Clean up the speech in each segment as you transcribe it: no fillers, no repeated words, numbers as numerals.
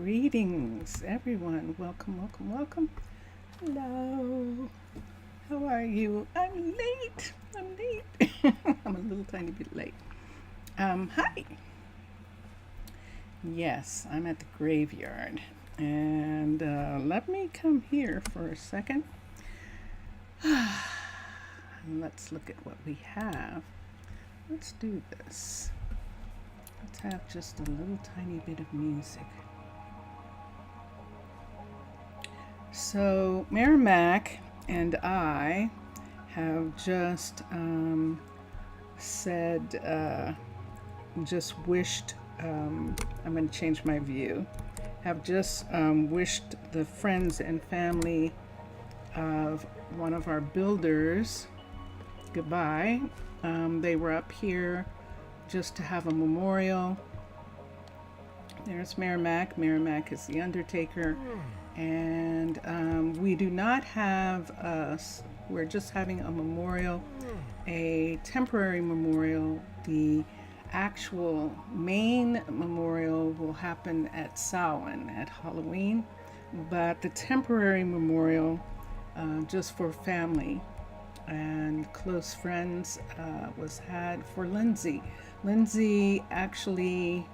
Greetings, everyone. Welcome, welcome, welcome. Hello. How are you? I'm late. I'm a little tiny bit late. Hi. Yes, I'm at the graveyard. And let me come here for a second. And let's look at what we have. Let's do this. Let's have just a little tiny bit of music. So Merrimack and I have just just wished, I'm going to change my view, have just wished the friends and family of one of our builders goodbye. They were up here just to have a memorial. There's Merrimack. Merrimack is the undertaker. And we do not have we're just having a memorial, a temporary memorial. The actual main memorial will happen at Samhain, at Halloween, but the temporary memorial, just for family and close friends, was had for Lindsay. Lindsay actually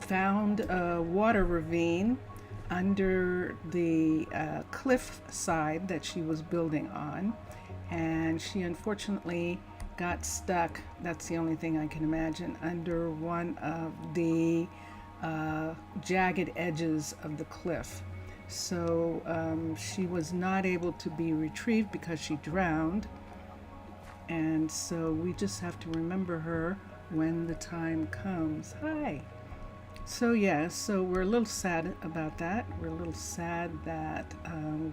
found a water ravine under the cliff side that she was building on, and she unfortunately got stuck. That's the only thing I can imagine, under one of the jagged edges of the cliff. So she was not able to be retrieved because she drowned, and so we just have to remember her when the time comes. Hi. So so we're a little sad about that. We're a little sad that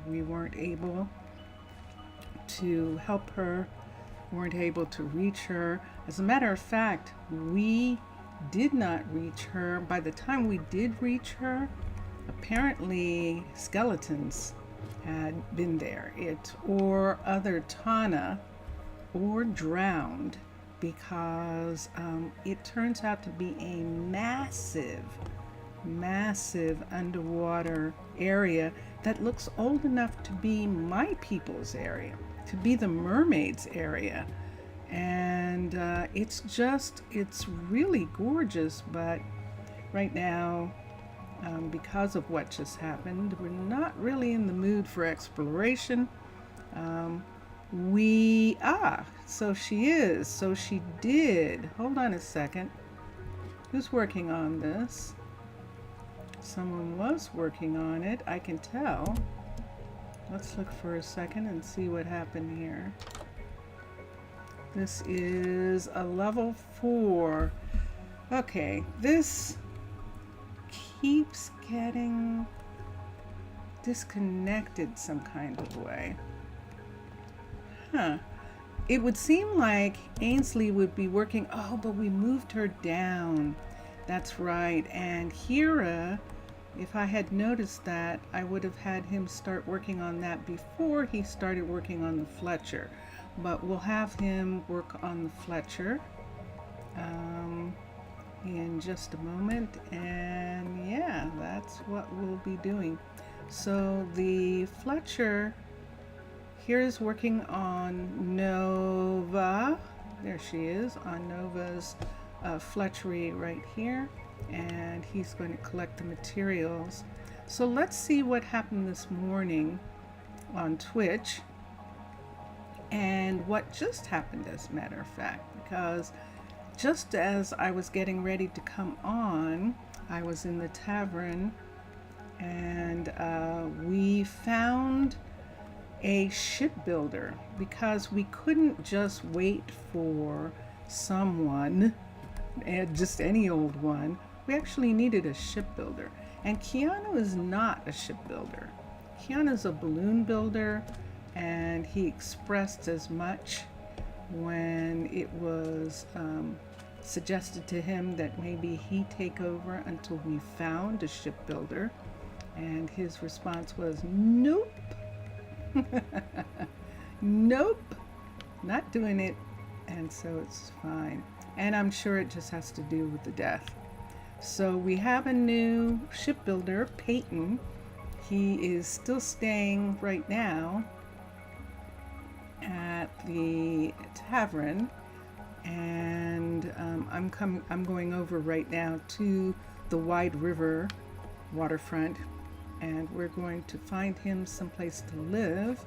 we weren't able to help her, weren't able to reach her. As a matter of fact, we did not reach her. By the time we did reach her, apparently skeletons had been there. It or other Tana or drowned, because it turns out to be a massive underwater area that looks old enough to be my people's area, to be the mermaids area. And it's really gorgeous, but right now, because of what just happened, we're not really in the mood for exploration. So she did. Hold on a second. Who's working on this? Someone was working on it, I can tell. Let's look for a second and see what happened here. This is a level 4. Okay, this keeps getting disconnected some kind of way. It would seem like Ainsley would be working. Oh, but we moved her down. That's right. And Hira, if I had noticed that, I would have had him start working on that before he started working on the Fletcher. But we'll have him work on the Fletcher in just a moment. And yeah, that's what we'll be doing. So the Fletcher, here's working on Nova. There she is, on Nova's Fletchery right here. And he's going to collect the materials. So let's see what happened this morning on Twitch. And what just happened, as a matter of fact, because just as I was getting ready to come on, I was in the tavern, and we found a shipbuilder, because we couldn't just wait for someone, just any old one. We actually needed a shipbuilder, and Keanu is not a shipbuilder. Keanu's a balloon builder, and he expressed as much when it was suggested to him that maybe he take over until we found a shipbuilder, and his response was nope. Nope, not doing it. And so it's fine, and I'm sure it just has to do with the death. So we have a new shipbuilder, Peyton. He is still staying right now at the tavern, and I'm going over right now to the Wide River Waterfront, and we're going to find him someplace to live.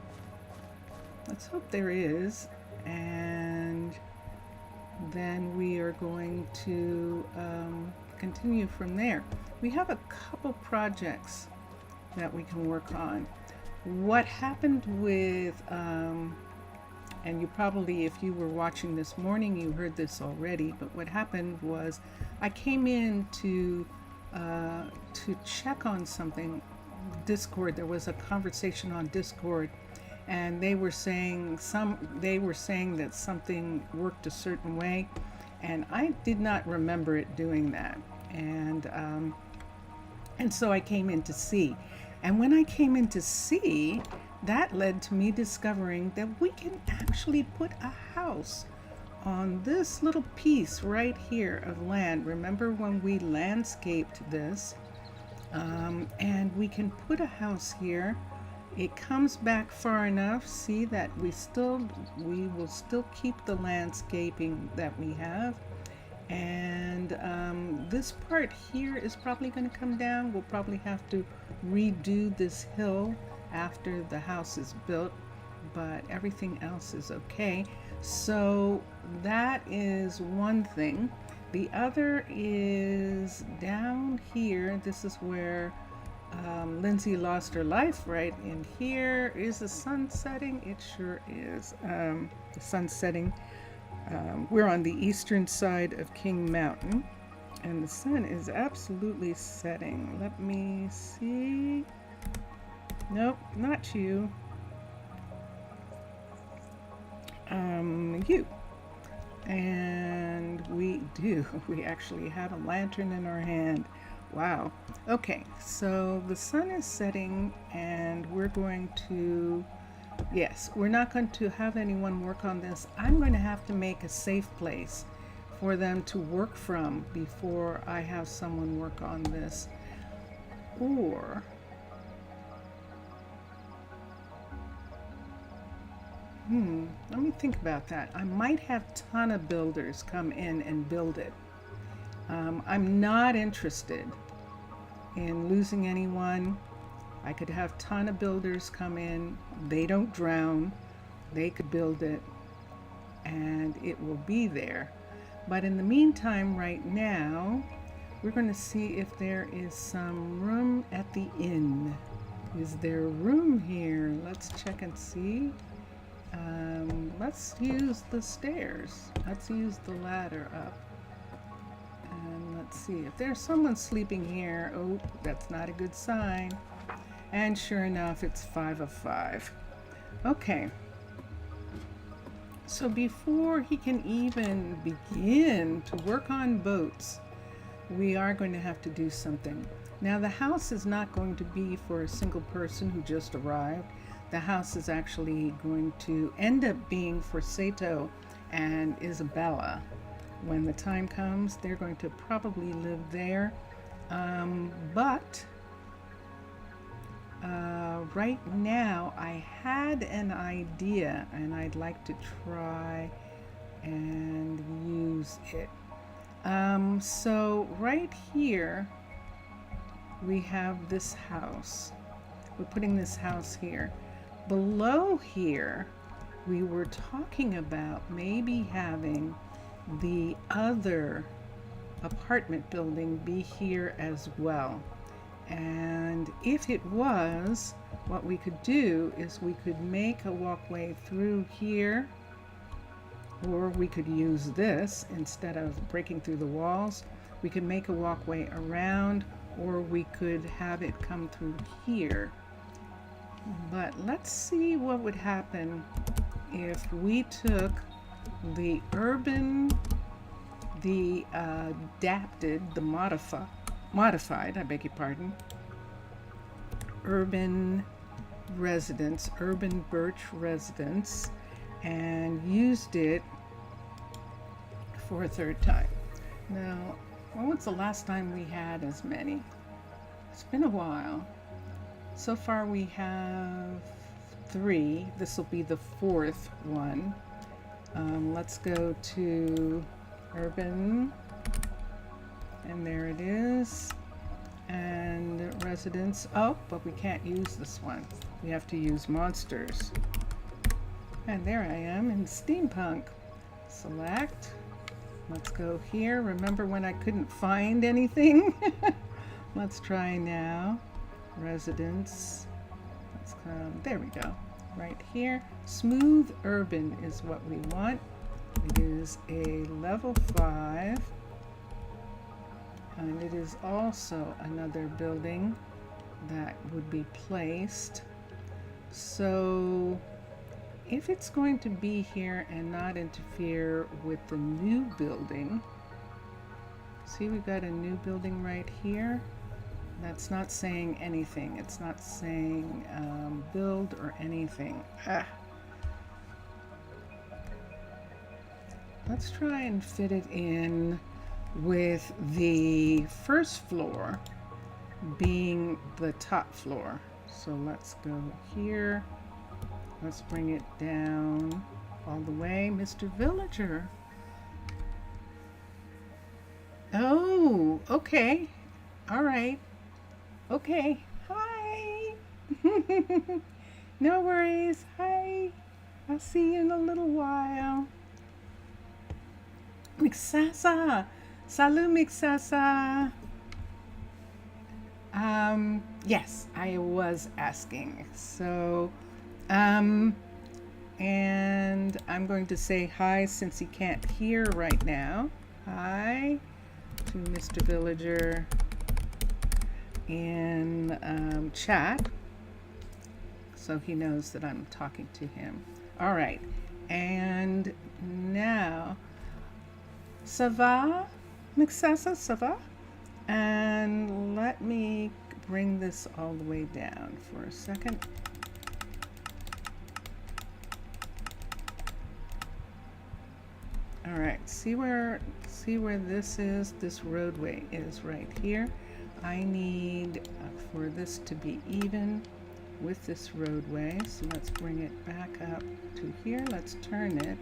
Let's hope there is, and then we are going to continue from there. We have a couple projects that we can work on. What happened with, and you probably, if you were watching this morning, you heard this already, but what happened was I came in to check on something. Discord, there was a conversation on Discord, and they were saying that something worked a certain way, and I did not remember it doing that, and so I came in to see, and when I came in to see, that led to me discovering that we can actually put a house on this little piece right here of land. Remember when we landscaped this? And we can put a house here. It comes back far enough. See that we will still keep the landscaping that we have. And this part here is probably going to come down. We'll probably have to redo this hill after the house is built, but everything else is okay. So that is one thing. The other is down here. This is where Lindsay lost her life, right? And here is the sun setting. It sure is. The sun setting. We're on the eastern side of King Mountain, and the sun is absolutely setting. Let me see. Nope, not you. You. And we actually have a lantern in our hand. Wow. Okay, so the sun is setting, and we're going to, yes, we're not going to have anyone work on this. I'm going to have to make a safe place for them to work from before I have someone work on this. Or let me think about that. I might have Tana builders come in and build it. I'm not interested in losing anyone. I could have Tana builders come in. They don't drown. They could build it, and it will be there. But in the meantime, right now, we're going to see if there is some room at the inn. Is there room here? Let's check and see. Let's use the stairs. Let's use the ladder up. And let's see if there's someone sleeping here. Oh, that's not a good sign. And sure enough, it's 5 of 5. Okay. So before he can even begin to work on boats, we are going to have to do something. Now, the house is not going to be for a single person who just arrived. The house is actually going to end up being for Sato and Isabella. When the time comes, they're going to probably live there. But right now, I had an idea, and I'd like to try and use it. So right here, we have this house. We're putting this house here. Below here, we were talking about maybe having the other apartment building be here as well. And if it was, what we could do is we could make a walkway through here, or we could use this instead of breaking through the walls. We could make a walkway around, or we could have it come through here. But let's see what would happen if we took the urban, the adapted, the modified, I beg your pardon, urban residence, urban birch residence, and used it for a third time. Now, When was the last time we had as many? It's been a while. So far we have 3. This will be the 4th one. Let's go to urban, and there it is. And residents. Oh, but we can't use this one. We have to use monsters. And there I am in steampunk. Select. Let's go here. Remember when I couldn't find anything? Let's try now. Residents. Let's come. There we go. Right here. Smooth urban is what we want. It is a level 5. And it is also another building that would be placed. So if it's going to be here and not interfere with the new building, see, we've got a new building right here. That's not saying anything. It's not saying build or anything. Let's try and fit it in with the first floor being the top floor. So let's go here. Let's bring it down all the way. Mr. Villager. Oh, okay. All right. Okay. Hi. No worries. Hi. I'll see you in a little while. Mixasa. Salut, Mixasa. Yes, I was asking. So, and I'm going to say hi since he can't hear right now. Hi to Mr. Villager in chat, so he knows that I'm talking to him. All right, and now, ça va? Mixasa, ça va? And let me bring this all the way down for a second. All right, see where this is? This roadway is right here. I need for this to be even with this roadway. So let's bring it back up to here. Let's turn it,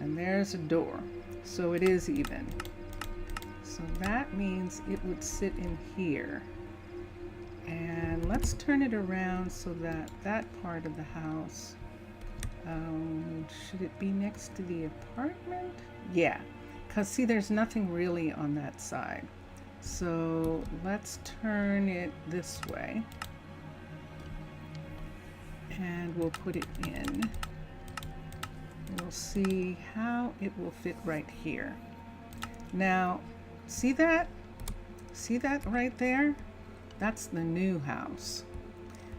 and there's a door. So it is even. So that means it would sit in here. And let's turn it around so that that part of the house, should it be next to the apartment? Yeah, because see, there's nothing really on that side. So let's turn it this way. And we'll put it in. We'll see how it will fit right here. Now, see that? See that right there? That's the new house.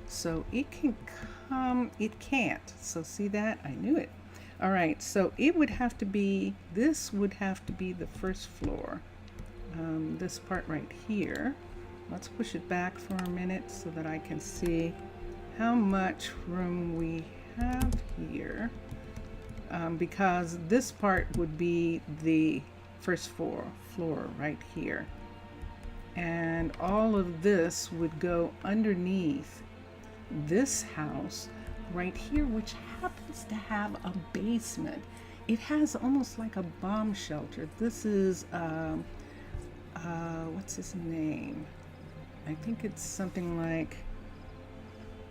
So it can come, it can't. So see that? I knew it. All right, so it would have to be, this would have to be the first floor. This part right here. Let's push it back for a minute so that I can see how much room we have here. Because this part would be the first floor right here. And all of this would go underneath this house right here, which happens to have a basement. It has almost like a bomb shelter. This is, what's his name? I think it's something like,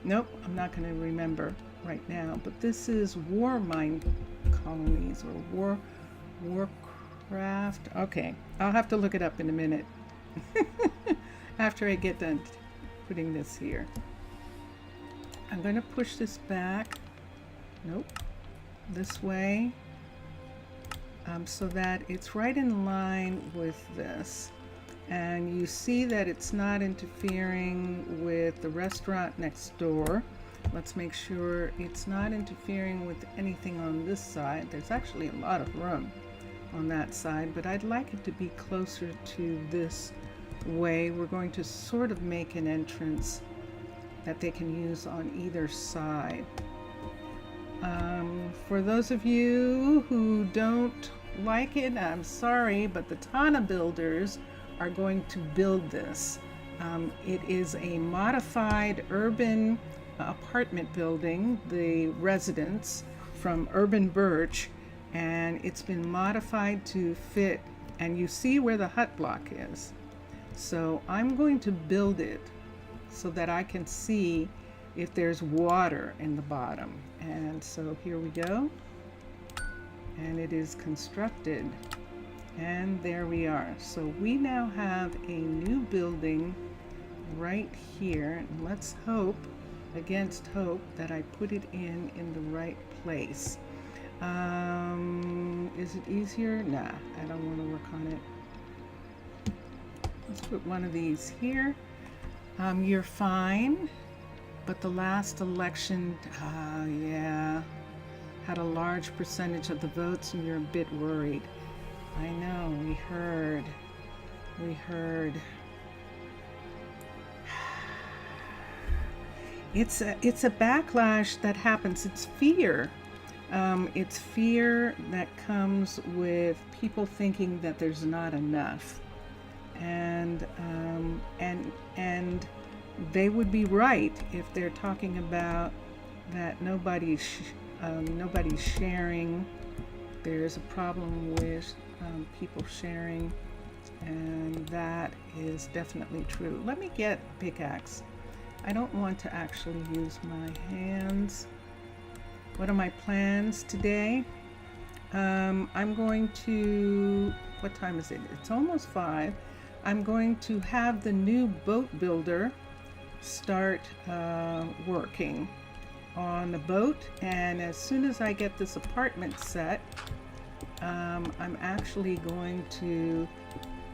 nope, I'm not going to remember right now, but this is Minecolonies or Warcraft. Okay, I'll have to look it up in a minute after I get done putting this here. I'm going to push this back, nope, this way, so that it's right in line with this. And you see that it's not interfering with the restaurant next door. Let's make sure it's not interfering with anything on this side. There's actually a lot of room on that side, but I'd like it to be closer to this way. We're going to sort of make an entrance that they can use on either side. For those of you who don't like it, I'm sorry, but the Tana builders are going to build this. It is a modified urban apartment building, the residence from urban birch, and it's been modified to fit, and you see where the hut block is. So I'm going to build it so that I can see if there's water in the bottom. And so here we go. And it is constructed. And there we are. So we now have a new building right here. And let's hope, against hope, that I put it in the right place. Is it easier? Nah, I don't want to work on it. Let's put one of these here. You're fine, but the last election, yeah, had a large percentage of the votes, and you're a bit worried. I know, we heard. It's a backlash that happens. It's fear. It's fear that comes with people thinking that there's not enough. And they would be right if they're talking about that nobody's sharing. There's a problem with people sharing, and that is definitely true. Let me get a pickaxe. I don't want to actually use my hands. What are my plans today? I'm going to, what time is it? It's almost 5. I'm going to have the new boat builder start working on the boat, and as soon as I get this apartment set, I'm actually going to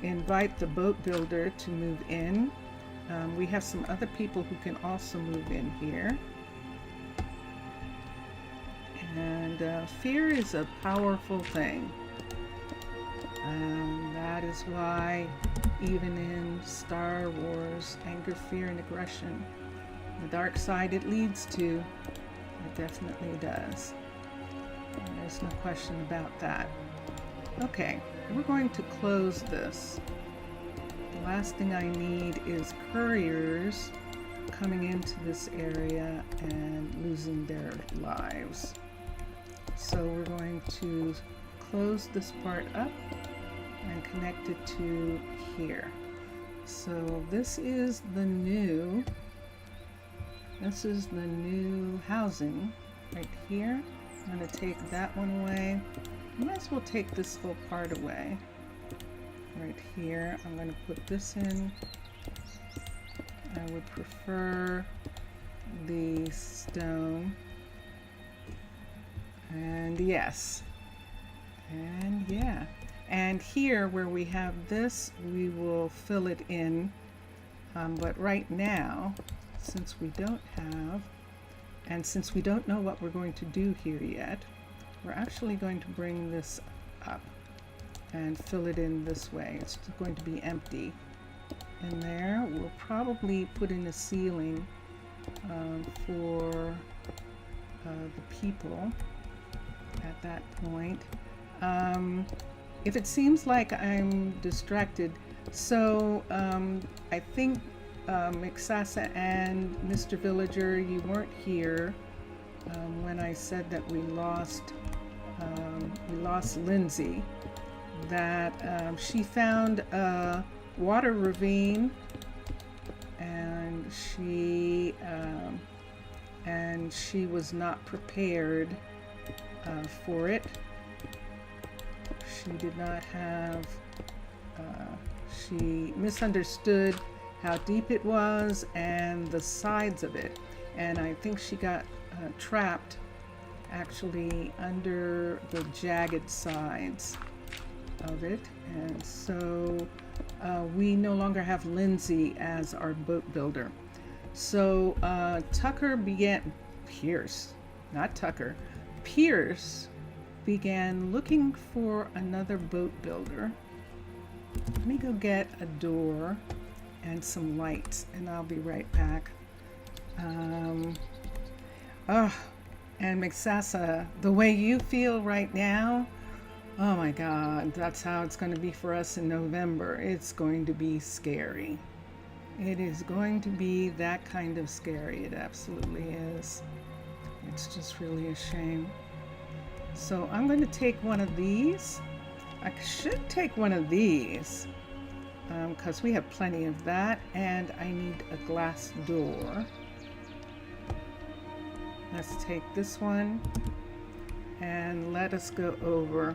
invite the boat builder to move in. We have some other people who can also move in here. And fear is a powerful thing. That is why even in Star Wars, anger, fear, and aggression, the dark side it leads to, it definitely does. And there's no question about that. Okay, we're going to close this. The last thing I need is couriers coming into this area and losing their lives. So we're going to close this part up and connect it to here. So this is the new housing right here. I'm going to take that one away. I might as well take this whole part away. Right here, I'm going to put this in. I would prefer the stone. And yes. And yeah. And here where we have this, we will fill it in. But right now, since we don't have, and since we don't know what we're going to do here yet, we're actually going to bring this up and fill it in this way. It's going to be empty. And there, we'll probably put in a ceiling for the people at that point. If it seems like I'm distracted, so I think Miksasa and Mr. Villager, you weren't here when I said that we lost Lindsay. That she found a water ravine, and she was not prepared for it. She did not have. She misunderstood how deep it was and the sides of it, and I think she got trapped actually under the jagged sides of it, and so we no longer have Lindsay as our boat builder. So Pierce began looking for another boat builder. Let me go get a door and some lights, and I'll be right back. And Miksasa, the way you feel right now, Oh my God, that's how it's going to be for us in November. It's going to be scary. It is going to be that kind of scary. It absolutely is. It's just really a shame. So I'm going to take one of these. I should take one of these because we have plenty of that, and I need a glass door. Let's take this one and let us go over.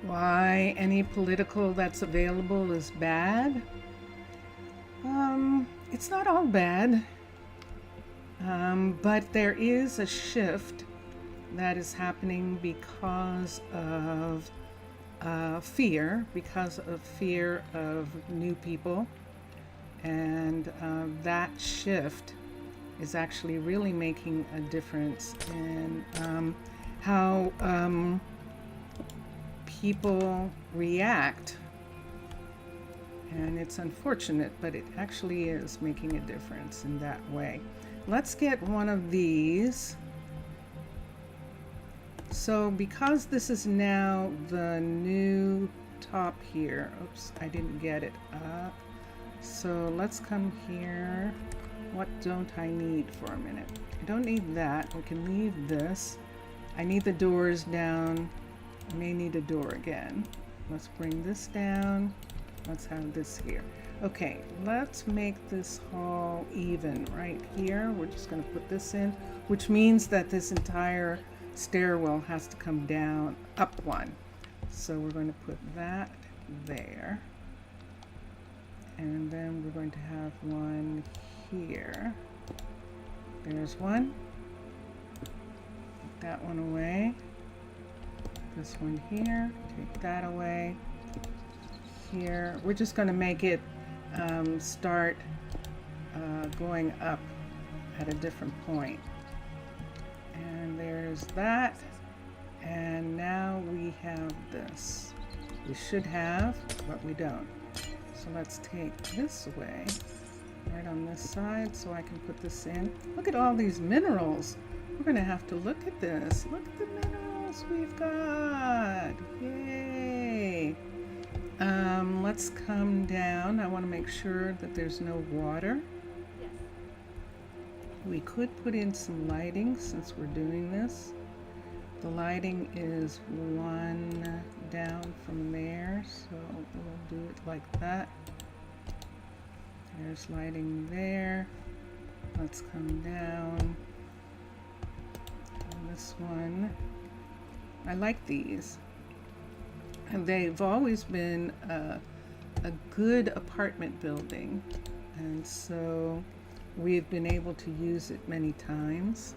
Why any political that's available is bad? It's not all bad, but there is a shift that is happening because of fear of new people, and that shift is actually really making a difference in how people react. And it's unfortunate, but it actually is making a difference in that way. Let's get one of these. So because this is now the new top here, oops, I didn't get it up. So let's come here. What don't I need for a minute? I don't need that. We can leave this. I need the doors down. I may need a door again. Let's bring this down. Let's have this here. Okay, let's make this all even right here. We're just going to put this in, which means that this entire stairwell has to come down up one. So we're going to put that there. And then we're going to have one here. There's one. Take that one away. This one here. Take that away. Here. We're just going to make it start going up at a different point. And there's that. And now we have this. We should have, but we don't. So let's take this away, right on this side, so I can put this in. Look at all these minerals. We're going to have to look at this. Look at the minerals we've got. Yay. Let's come down. I want to make sure that there's no water. Yes. We could put in some lighting since we're doing this. The lighting is one down from there, so we'll do it like that. There's lighting there. Let's come down. And this one. I like these. And they've always been a good apartment building, and so we've been able to use it many times.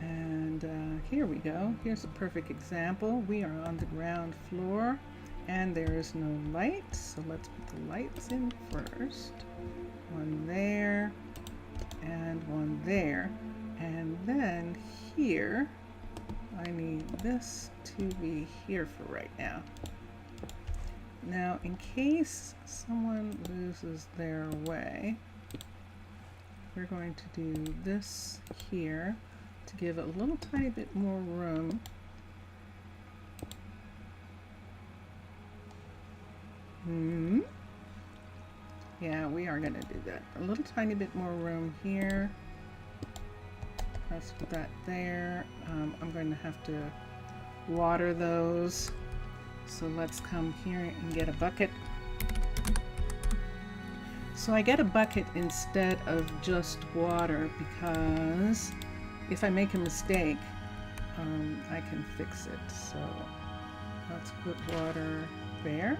And here we go. Here's a perfect example. We are on the ground floor and there is no light, so let's put the lights in first. One there and one there. And then here, I need this to be here for right now. Now, in case someone loses their way, we're going to do this here to give it a little tiny bit more room. Yeah, we are going to do that. A little tiny bit more room here. Let's put that there. I'm going to have to water those. So let's come here and get a bucket. So I get a bucket instead of just water because if I make a mistake, I can fix it. So let's put water there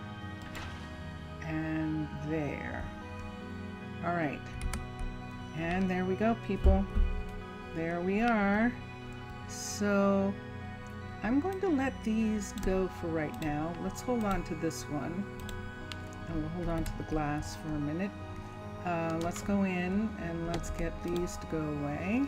and there. All right. And there we go, people. There we are. So I'm going to let these go for right now. Let's hold on to this one. And we'll hold on to the glass for a minute. Let's go in and let's get these to go away.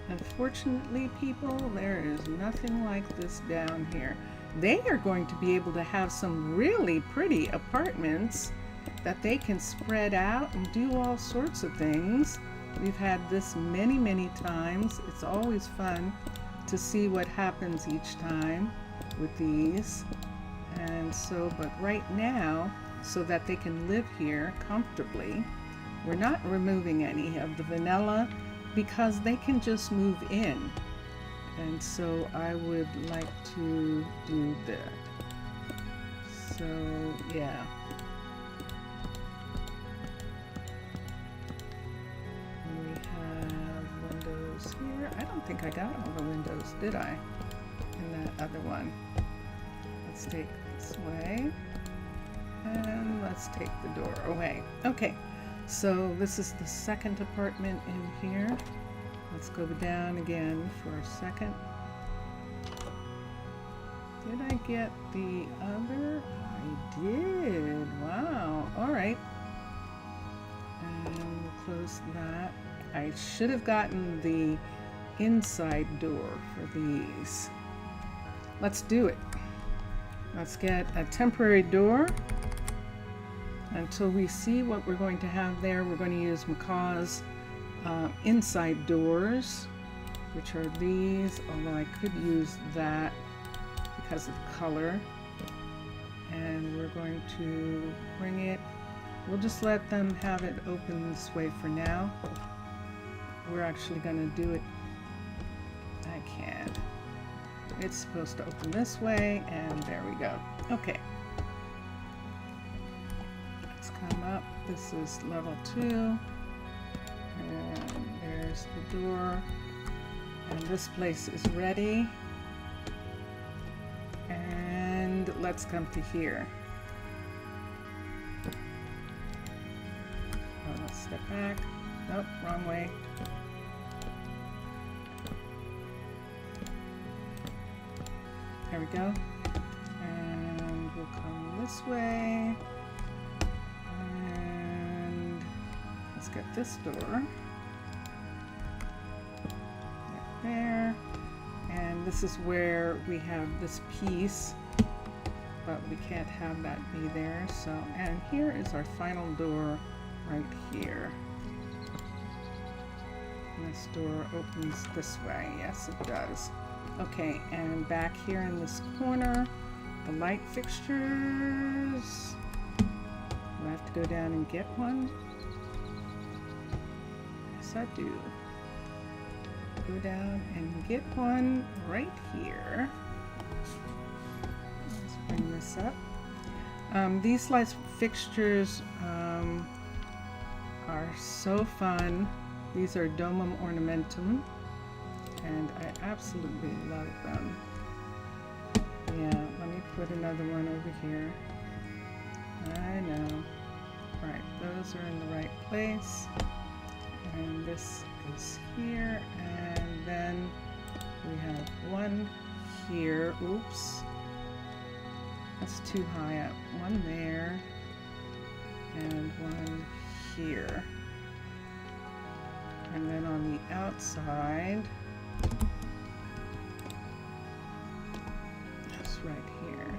Unfortunately, people, there is nothing like this down here. They are going to be able to have some really pretty apartments that they can spread out and do all sorts of things We've had this many, many times. It's always fun to see what happens each time with these. And so, but right now, so that they can live here comfortably, we're not removing any of the vanilla because they can just move in. And so I would like to do that. So yeah. We have windows here. I don't think I got all the windows, did I? In that other one. Let's take this way. And let's take the door away. Okay, so this is the second apartment in here. Let's go down again for a second. Did I get the other? I did. Wow. All right. And we'll close that. I should have gotten the inside door for these. Let's do it. Let's get a temporary door. Until we see what we're going to have there, we're going to use Macaw's inside doors, which are these, although I could use that because of the color. And we're going to bring it, we'll just let them have it open this way for now. We're actually going to do it, I can't. It's supposed to open this way, and there we go. Okay. Let's come up. This is level 2. And there's the door. And this place is ready. And let's come to here. Oh, let's step back. Nope, wrong way. There we go. And we'll come this way. And let's get this door. Right there. And this is where we have this piece, but we can't have that be there. So, and here is our final door right here. And this door opens this way. Yes, it does. Okay, and back here in this corner, the light fixtures. Do I have to go down and get one? Yes, I do. Go down and get one right here. Let's bring this up. These light fixtures are so fun. These are Domum Ornamentum, and I absolutely love them. Yeah, let me put another one over here. I know. Right, those are in the right place. And this is here, and then we have one here. Oops. That's too high up. One there, and one here. And then on the outside, that's right here.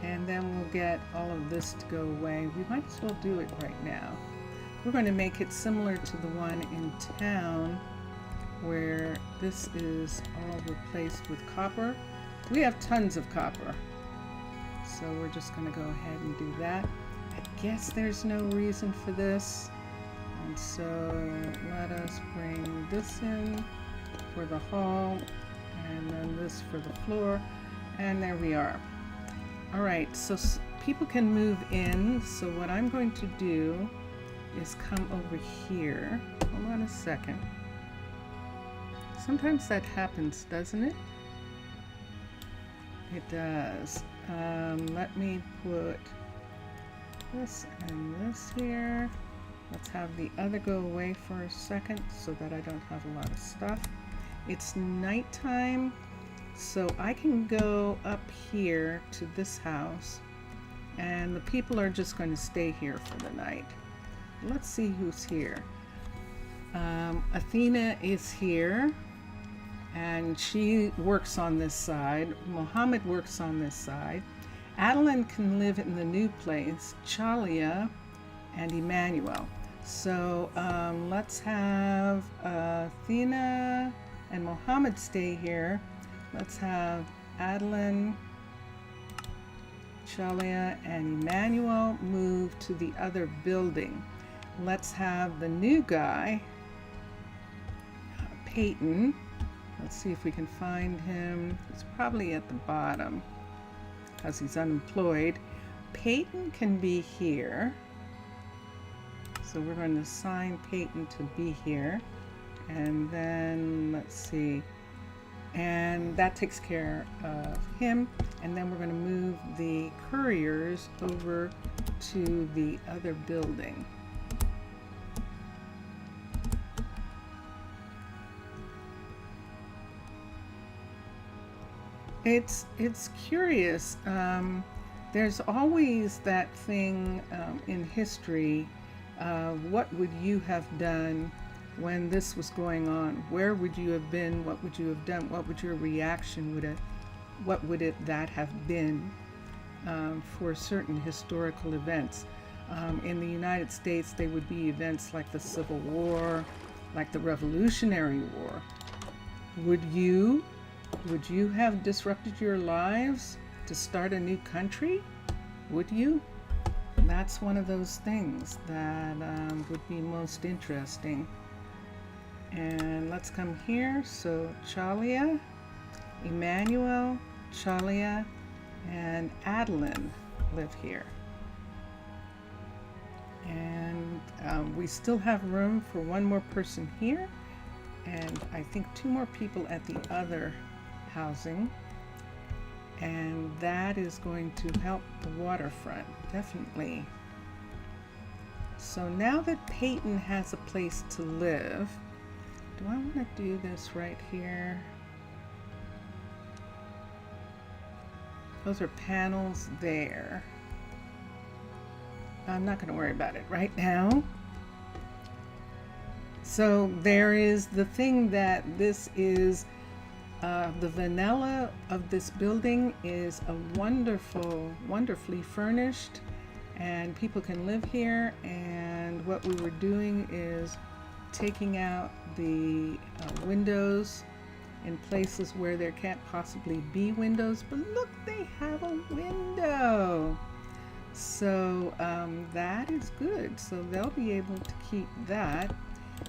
And then we'll get all of this to go away. We might as well do it right now. We're going to make it similar to the one in town, where this is all replaced with copper. We have tons of copper, so we're just going to go ahead and do that. I guess there's no reason for this. And so let us bring this in for the hall, and then this for the floor, and there we are. All right, so people can move in. So what I'm going to do is come over here. Hold on a second. Sometimes that happens, doesn't it? It does. Let me put this and this here. Let's have the other go away for a second so that I don't have a lot of stuff. It's nighttime, so I can go up here to this house, and the people are just going to stay here for the night. Let's see who's here. Athena is here, and she works on this side. Mohammed works on this side. Adeline can live in the new place, Chalia and Emmanuel. So let's have Athena and Mohammed stay here. Let's have Adeline, Chalia, and Emmanuel move to the other building. Let's have the new guy, Peyton. Let's see if we can find him. He's probably at the bottom because he's unemployed. Peyton can be here. So we're going to assign Peyton to be here. And then let's see. And that takes care of him. And then we're going to move the couriers over to the other building. It's curious. There's always that thing in history. What would you have done when this was going on? Where would you have been? What would you have done? What would your reaction what would that have been for certain historical events? In the United States, they would be events like the Civil War, like the Revolutionary War. Would you have disrupted your lives to start a new country? Would you? That's one of those things that would be most interesting. And let's come here. So Chalia, Emmanuel, Chalia, and Adeline live here. And we still have room for one more person here, and I think 2 more people at the other housing. And that is going to help the waterfront, definitely. So now that Peyton has a place to live, do I want to do this right here? Those are panels there. I'm not going to worry about it right now. So there is the thing that this is, the vanilla of this building is a wonderfully furnished, and people can live here. And what we were doing is taking out the windows in places where there can't possibly be windows. But look, they have a window. So that is good. So they'll be able to keep that.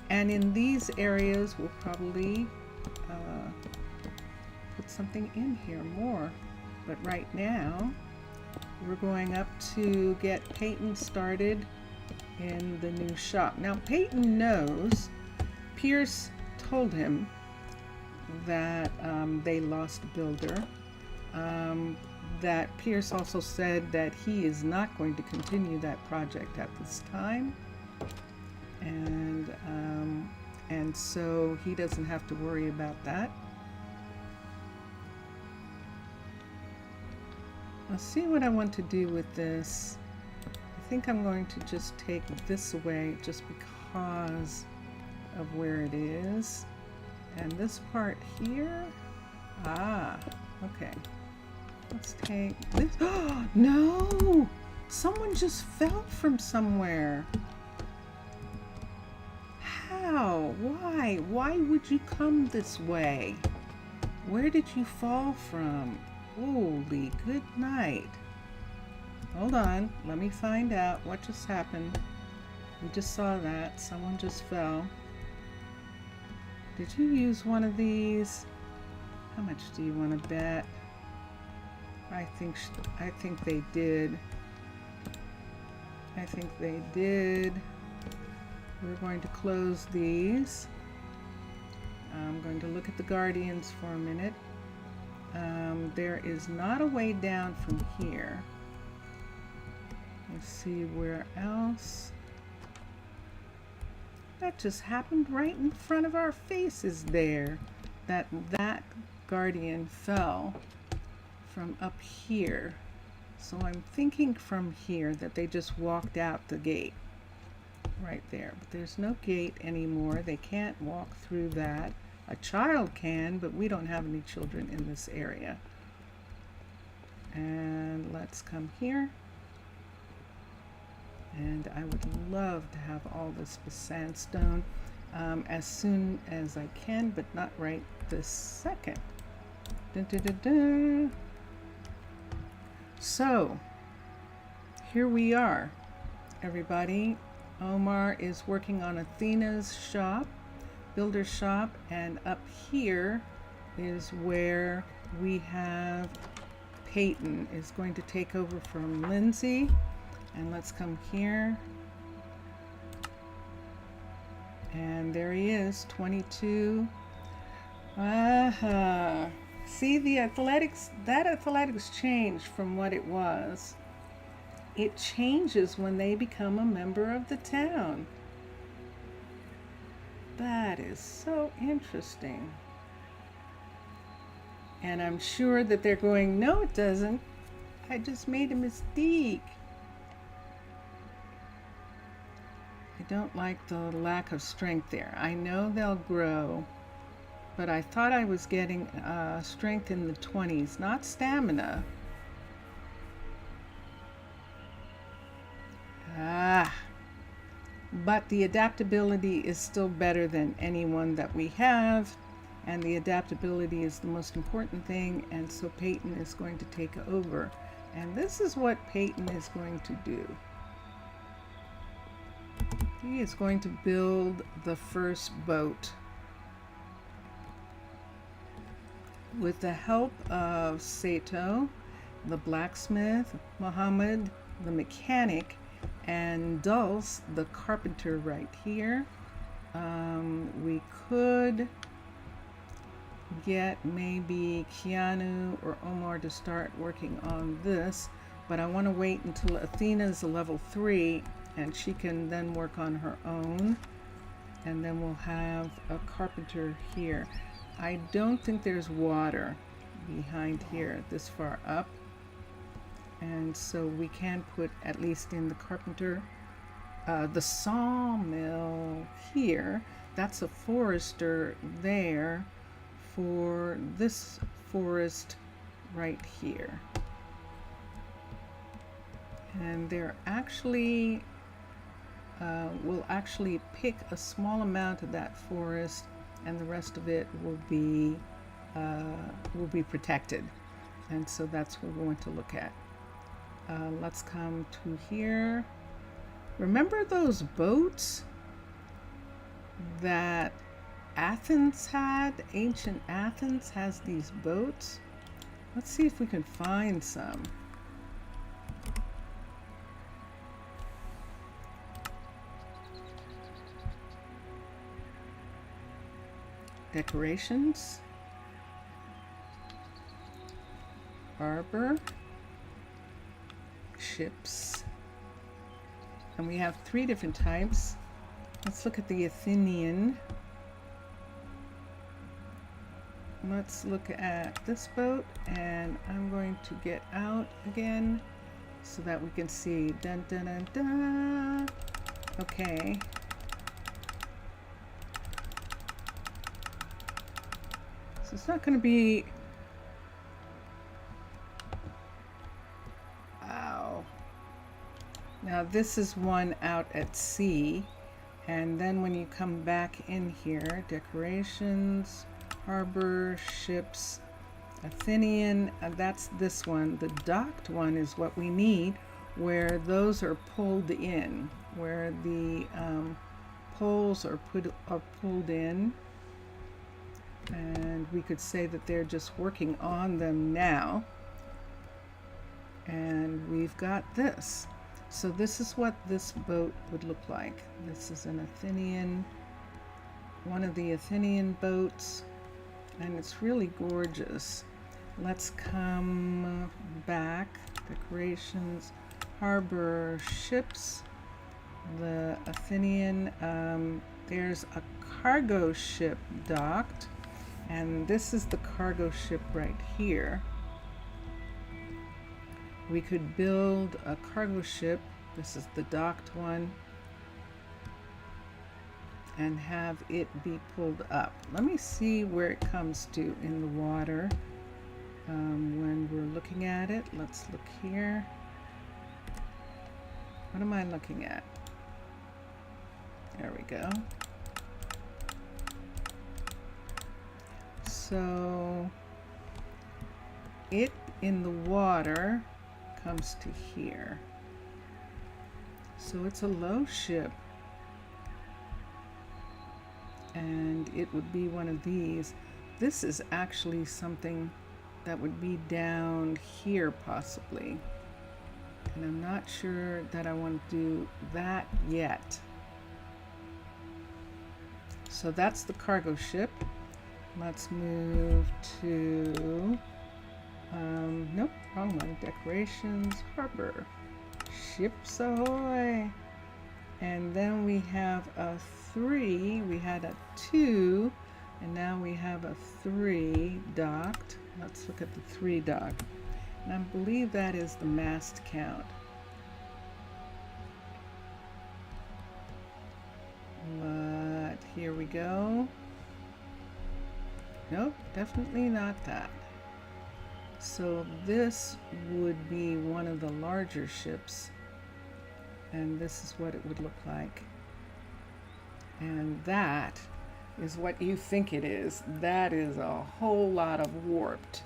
And in these areas, we'll probably put something in here more. But right now, we're going up to get Peyton started in the new shop. Now, Peyton knows, Pierce told him that they lost a builder. That Pierce also said that he is not going to continue that project at this time. And so he doesn't have to worry about that. Let's see what I want to do with this. I think I'm going to just take this away just because of where it is. And this part here, okay. Let's take this. Oh, no! Someone just fell from somewhere. How? Why? Why would you come this way? Where did you fall from? Holy good night. Hold on, let me find out what just happened. We just saw that. Someone just fell. Did you use one of these? How much do you want to bet? I think they did. I think they did. We're going to close these. I'm going to look at the guardians for a minute. There is not a way down from here. Let's see where else. That just happened right in front of our faces there. That guardian fell from up here. So I'm thinking from here that they just walked out the gate right there. But there's no gate anymore. They can't walk through that. A child can, but we don't have any children in this area. And let's come here. And I would love to have all this with sandstone as soon as I can, but not right this second. Dun, dun, dun, dun. So here we are, everybody. Omar is working on Athena's shop, builder shop, and up here is where we have Peyton is going to take over from Lindsay. And let's come here. And there he is, 22. See, the athletics, that athletics changed from what it was. It changes when they become a member of the town. That is so interesting. And I'm sure that they're going, no, it doesn't. I just made a mistake. I don't like the lack of strength there. I know they'll grow, but I thought I was getting strength in the 20s, not stamina. But the adaptability is still better than anyone that we have, and the adaptability is the most important thing, and so Peyton is going to take over. And this is what Peyton is going to do. He is going to build the first boat with the help of Sato, the blacksmith, Muhammad, the mechanic, and Dulce, the carpenter right here. We could get maybe Keanu or Omar to start working on this, but I want to wait until Athena's a level 3 and she can then work on her own, and then we'll have a carpenter here. I don't think there's water behind here this far up, and so we can put at least in the carpenter. The sawmill here, that's a forester there for this forest right here. And they're actually we'll actually pick a small amount of that forest, and the rest of it will be protected. And so that's what we're going to look at. Let's come to here. Remember those boats that Athens had? Ancient Athens has these boats. Let's see if we can find some. Decorations, harbor, ships, and we have 3 different types. Let's look at the Athenian. Let's look at this boat, and I'm going to get out again so that we can see. Dun, dun, dun, dun. Okay. So it's not going to be, ow. Now this is one out at sea, and then when you come back in here, decorations, harbor, ships, Athenian, that's this one. The docked one is what we need, where those are pulled in, where the poles are pulled in. And we could say that they're just working on them now. And we've got this. So this is what this boat would look like. This is an Athenian, one of the Athenian boats, and it's really gorgeous. Let's come back. Decorations, harbor, ships, the Athenian. There's a cargo ship docked. And this is the cargo ship right here. We could build a cargo ship. This is the docked one. And have it be pulled up. Let me see where it comes to in the water. When we're looking at it, let's look here. What am I looking at? There we go. So it in the water comes to here. So it's a low ship. And it would be one of these. This is actually something that would be down here possibly. And I'm not sure that I want to do that yet. So that's the cargo ship. Let's move to, nope, wrong one. Decorations, harbor, ships ahoy. And then we have a 3, we had a 2, and now we have a 3 docked. Let's look at the 3 docked. And I believe that is the mast count. But here we go. Nope, definitely not that. So this would be one of the larger ships. And this is what it would look like. And that is what you think it is. That is a whole lot of warped.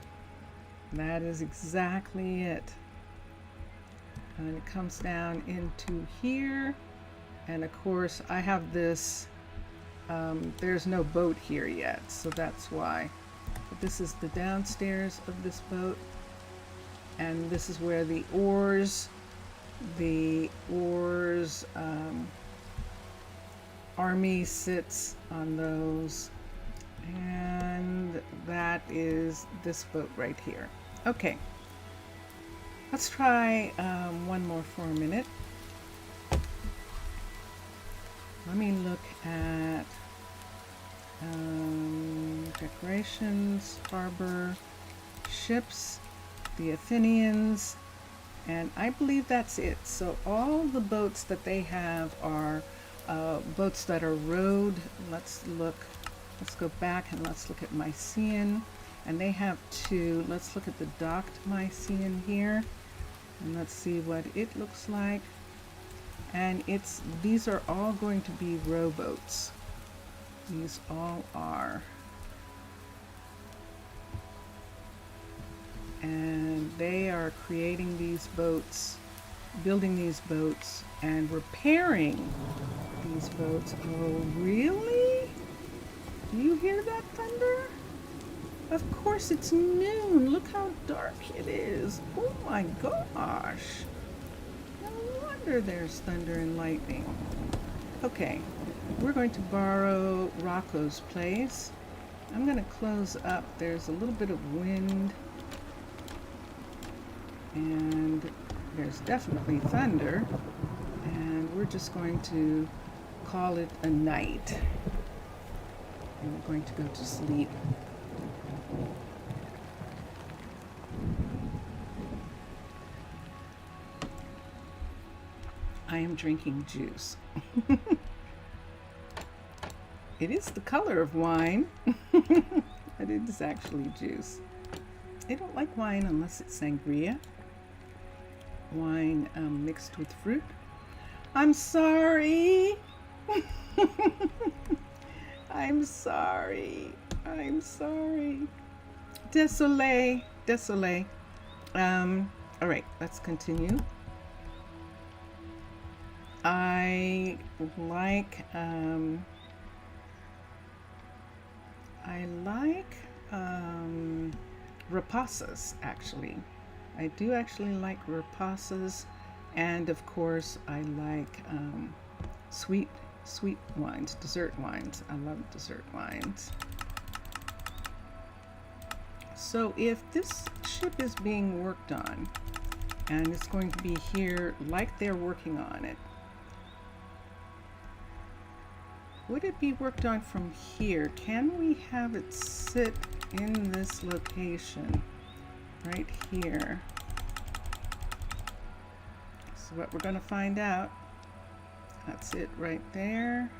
That is exactly it. And it comes down into here. And of course, I have this, there's no boat here yet, so that's why. But this is the downstairs of this boat. And this is where the oars army sits on those, and that is this boat right here. Okay, let's try one more for a minute. Let me look at decorations, harbor, ships, the Athenians, and I believe that's it. So all the boats that they have are boats that are rowed. Let's go back and let's look at Mycenaean, and they have 2. Let's look at the docked Mycenaean here, and let's see what it looks like. And these are all going to be rowboats. These all are. And they are creating these boats, building these boats, and repairing these boats. Oh, really? Do you hear that thunder? Of course, it's noon. Look how dark it is. Oh my gosh. No wonder there's thunder and lightning. Okay, we're going to borrow Rocco's place. I'm going to close up. There's a little bit of wind. And there's definitely thunder. And we're just going to call it a night. And we're going to go to sleep. I am drinking juice. It is the color of wine, but it is actually juice. I don't like wine unless it's sangria. Wine mixed with fruit. I'm sorry. I'm sorry. I'm sorry. Désolé. Désolé. All right, let's continue. I like repasas, actually. I do actually like repasas, and of course I like sweet wines, dessert wines. I love dessert wines. So if this ship is being worked on, and it's going to be here like they're working on it, would it be worked on from here? Can we have it sit in this location right here? So what we're going to find out. That's it right there.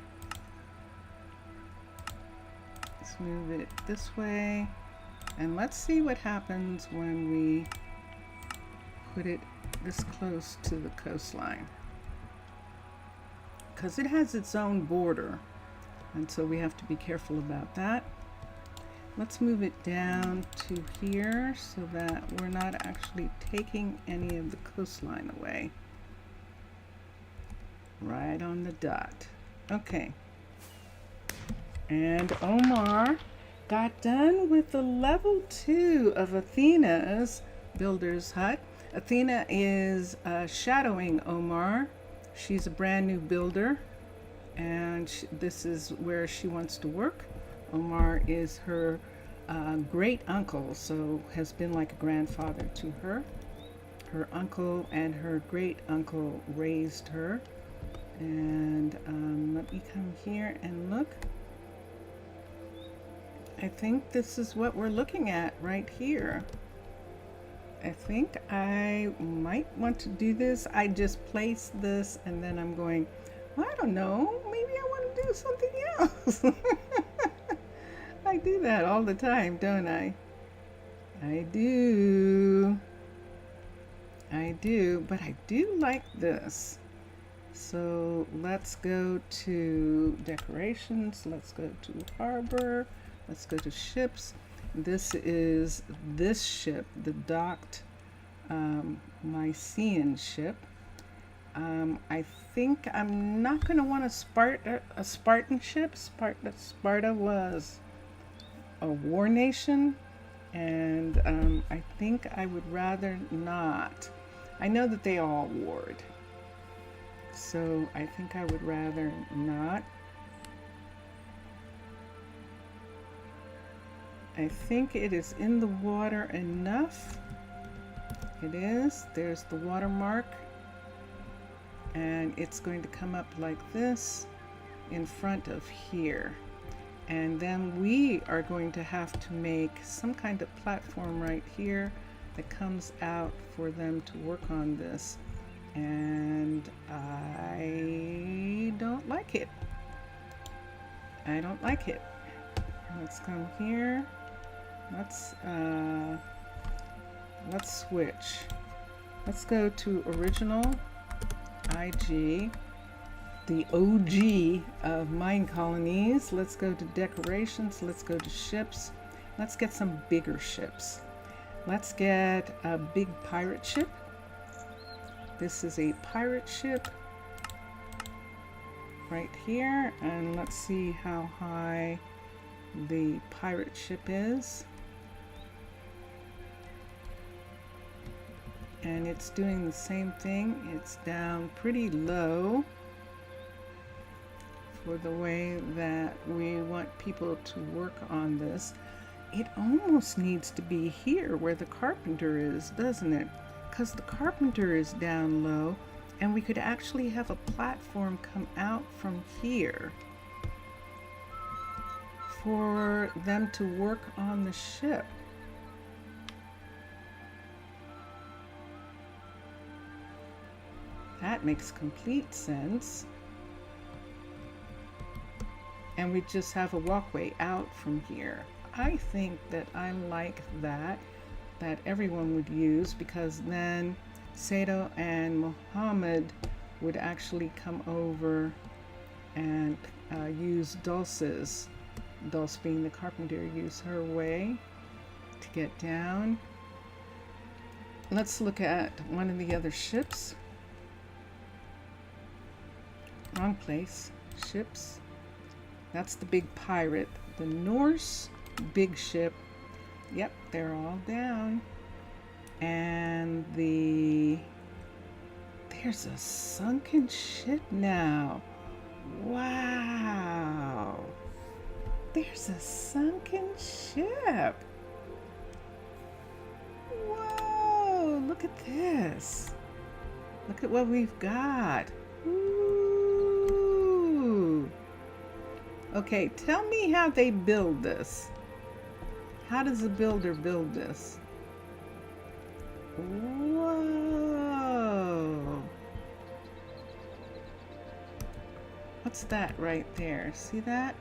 Let's move it this way. And let's see what happens when we put it this close to the coastline. because it has its own border. And so we have to be careful about that. Let's move it down to here so that we're not actually taking any of the coastline away. Right on the dot. Okay. And Omar got done with the level 2 of Athena's builder's hut. Athena is shadowing Omar. She's a brand new builder, and this is where she wants to work. Omar is her great uncle, so has been like a grandfather to her. Her uncle and her great uncle raised her. And let me come here and look. I think this is what we're looking at right here. I think I might want to do this. I just placed this and then I'm going, well, I don't know, maybe I want to do something else. I do that all the time, don't I? I do, but I do like this. So let's go to decorations, let's go to harbor, let's go to ships. This is this ship, the docked Mycenaean ship. I think I'm not going to want a Spartan ship. Sparta was a war nation, and I think I would rather not. I know that they all warred, so I think I would rather not. I think it is in the water enough. It is. There's the watermark. And it's going to come up like this in front of here. And then we are going to have to make some kind of platform right here that comes out for them to work on this. And I don't like it. I don't like it. Let's come here. Let's switch. Let's go to original IG, the OG of Minecolonies. Let's go to decorations. Let's go to ships. Let's get some bigger ships. Let's get a big pirate ship. This is a pirate ship right here, and let's see how high the pirate ship is. And it's doing the same thing. It's down pretty low for the way that we want people to work on this. It almost needs to be here where the carpenter is, doesn't it? Because the carpenter is down low, and we could actually have a platform come out from here for them to work on the ship. That makes complete sense. And we just have a walkway out from here. I think that I like that everyone would use, because then Sato and Mohammed would actually come over and use Dulce's, Dulce being the carpenter, use her way to get down. Let's look at one of the other ships. Wrong place. Ships. That's the big pirate. The Norse big ship. Yep, they're all down. And there's a sunken ship now. Wow. There's a sunken ship. Whoa, look at this. Look at what we've got. Ooh. Okay, tell me how they build this. How does a builder build this? Whoa. What's that right there? See that?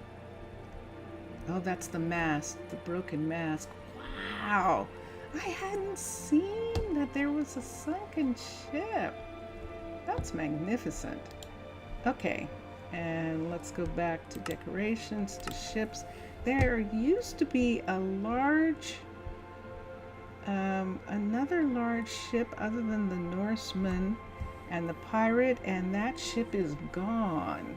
Oh, that's the mast, the broken mast. Wow. I hadn't seen that there was a sunken ship. That's magnificent. Okay, And let's go back to decorations, to ships. There used to be a large, another large ship other than the Norseman and the pirate, and that ship is gone.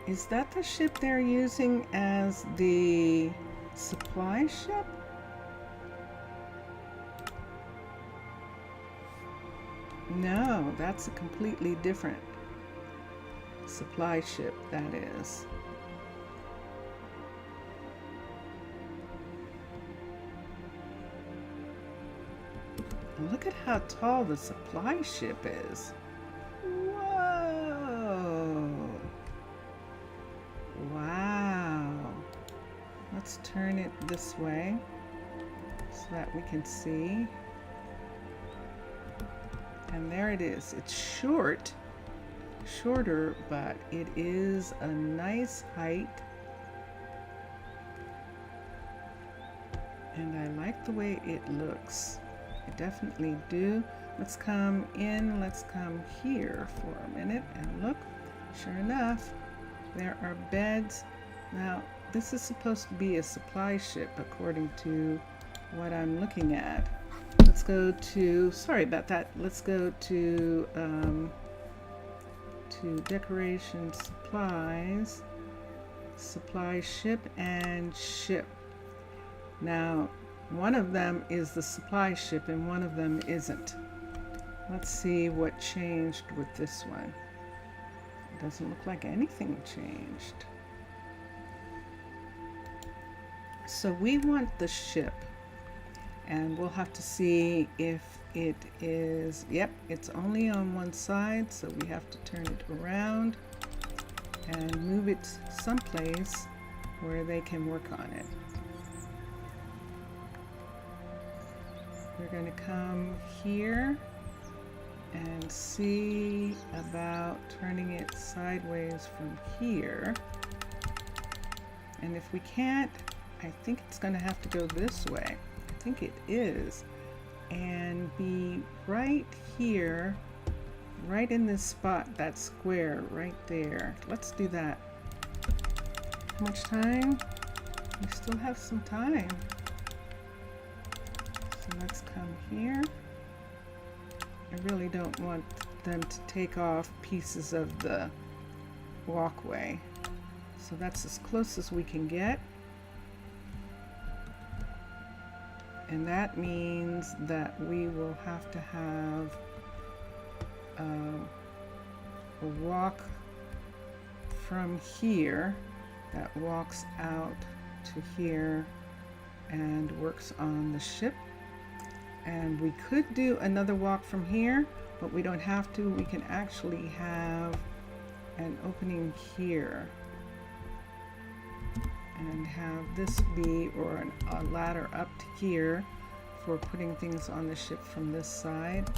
Is that the ship they're using as the supply ship? No, that's a completely different supply ship, that is. Look at how tall the supply ship is. Whoa! Wow. Let's turn it this way so that we can see. And there it is. It's shorter, but it is a nice height. And I like the way it looks. I definitely do. Let's come in, let's come here for a minute and look. Sure enough, there are beds. Now, this is supposed to be a supply ship according to what I'm looking at. Let's go to, sorry about that, let's go to decoration supplies, supply ship and ship. Now, one of them is the supply ship and one of them isn't. Let's see what changed with this one. It doesn't look like anything changed. So we want the ship, and we'll have to see if it is, yep, it's only on one side, so we have to turn it around and move it someplace where they can work on it. We're going to come here and see about turning it sideways from here. And if we can't, I think it's going to have to go this way. I think it is. And be right here, right in this spot, that square right there. Let's do that. How much time? We still have some time. So let's come here. I really don't want them to take off pieces of the walkway. So that's as close as we can get. And that means that we will have to have a walk from here that walks out to here and works on the ship. And we could do another walk from here, but we don't have to. We can actually have an opening here and have this be, or a ladder up to here for putting things on the ship from this side.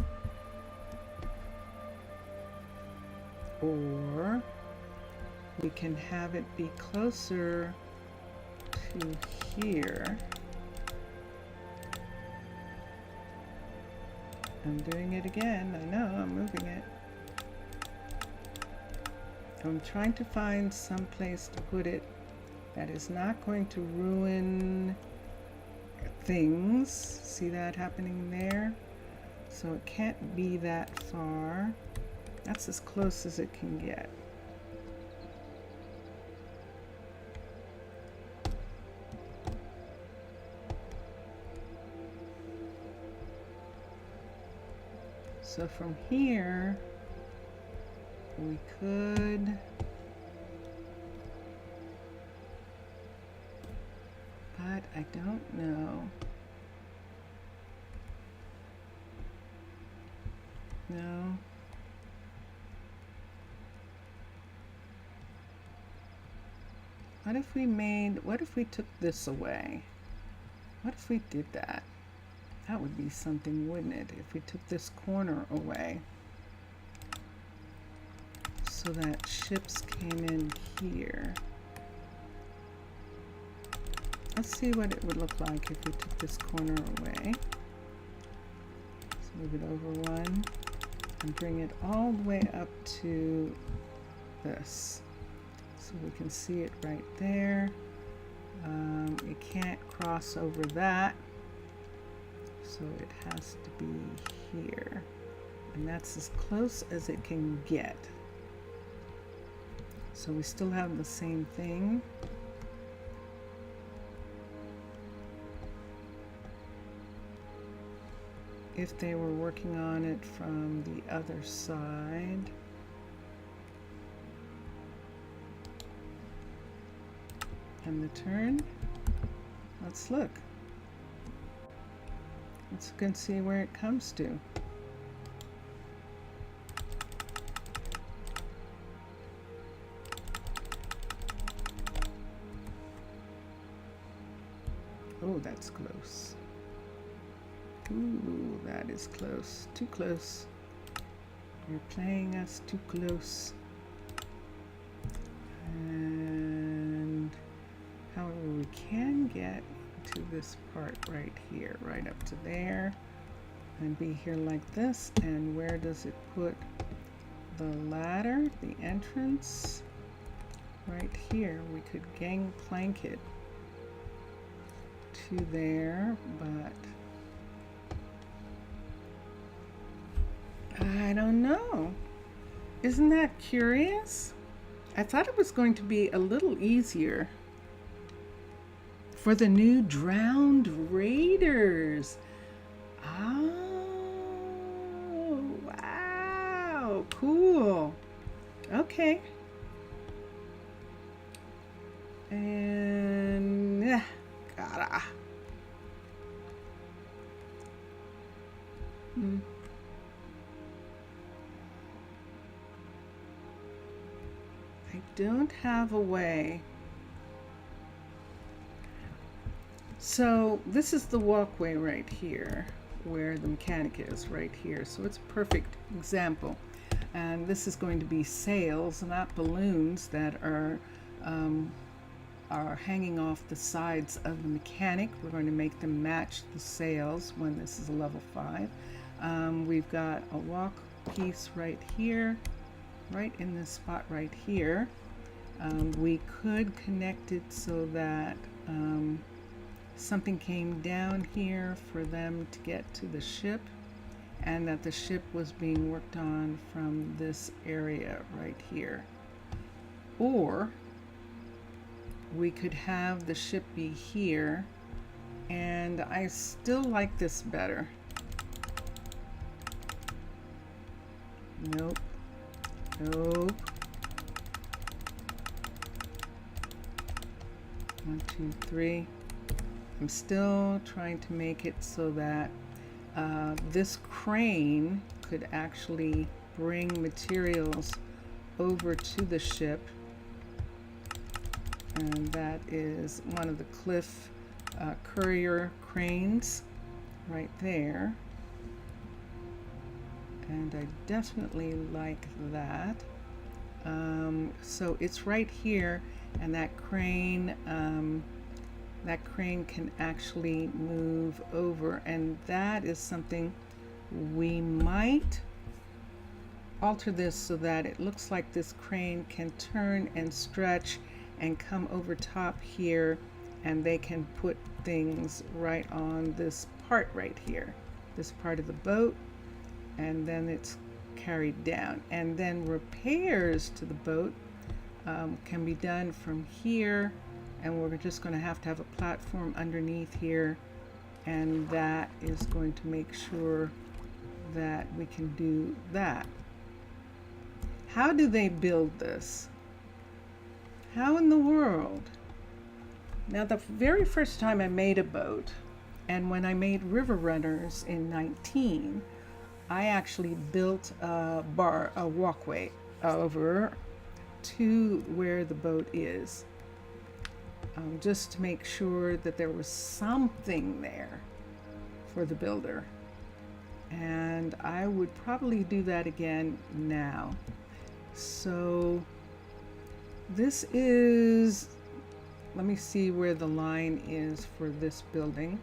Or we can have it be closer to here. I'm doing it again. I know, I'm moving it. I'm trying to find some place to put it that is not going to ruin things. See that happening there? So it can't be that far. That's as close as it can get. So from here, we could, but I don't know. No. What if we took this away? What if we did that? That would be something, wouldn't it? If we took this corner away so that ships came in here. Let's see what it would look like if we took this corner away. Let's move it over one. and bring it all the way up to this. So we can see it right there. It can't cross over that, so it has to be here. And that's as close as it can get. So we still have the same thing. If they were working on it from the other side. And the turn. Let's look. Let's look and see where it comes to. Oh, that's close. Ooh, that is close. Too close. You're playing us too close. And however, we can get to this part right here, right up to there, and be here like this. And where does it put the ladder, the entrance? Right here. We could gangplank it to there, but I don't know. Isn't that curious? I thought it was going to be a little easier for the new Drowned Raiders. Oh, wow, cool. Okay. And yeah, gotta. I don't have a way. So this is the walkway right here where the mechanic is right here. So it's a perfect example. And this is going to be sails, not balloons, that are hanging off the sides of the mechanic. We're going to make them match the sails when this is a level 5. We've got a walk piece right here, right in this spot right here. We could connect it so that something came down here for them to get to the ship, and that the ship was being worked on from this area right here. Or we could have the ship be here, and I still like this better. Nope. Nope. 1, 2, 3. I'm still trying to make it so that this crane could actually bring materials over to the ship. And that is one of the cliff courier cranes right there. And I definitely like that. So it's right here, and that crane can actually move over, and that is something we might alter this so that it looks like this crane can turn and stretch and come over top here, and they can put things right on this part right here, this part of the boat, and then it's carried down. And then repairs to the boat can be done from here, and we're just going to have a platform underneath here, and that is going to make sure that we can do that. How do they build this? How in the world? Now, the very first time I made a boat, and when I made river runners in 19, I actually built a walkway over to where the boat is, just to make sure that there was something there for the builder. And I would probably do that again now. So this is, let me see where the line is for this building.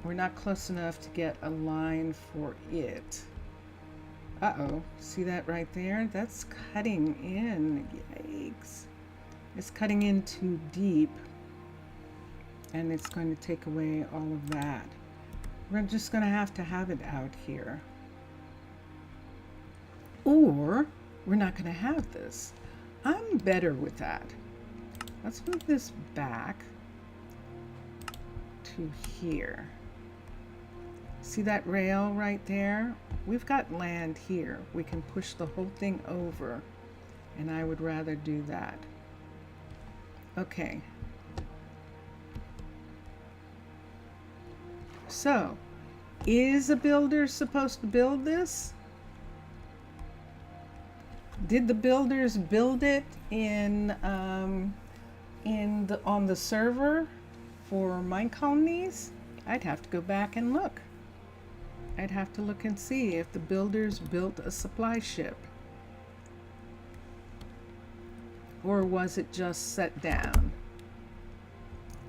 we're not close enough to get a line for it. Uh-oh, see that right there? That's cutting in. Yikes. It's cutting in too deep, and it's going to take away all of that. We're just going to have it out here. Or we're not going to have this. I'm better with that. Let's move this back to here. See that rail right there? We've got land here. We can push the whole thing over, and I would rather do that. Okay. So, is a builder supposed to build this? Did the builders build it on the server for Minecolonies? I'd have to go back and look. I'd have to look and see if the builders built a supply ship. Or was it just set down?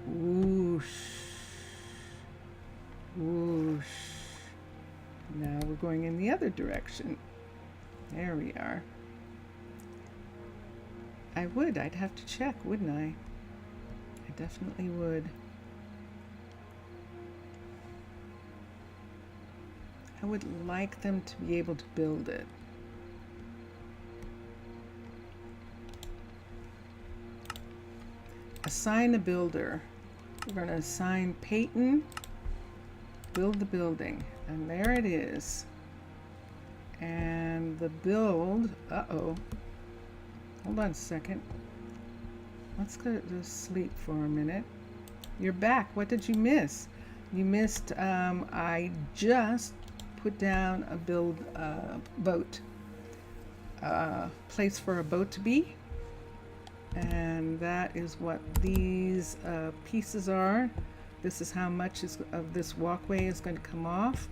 Whoosh. Whoosh. Now we're going in the other direction. There we are. I'd have to check, wouldn't I? I definitely would. I would like them to be able to build it. Assign a builder. We're going to assign Peyton, build the building. And there it is. And the build, uh-oh. Hold on a second. Let's go to sleep for a minute. You're back. What did you miss? You missed, I just put down a build boat. Place for a boat to be. And that is what these pieces are. This is how much of this walkway is going to come off.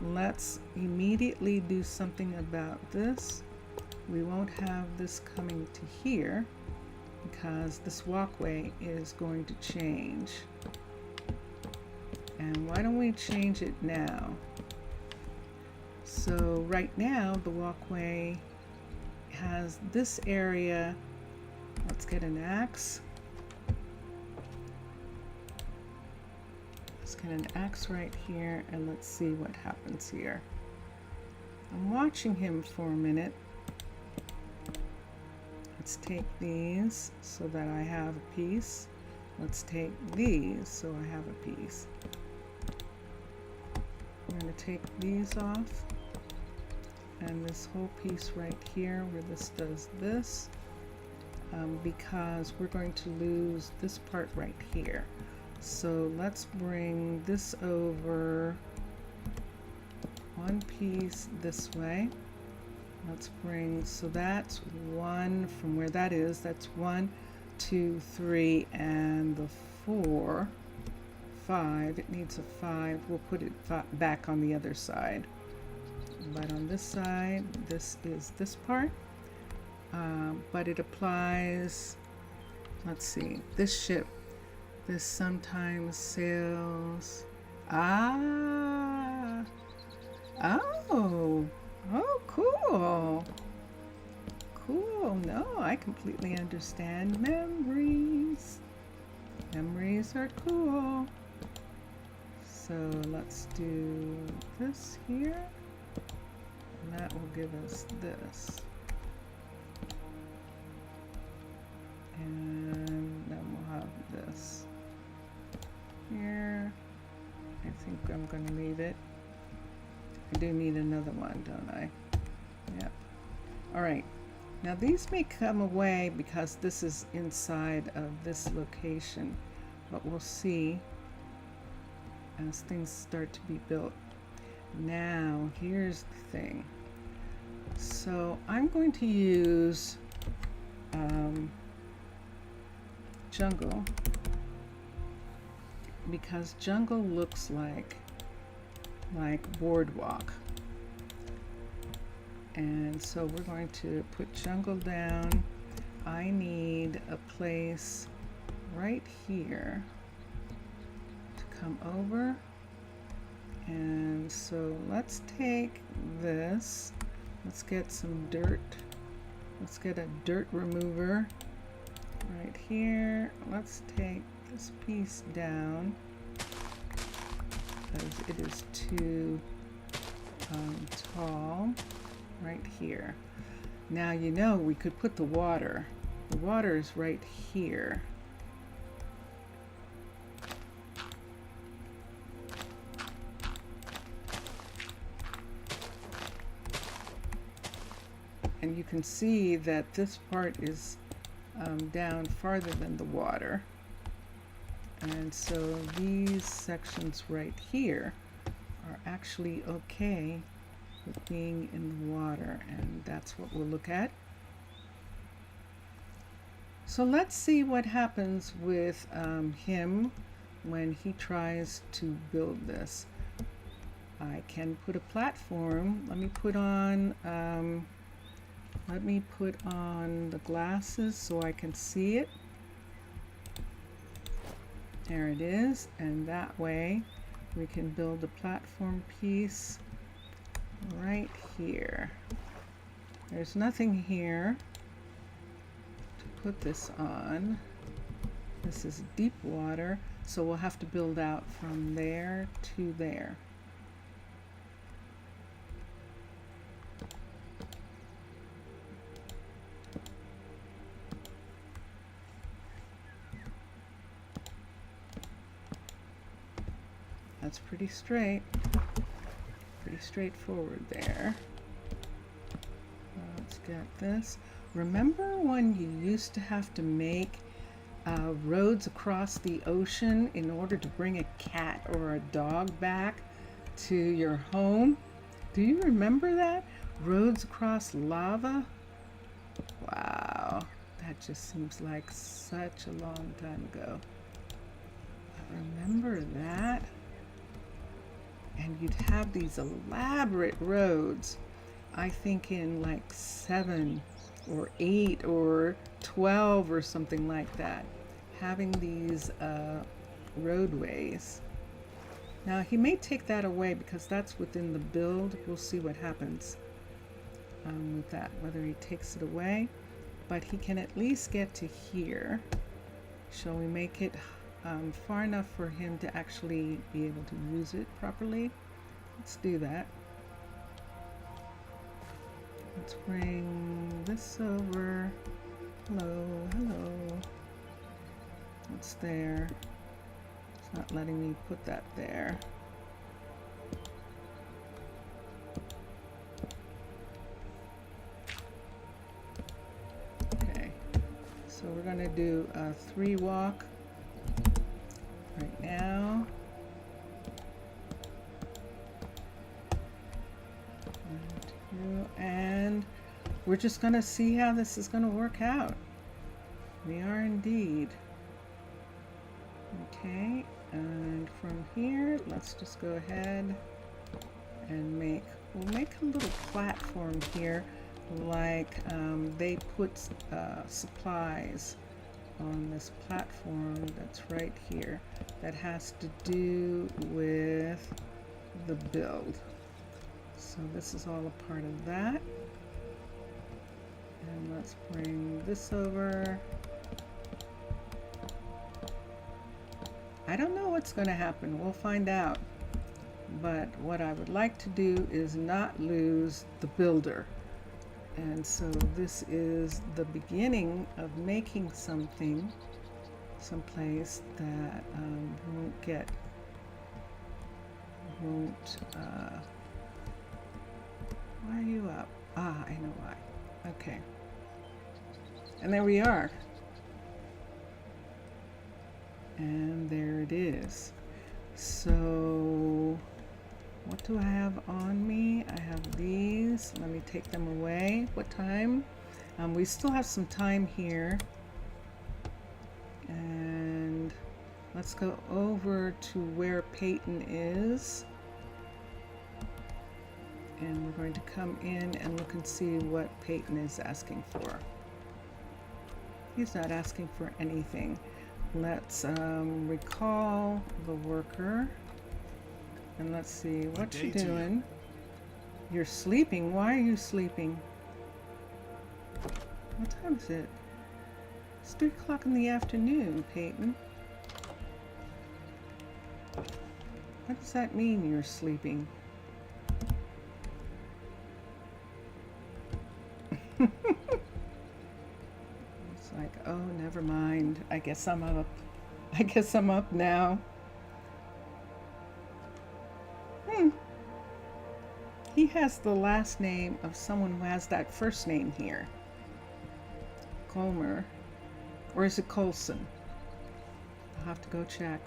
Let's immediately do something about this. We won't have this coming to here because this walkway is going to change. And why don't we change it now? So right now the walkway has this area. Let's get an axe. Let's get an axe right here and let's see what happens here. I'm watching him for a minute. Let's take these so that I have a piece. Let's take these so I have a piece. I'm going to take these off. And this whole piece right here where this does this. Because we're going to lose this part right here. So let's bring this over one piece this way. Let's bring, so that's one from where that is. That's 1, 2, 3, and the 4, 5. It needs a 5. We'll put it back on the other side. But on this side, this is this part. But it applies, let's see, this ship, this sometimes sails, oh, cool, no, I completely understand. Memories are cool. So let's do this here, and that will give us this. And then we'll have this here. I think I'm going to leave it. I do need another one, don't I? Yep. All right. Now these may come away because this is inside of this location, but we'll see as things start to be built. Now, here's the thing. So I'm going to use jungle because jungle looks like boardwalk, and so we're going to put jungle down. I need a place right here to come over And so let's take this, let's get some dirt. Let's get a dirt remover right here. Let's take this piece down because it is too tall right here. Now, you know, we could put the water. The water is right here. And you can see that this part is down farther than the water. And so these sections right here are actually okay with being in the water, and that's what we'll look at. So let's see what happens with him when he tries to build this. I can put a platform. Let me put on the glasses so I can see it. There it is, and that way we can build a platform piece right here. There's nothing here to put this on. This is deep water, so we'll have to build out from there to there. That's pretty straight, pretty straightforward there. Let's get this. Remember when you used to have to make roads across the ocean in order to bring a cat or a dog back to your home? Do you remember that? Roads across lava? Wow, that just seems like such a long time ago. Remember that? And you'd have these elaborate roads, I think in like 7 or 8 or 12 or something like that, having these roadways. Now he may take that away because that's within the build. We'll see what happens with that, whether he takes it away, but he can at least get to here. Shall we make it far enough for him to actually be able to use it properly? Let's do that. Let's bring this over. Hello, hello. It's there. It's not letting me put that there. Okay, so we're going to do a 3 walk right now. And we're just going to see how this is going to work out. We are indeed. Okay, and from here, let's just go ahead and we'll make a little platform here, like they put supplies on this platform that's right here that has to do with the build. So this is all a part of that. And let's bring this over. I don't know what's going to happen. We'll find out. But what I would like to do is not lose the builder. And so this is the beginning of making something, someplace that why are you up? Ah, I know why. Okay. And there we are. And there it is. So what do I have on me? I have these. Let me take them away. What time? We still have some time here. And let's go over to where Peyton is. And we're going to come in and look and see what Peyton is asking for. He's not asking for anything. Let's recall the worker. And let's see what Good you day to you. doing. You're sleeping. Why are you sleeping? What time is it? It's 3 o'clock in the afternoon, Peyton. What does that mean, you're sleeping? It's like, oh, never mind. I guess I'm up. I guess I'm up now. He has the last name of someone who has that first name here. Colmer. Or is it Colson? I'll have to go check.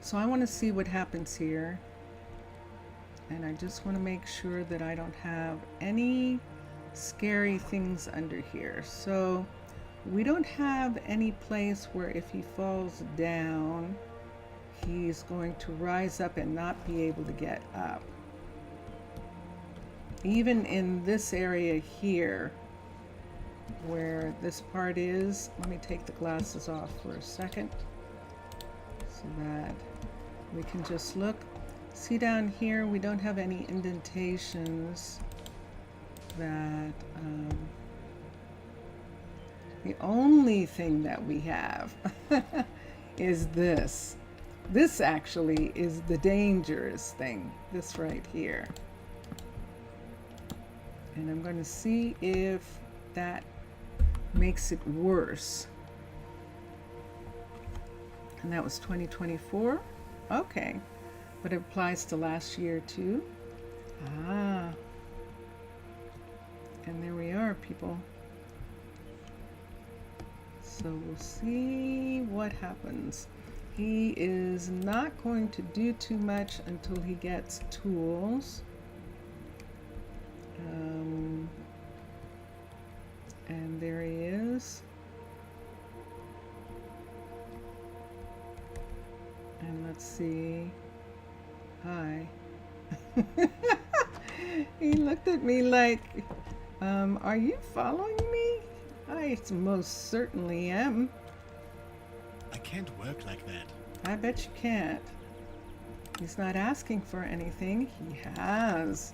So I want to see what happens here. And I just want to make sure that I don't have any scary things under here. So we don't have any place where if he falls down, he's going to rise up and not be able to get up. Even in this area here, where this part is, let me take the glasses off for a second so that we can just look. See down here, we don't have any indentations that, the only thing that we have is this. This actually is the dangerous thing, this right here. And I'm going to see if that makes it worse. And that was 2024. Okay. But it applies to last year too. Ah. And there we are, people. So we'll see what happens. He is not going to do too much until he gets tools. And there he is. And let's see. Hi. He looked at me like, are you following me? I most certainly am. I can't work like that. I bet you can't. He's not asking for anything. He has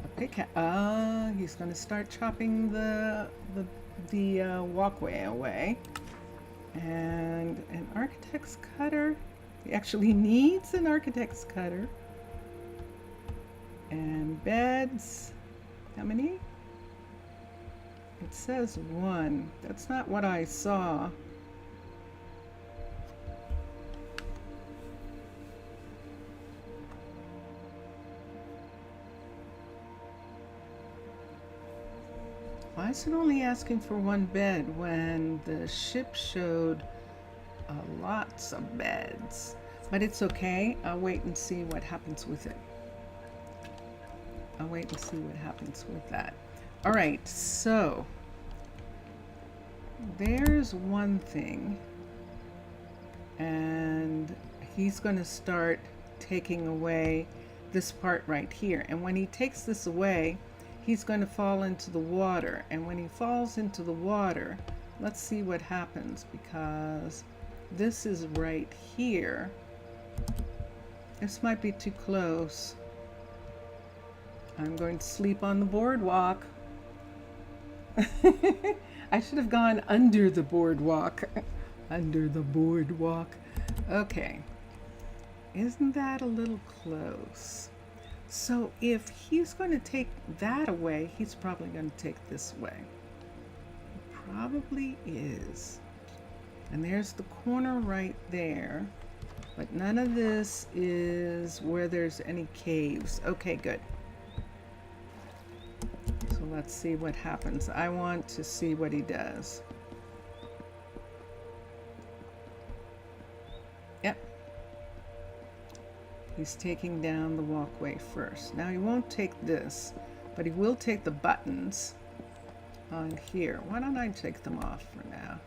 a pick. Ah, he's going to start chopping the walkway away. And an architect's cutter. He actually needs an architect's cutter. And beds. How many? It says 1. That's not what I saw. Why is it only asking for 1 bed when the ship showed lots of beds? But it's okay. I'll wait and see what happens with it. I'll wait and see what happens with that. All right, so there's one thing, and he's going to start taking away this part right here. And when he takes this away, he's going to fall into the water. And when he falls into the water, let's see what happens, because this is right here. This might be too close. I'm going to sleep on the boardwalk. I should have gone under the boardwalk. Under the boardwalk. Okay. Isn't that a little close? So if he's going to take that away, he's probably going to take this away. Probably is. And there's the corner right there. But none of this is where there's any caves. Okay, good. So let's see what happens. I want to see what he does. Yep. He's taking down the walkway first. Now he won't take this, but he will take the buttons on here. Why don't I take them off for now?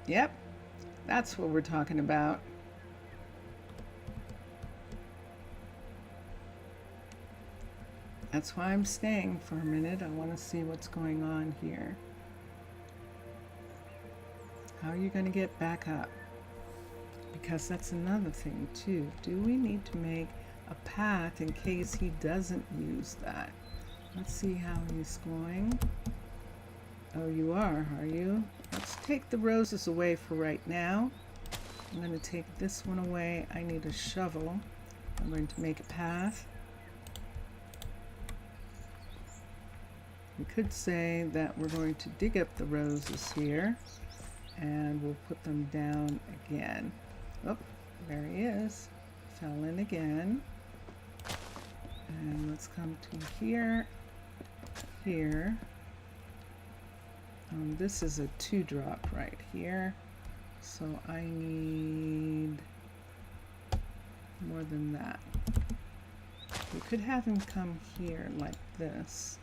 Yep, that's what we're talking about. That's why I'm staying for a minute. I want to see what's going on here. How are you going to get back up? Because that's another thing too. Do we need to make a path in case he doesn't use that? Let's see how he's going. Oh, you are you? Let's take the roses away for right now. I'm going to take this one away. I need a shovel. I'm going to make a path. We could say that we're going to dig up the roses here and we'll put them down again. Oh, there he is. Fell in again. And let's come to here, here. This is a 2-drop right here. So I need more than that. We could have him come here like this,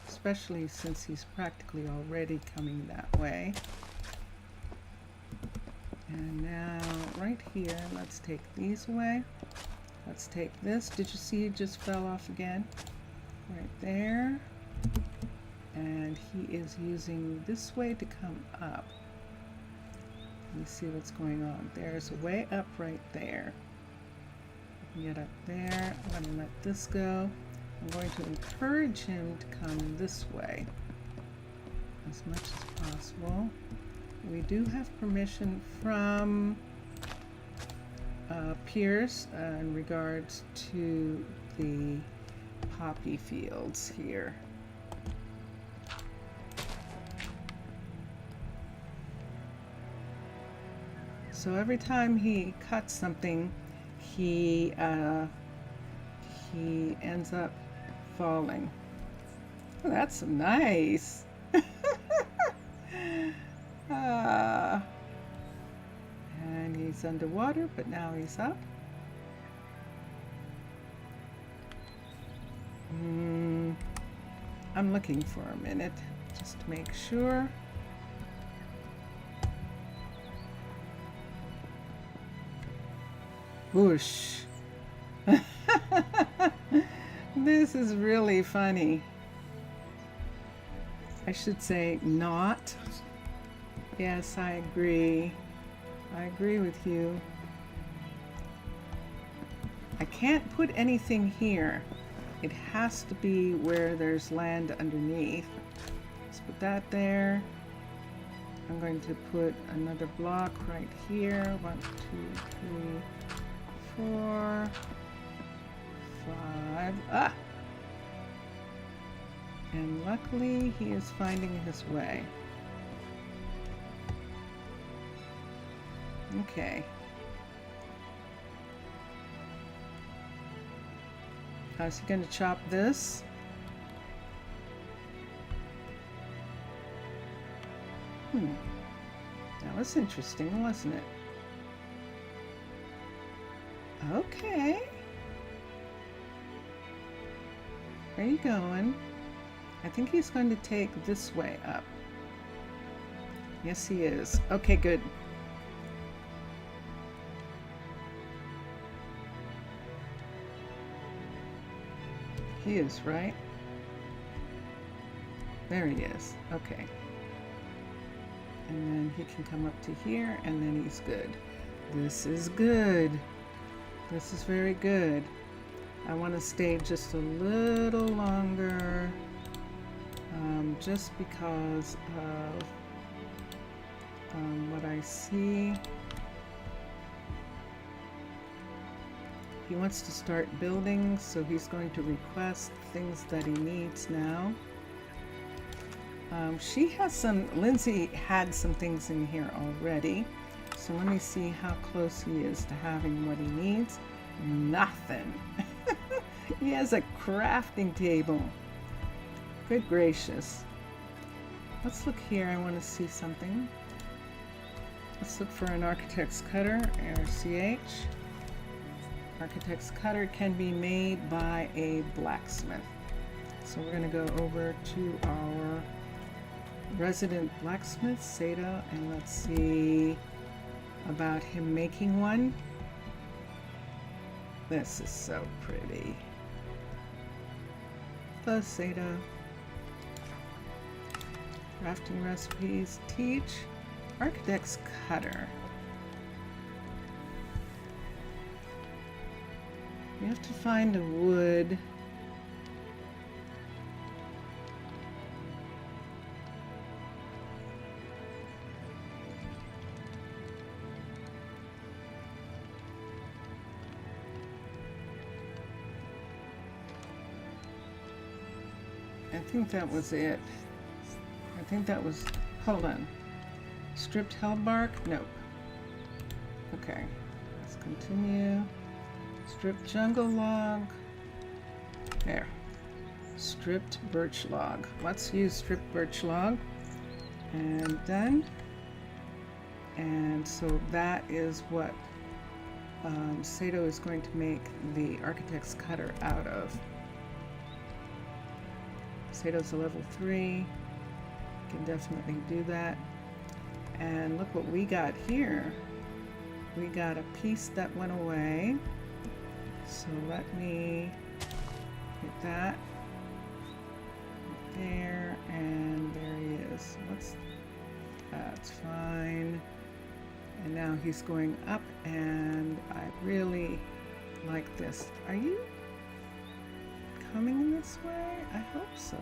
especially since he's practically already coming that way. And now right here, let's take these away. Let's take this. Did you see it just fell off again? Right there. And he is using this way to come up. Let me see what's going on. There's a way up right there. You can get up there. I'm going to let this go. I'm going to encourage him to come this way as much as possible. We do have permission from Pierce in regards to the poppy fields here. So every time he cuts something, he ends up falling. Oh, that's nice. And he's underwater, but now he's up. I'm looking for a minute just to make sure. Whoosh. This is really funny. I should say not. Yes, I agree. I agree with you. I can't put anything here. It has to be where there's land underneath. Let's put that there. I'm going to put another block right here. 1, 2, 3, 4, 5. Ah! And luckily he is finding his way. Okay. Is he going to chop this? That was interesting, wasn't it? Okay. Where are you going? I think he's going to take this way up. Yes, he is. Okay, good. He is, right? There he is. Okay. And then he can come up to here, and then he's good. This is good. This is very good. I want to stay just a little longer, just because of what I see. He wants to start building, so he's going to request things that he needs now. She has some, Lindsay had some things in here already. So let me see how close he is to having what he needs. Nothing. He has a crafting table. Good gracious. Let's look here. I want to see something. Let's look for an architect's cutter, ARCH. Architect's cutter can be made by a blacksmith. So we're going to go over to our resident blacksmith, Seda, and let's see about him making one. This is so pretty. The Seda. Crafting recipes, teach. architect's cutter. You have to find a wood. I think that was it. I think that was, hold on. Stripped held bark? Nope. Okay, let's continue. Stripped jungle log. There. Stripped birch log. Let's use stripped birch log. And done. And so that is what Sato is going to make the architect's cutter out of. Sato's a level 3. Can definitely do that. And look what we got here. We got a piece that went away. So let me get that there, and there he is. That's fine. And now he's going up, and I really like this. Are you coming this way? I hope so.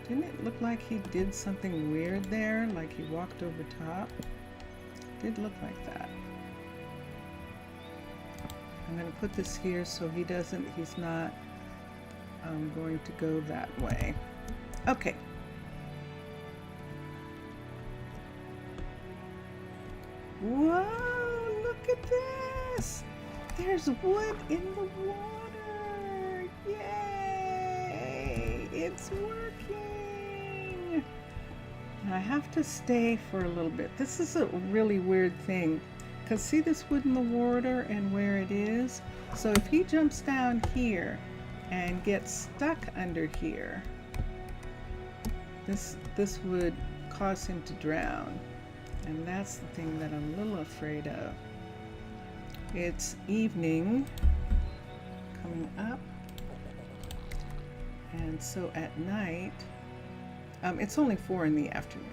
Didn't it look like he did something weird there? Like he walked over top? It did look like that. I'm going to put this here so he's not going to go that way. Okay. Whoa, look at this! There's wood in the water! Yay! It's working! I have to stay for a little bit. This is a really weird thing. Because see this wood in the water and where it is? So if he jumps down here and gets stuck under here, this would cause him to drown. And that's the thing that I'm a little afraid of. It's evening coming up. And so at night, it's only 4 in the afternoon.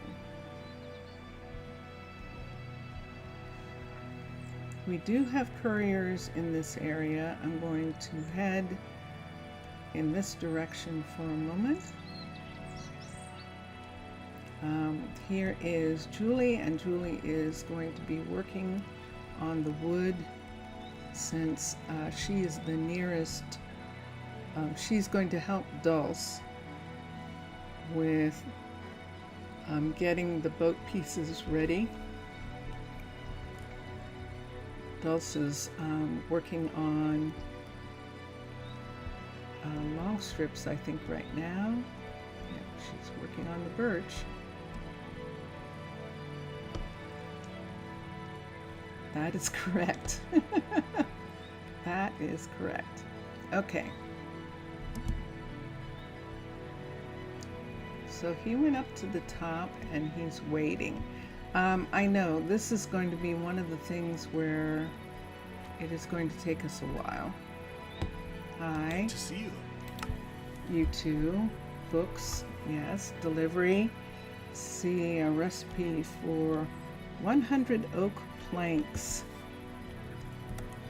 We do have couriers in this area. I'm going to head in this direction for a moment. Here is Julie, and Julie is going to be working on the wood since she is the nearest. She's going to help Dulce with getting the boat pieces ready. Dulce is working on long strips, I think, right now. Yeah, she's working on the birch. That is correct. That is correct. Okay. So he went up to the top and he's waiting. I know this is going to be one of the things where it is going to take us a while. Hi. Good to see you. You too. Books, yes. Delivery. See a recipe for 100 oak planks.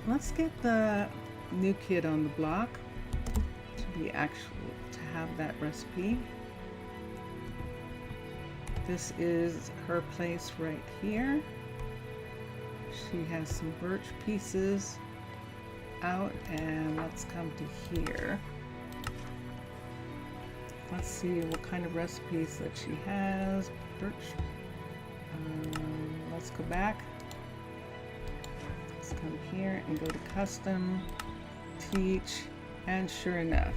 Let's get the new kid on the block to have that recipe. This is her place right here. She has some birch pieces out, and let's come to here. Let's see what kind of recipes that she has. Birch. Let's go back. Let's come here and go to custom, teach, and sure enough.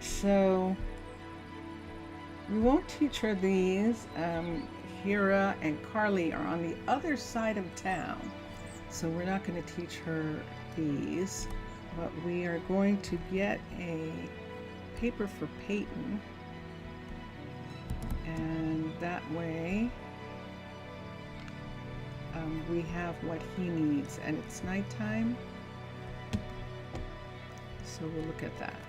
So we won't teach her these. Hira and Carly are on the other side of town, so we're not going to teach her these, but we are going to get a paper for Peyton, and that way we have what he needs, and it's nighttime, so we'll look at that.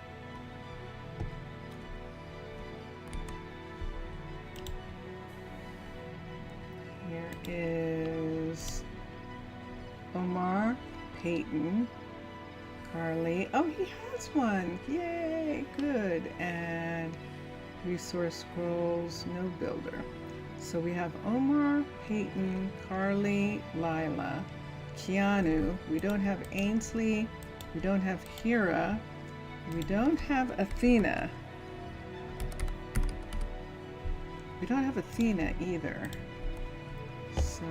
is Omar, Peyton, Carly. Oh, he has one. Yay, good. And resource scrolls, no builder. So we have Omar, Peyton, Carly, Lila, Keanu. We don't have Ainsley. We don't have Hira. We don't have Athena. We don't have Athena either. So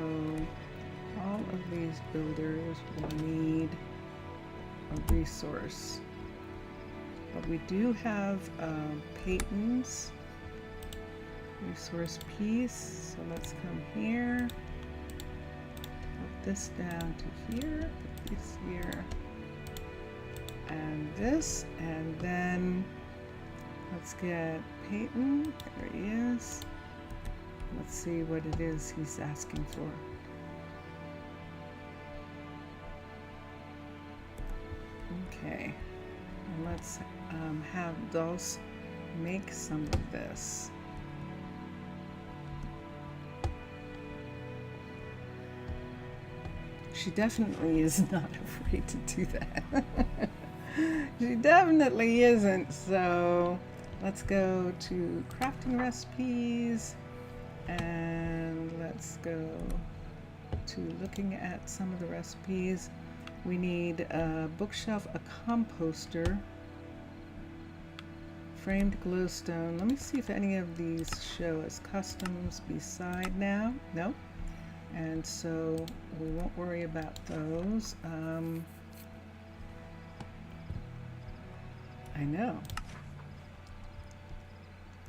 all of these builders will need a resource. But we do have Peyton's resource piece. So let's come here. Put this down to here. Put this here. And this. And then let's get Peyton. There he is. Let's see what it is he's asking for. Okay, and let's have Dulce make some of this. She definitely is not afraid to do that. She definitely isn't. So let's go to crafting recipes. And let's go to looking at some of the recipes. We need a bookshelf, a composter, framed glowstone. Let me see if any of these show as customs beside now. No. And so we won't worry about those. I know.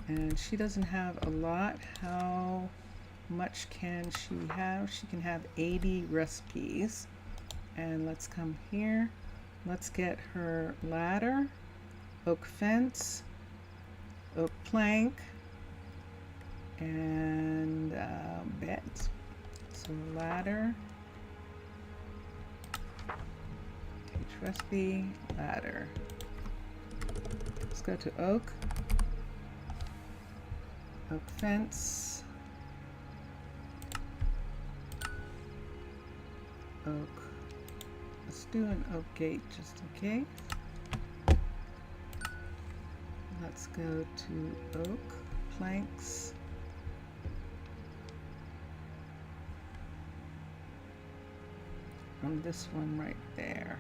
And she doesn't have a lot. How much can she have? She can have 80 recipes. And let's come here. Let's get her ladder, oak fence, oak plank, and beds. So ladder, teach recipe, ladder. Let's go to oak. Oak fence, oak. Let's do an oak gate just in case. Let's go to oak planks. On this one right there.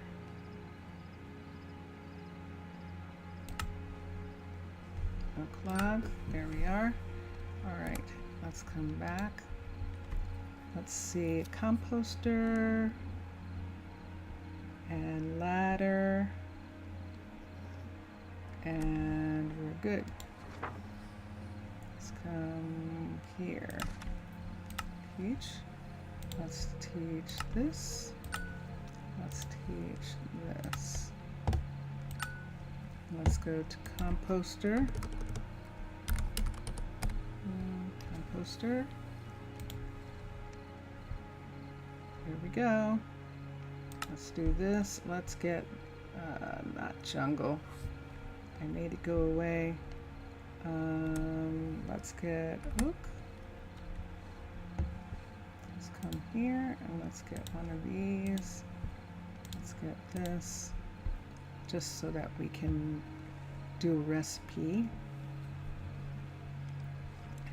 Oak log, there we are. All right, let's come back. Let's see, composter and ladder, and we're good. Let's come here. Teach. Let's teach this. Let's teach this. Let's go to composter. Composter. Here we go. Let's do this. Let's get, not jungle. I made it go away. Let's get oak. Let's come here and let's get one of these. Let's get this. Just so that we can do a recipe.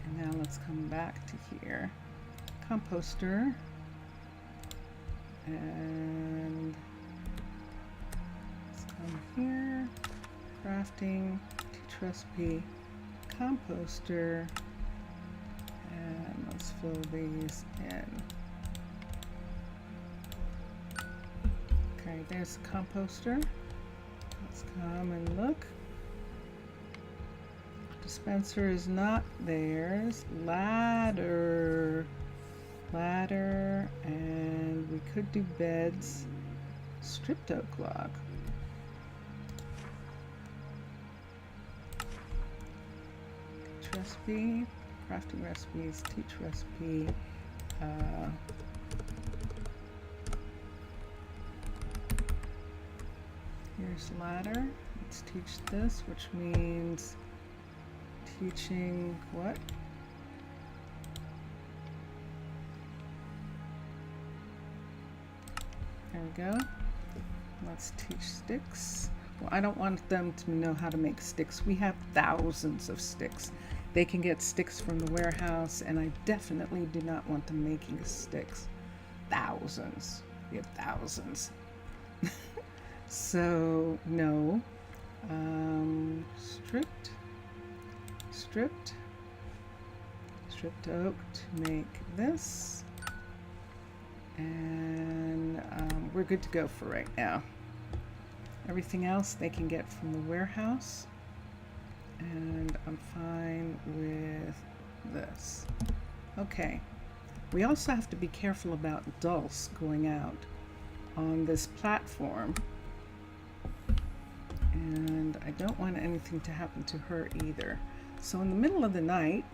And now let's come back to here. Composter. And let's come here. Crafting, teach recipe, composter. And let's fill these in. Okay, there's the composter. Let's come and look. Dispenser is not theirs. Ladder. Ladder, and we could do beds. Stripped oak log. Teach recipe. Crafting recipes. Teach recipe. Here's ladder. Let's teach this, which means teaching what? There we go. Let's teach sticks. Well, I don't want them to know how to make sticks. We have thousands of sticks. They can get sticks from the warehouse, and I definitely do not want them making sticks. Thousands. We have thousands. So, no. Stripped oak to make this. And we're good to go for right now. Everything else they can get from the warehouse. And I'm fine with this. Okay. We also have to be careful about Dulce going out on this platform. And I don't want anything to happen to her either. So in the middle of the night,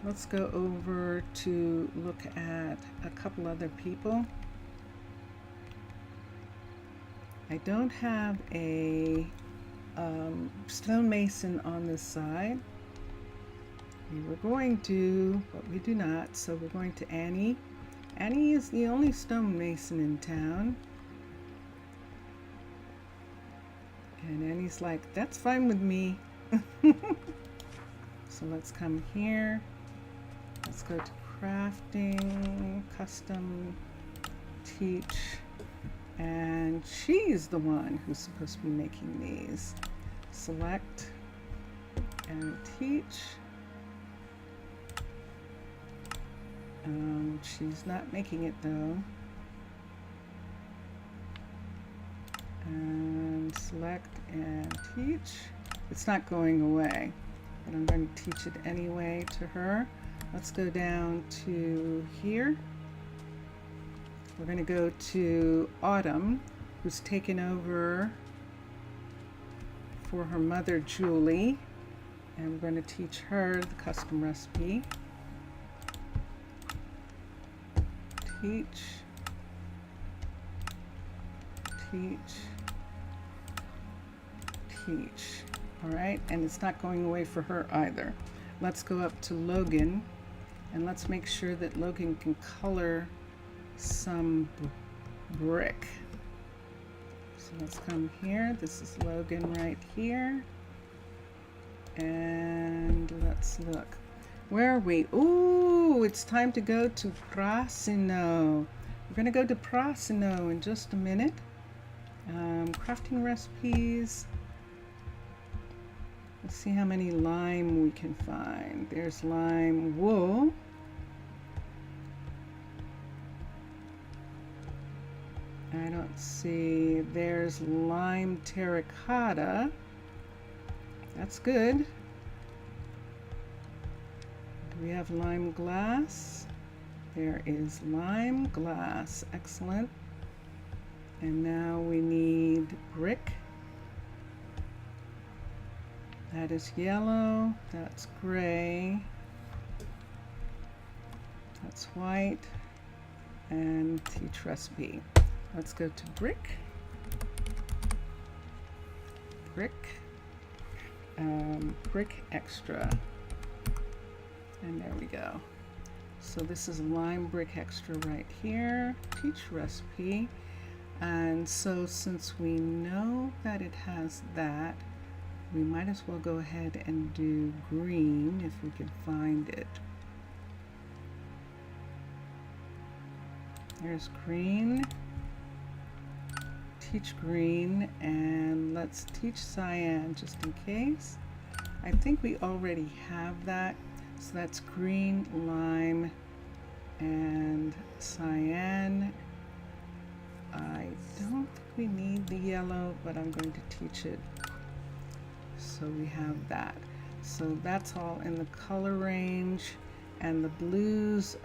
let's go over to look at a couple other people. I don't have a stonemason on this side. We were going to, but we do not. So we're going to Annie. Annie is the only stonemason in town. And Annie's like, that's fine with me. So let's come here. Let's go to crafting, custom, teach. And she's the one who's supposed to be making these. Select and teach. She's not making it though. And select and teach. It's not going away, but I'm going to teach it anyway to her. Let's go down to here. We're going to go to Autumn, who's taken over for her mother, Julie. And we're going to teach her the custom recipe. Teach. Teach. Teach. All right, and it's not going away for her either. Let's go up to Logan, and let's make sure that Logan can color some brick. So let's come here. This is Logan right here. And let's look. Where are we? Ooh, it's time to go to Prasino. We're going to go to Prasino in just a minute. Crafting recipes. Let's see how many lime we can find. There's lime wool. I don't see. There's lime terracotta. That's good. Do we have lime glass? There is lime glass. Excellent. And now we need brick. That is yellow. That's gray. That's white. And teach recipe. Let's go to brick. Brick. Brick extra. And there we go. So this is lime brick extra right here. Teach recipe. And so since we know that it has that, we might as well go ahead and do green if we can find it. There's green. Teach green, and let's teach cyan just in case. I think we already have that. So that's green, lime, and cyan. I don't think we need the yellow, but I'm going to teach it. So we have that. So that's all in the color range, and the blues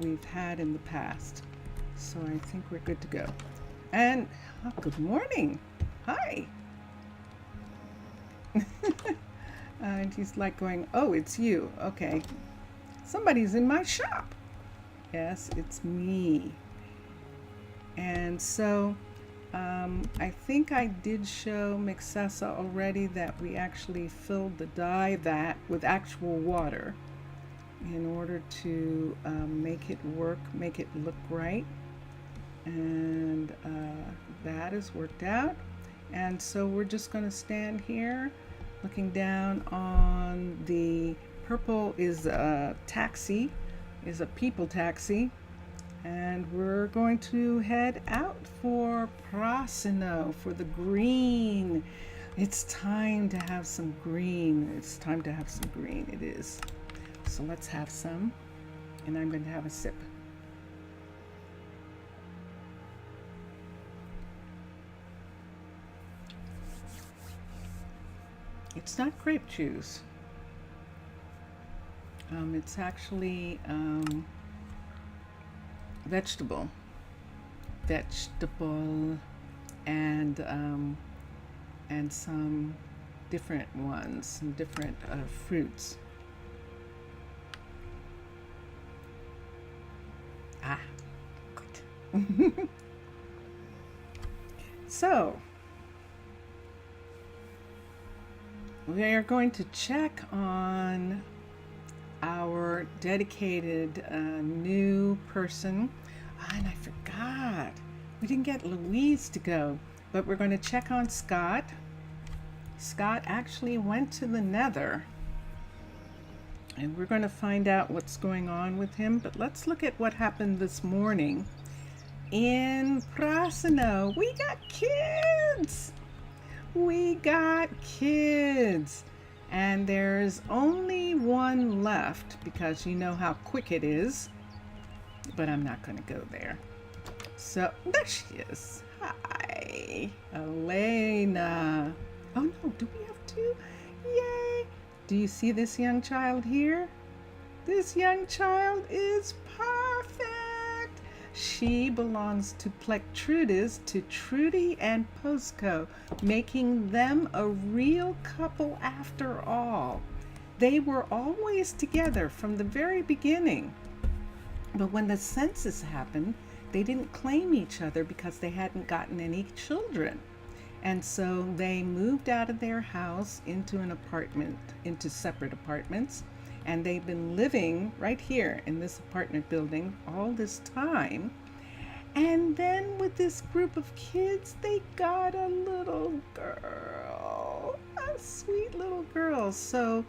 we've had in the past. So I think we're good to go. And oh, good morning. Hi. And he's like going, oh, it's you. Okay. Somebody's in my shop. Yes, it's me. And so I think I did show Mixessa already that we actually filled the dye vat with actual water in order to make it work, make it look right. and that is worked out. And so we're just going to stand here looking down on the purple is a taxi, is a people taxi, and we're going to head out for Prasino for the green. It's time to have some green. It's time to have some green. It is. So let's have some, and I'm going to have a sip. It's not grape juice. It's actually vegetable, and some different ones, some different fruits. Ah, good. So we are going to check on our dedicated new person. And I forgot, we didn't get Louise to go, but we're going to check on Scott. Scott actually went to the Nether, and we're going to find out what's going on with him. But let's look at what happened this morning in Prasino. We got kids. We got kids. And there's only one left because you know how quick it is. But I'm not going to go there. So there she is. Hi, Elena. Oh no, do we have two? Yay. Do you see this young child here? This young child is perfect. She belongs to Plectrudis, to Trudy and Posco, making them a real couple after all. They were always together from the very beginning. But when the census happened, they didn't claim each other because they hadn't gotten any children. And so they moved out of their house into an apartment, into separate apartments. And they've been living right here in this apartment building all this time. And then with this group of kids, they got a little girl, a sweet little girl. So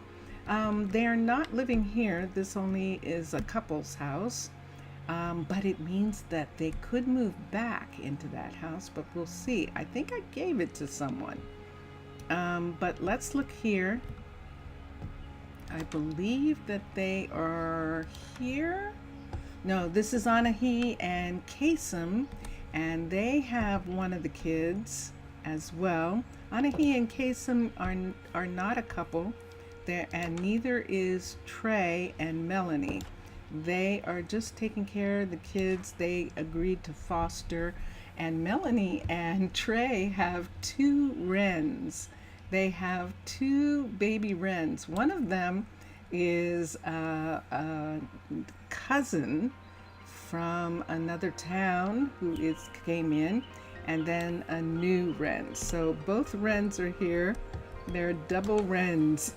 they're not living here. This only is a couple's house. But it means that they could move back into that house, but we'll see. I think I gave it to someone. But let's look here. I believe that they are here. No, this is Anahi and Kasem, and they have one of the kids as well. Anahi and Kasem are not a couple, and neither is Trey and Melanie. They are just taking care of the kids they agreed to foster, and Melanie and Trey have two wrens. They have two baby wrens. One of them is a cousin from another town who came in, and then a new wren. So both wrens are here. They're double wrens.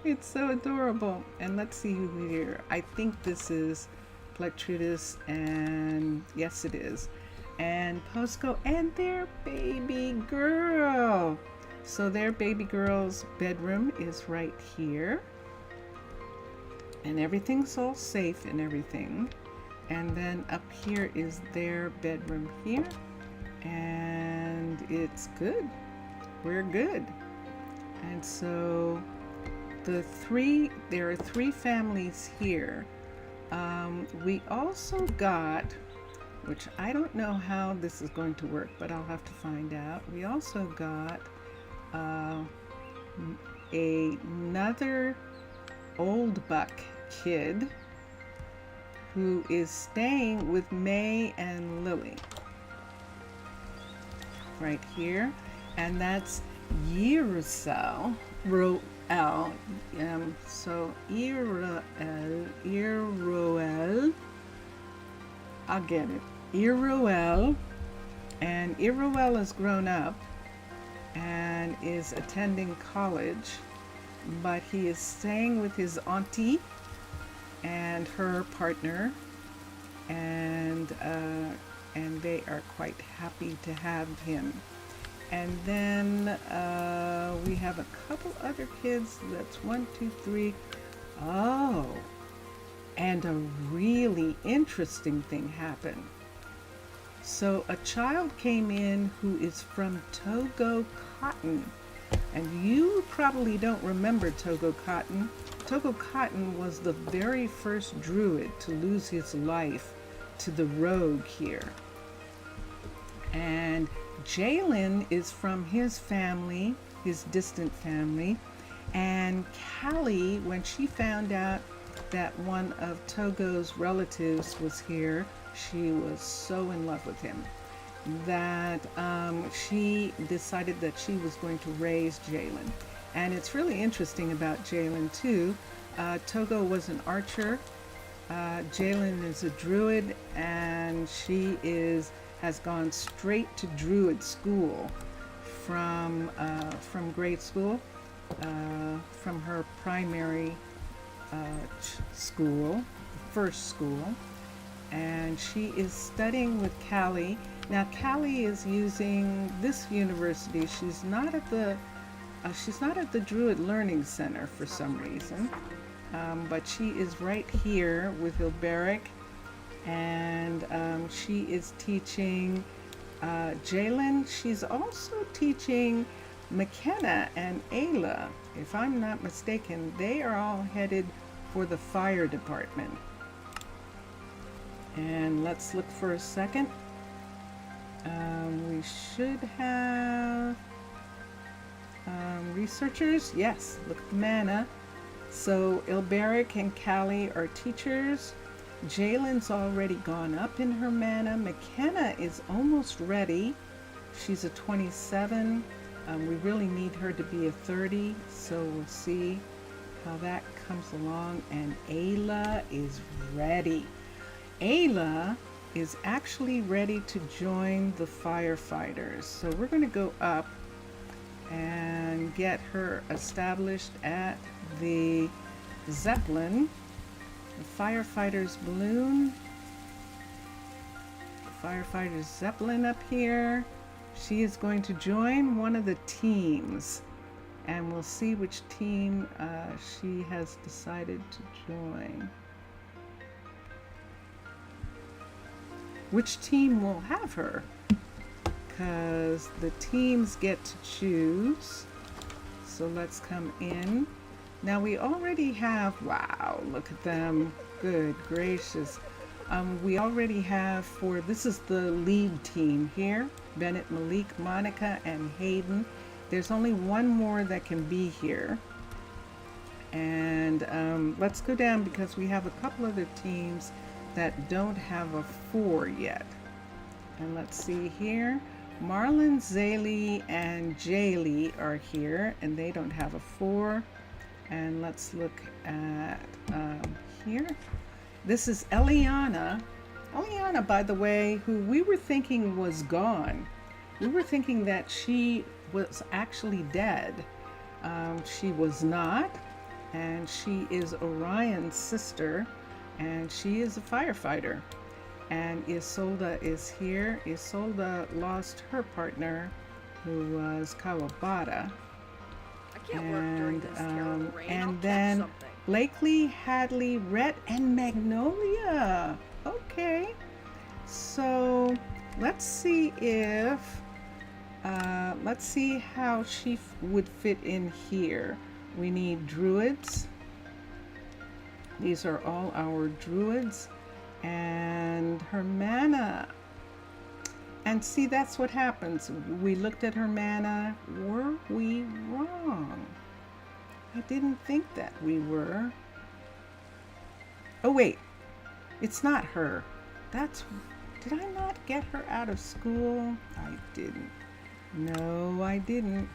It's so adorable. And let's see who here. I think this is Plectrudis, and yes it is. And Posco and their baby girl. So their baby girl's bedroom is right here. And everything's all safe and everything. And then up here is their bedroom here. And it's good. We're good. And so there are three families here. We also got, which I don't know how this is going to work, but I'll have to find out. We also got another old buck kid who is staying with May and Lily right here, and that's Yeruel. So Iruel, I'll get it. Iruel, and Iruel is grown up and is attending college, but he is staying with his auntie and her partner, and they are quite happy to have him. And then we have a couple other kids. That's 1, 2, 3. Oh, and a really interesting thing happened. So a child came in who is from Togo Cotton. And you probably don't remember Togo Cotton. Togo Cotton was the very first druid to lose his life to the rogue here. And Jalen is from his family, his distant family. And Callie, when she found out that one of Togo's relatives was here, she was so in love with him that she decided that she was going to raise Jalen. And it's really interesting about Jalen too. Togo was an archer. Jalen is a druid, and she has gone straight to druid school from grade school, from her primary school, first school, and she is studying with Callie. Now Callie is using this university. She's not at the Druid Learning Center for some reason, but she is right here with Hilberic, and she is teaching Jalen. She's also teaching McKenna and Ayla. If I'm not mistaken, they are all headed for the fire department. And let's look for a second. We should have researchers. Yes, look at the mana. So Ilberic and Callie are teachers. Jalen's already gone up in her mana. McKenna is almost ready. She's a 27. We really need her to be a 30, so we'll see how that comes along. And Ayla is ready. Ayla is actually ready to join the firefighters. So we're going to go up and get her established at the Zeppelin, the firefighters balloon, the firefighters Zeppelin up here. She is going to join one of the teams, and we'll see which team she has decided to join. Which team will have her? Because the teams get to choose. So let's come in. Now we already have, wow, look at them. Good gracious. We already have this is the lead team here. Bennett, Malik, Monica, and Hayden. There's only one more that can be here. And let's go down because we have a couple other teams that don't have a 4 yet. And let's see here. Marlon, Zaylee, and Jaylee are here, and they don't have a 4. And let's look at here. This is Eliana. Eliana, by the way, who we were thinking was gone. We were thinking that she was actually dead. She was not, and she is Orion's sister, and she is a firefighter. And Isolda is here. Isolda lost her partner, who was Kawabata. I can't work during this terrible rain. I'll And catch then something. Blakely, Hadley, Rhett, and Magnolia. Okay. So let's see how she would fit in here. We need druids. These are all our druids. And her mana. And see, that's what happens. We looked at her mana. Were we wrong? I didn't think that we were. Oh, wait. It's not her. Did I not get her out of school? I didn't. No, I didn't.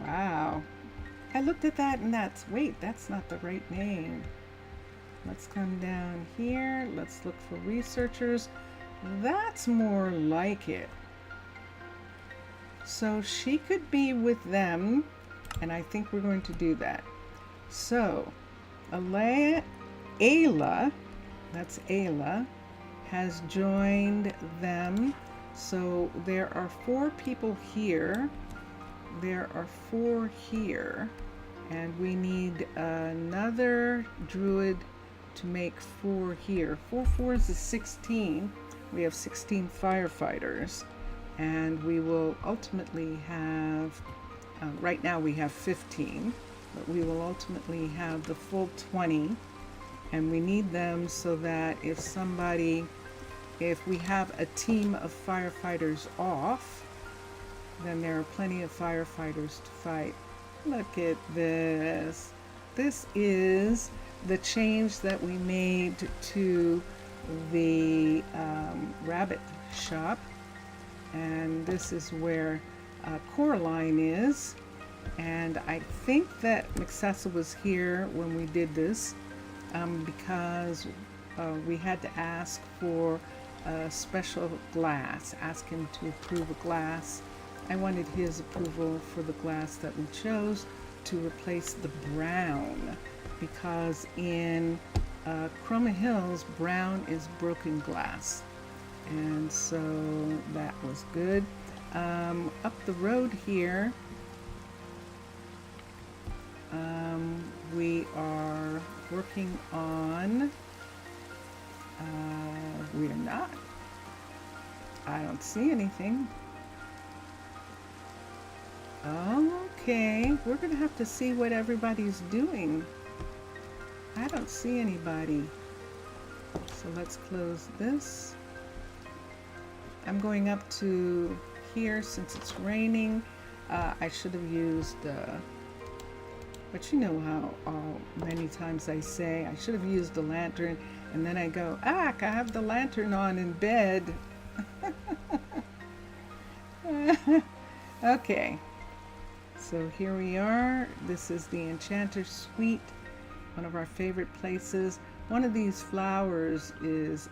Wow. I looked at that and wait, that's not the right name. Let's come down here. Let's look for researchers. That's more like it. So she could be with them, and I think we're going to do that. So, Ayla that's Ayla, has joined them. So there are 4 people here. There are 4 here. And we need another druid to make 4 here. 4 fours is 16. We have 16 firefighters. And we will ultimately have, right now we have 15, but we will ultimately have the full 20. And we need them so that if we have a team of firefighters off, then there are plenty of firefighters to fight. Look at this. This is the change that we made to the rabbit shop. And this is where Coraline is. And I think that McCessa was here when we did this because we had to ask for a special glass, ask him to approve a glass. I wanted his approval for the glass that we chose to replace the brown, because in Chroma Hills, brown is broken glass. And so that was good. Up the road here, we are working on, we are not. I don't see anything. Okay, we're gonna have to see what everybody's doing. I don't see anybody. So let's close this. I'm going up to here since it's raining. I should have used, but you know how many times I say I should have used the lantern, and then I go, I have the lantern on in bed. Okay, so here we are. This is the Enchanter's Suite, one of our favorite places. One of these flowers is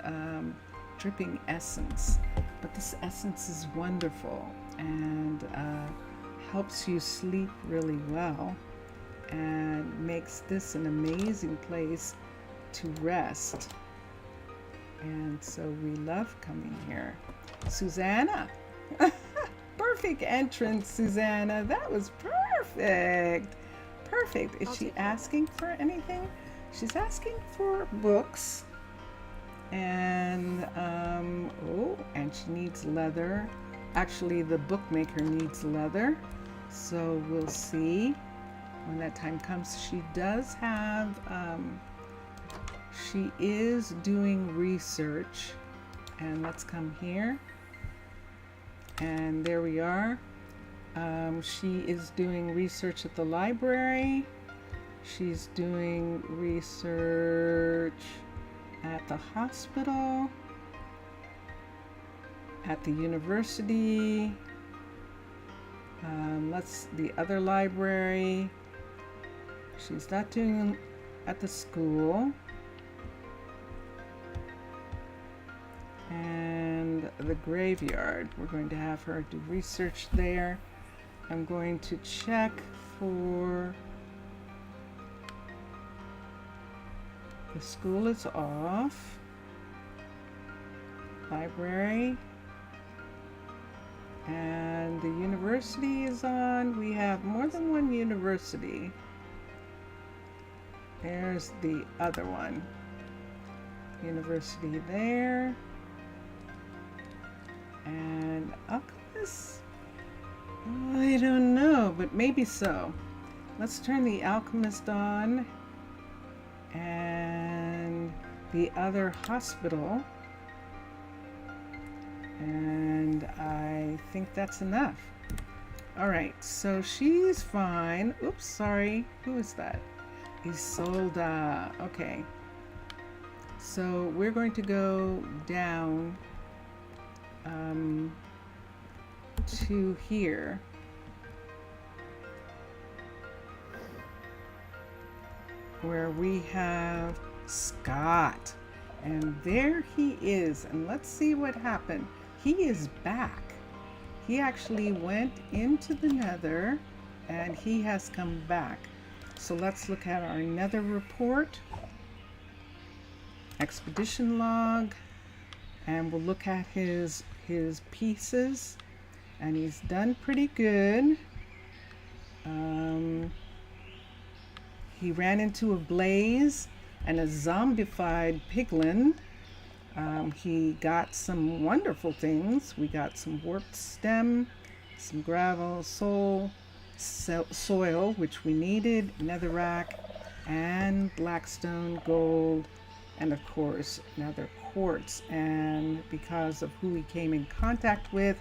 dripping essence, but this essence is wonderful and helps you sleep really well and makes this an amazing place to rest. And so we love coming here. Susanna, perfect entrance, Susanna. That was perfect. Perfect. Is she asking for anything? She's asking for books. And and she needs leather. Actually, the bookmaker needs leather. So we'll see when that time comes. She does have, she is doing research. And let's come here. And there we are. She is doing research at the library. She's doing research at the hospital, at the university, the other library. She's not doing at the school. And the graveyard, we're going to have her do research there. I'm going to check for, the school is off. Library. And the university is on. We have more than one university. There's the other one. University there. And Alchemist? I don't know, but maybe so. Let's turn the Alchemist on. And the other hospital. And I think that's enough. All right, so she's fine. Oops, sorry. Who is that? Isolda. Okay. So we're going to go down to here. Where we have Scott. And there he is. And let's see what happened. He is back. He actually went into the Nether and he has come back. So let's look at our Nether report. expedition log, and we'll look at his pieces, and he's done pretty good. He ran into a blaze and a zombified piglin. He got some wonderful things. We got some warped stem, some gravel, soil, which we needed, netherrack, and blackstone, gold, and of course another quartz. And because of who he came in contact with,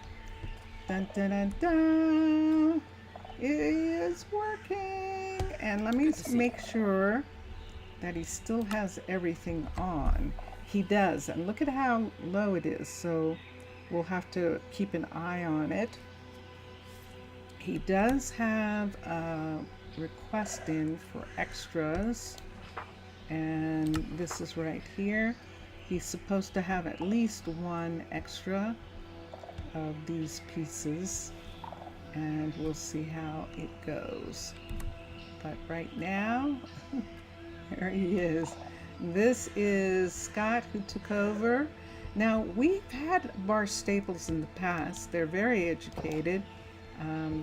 dun, dun, dun, dun, it is working. And let me make sure that he still has everything on. He does, and look at how low it is, so we'll have to keep an eye on it. He does have a request in for extras, and this is right here. He's supposed to have at least one extra of these pieces, and we'll see how it goes. But right now, there he is. This is Scott, who took over. Now, we've had bar staples in the past. They're very educated.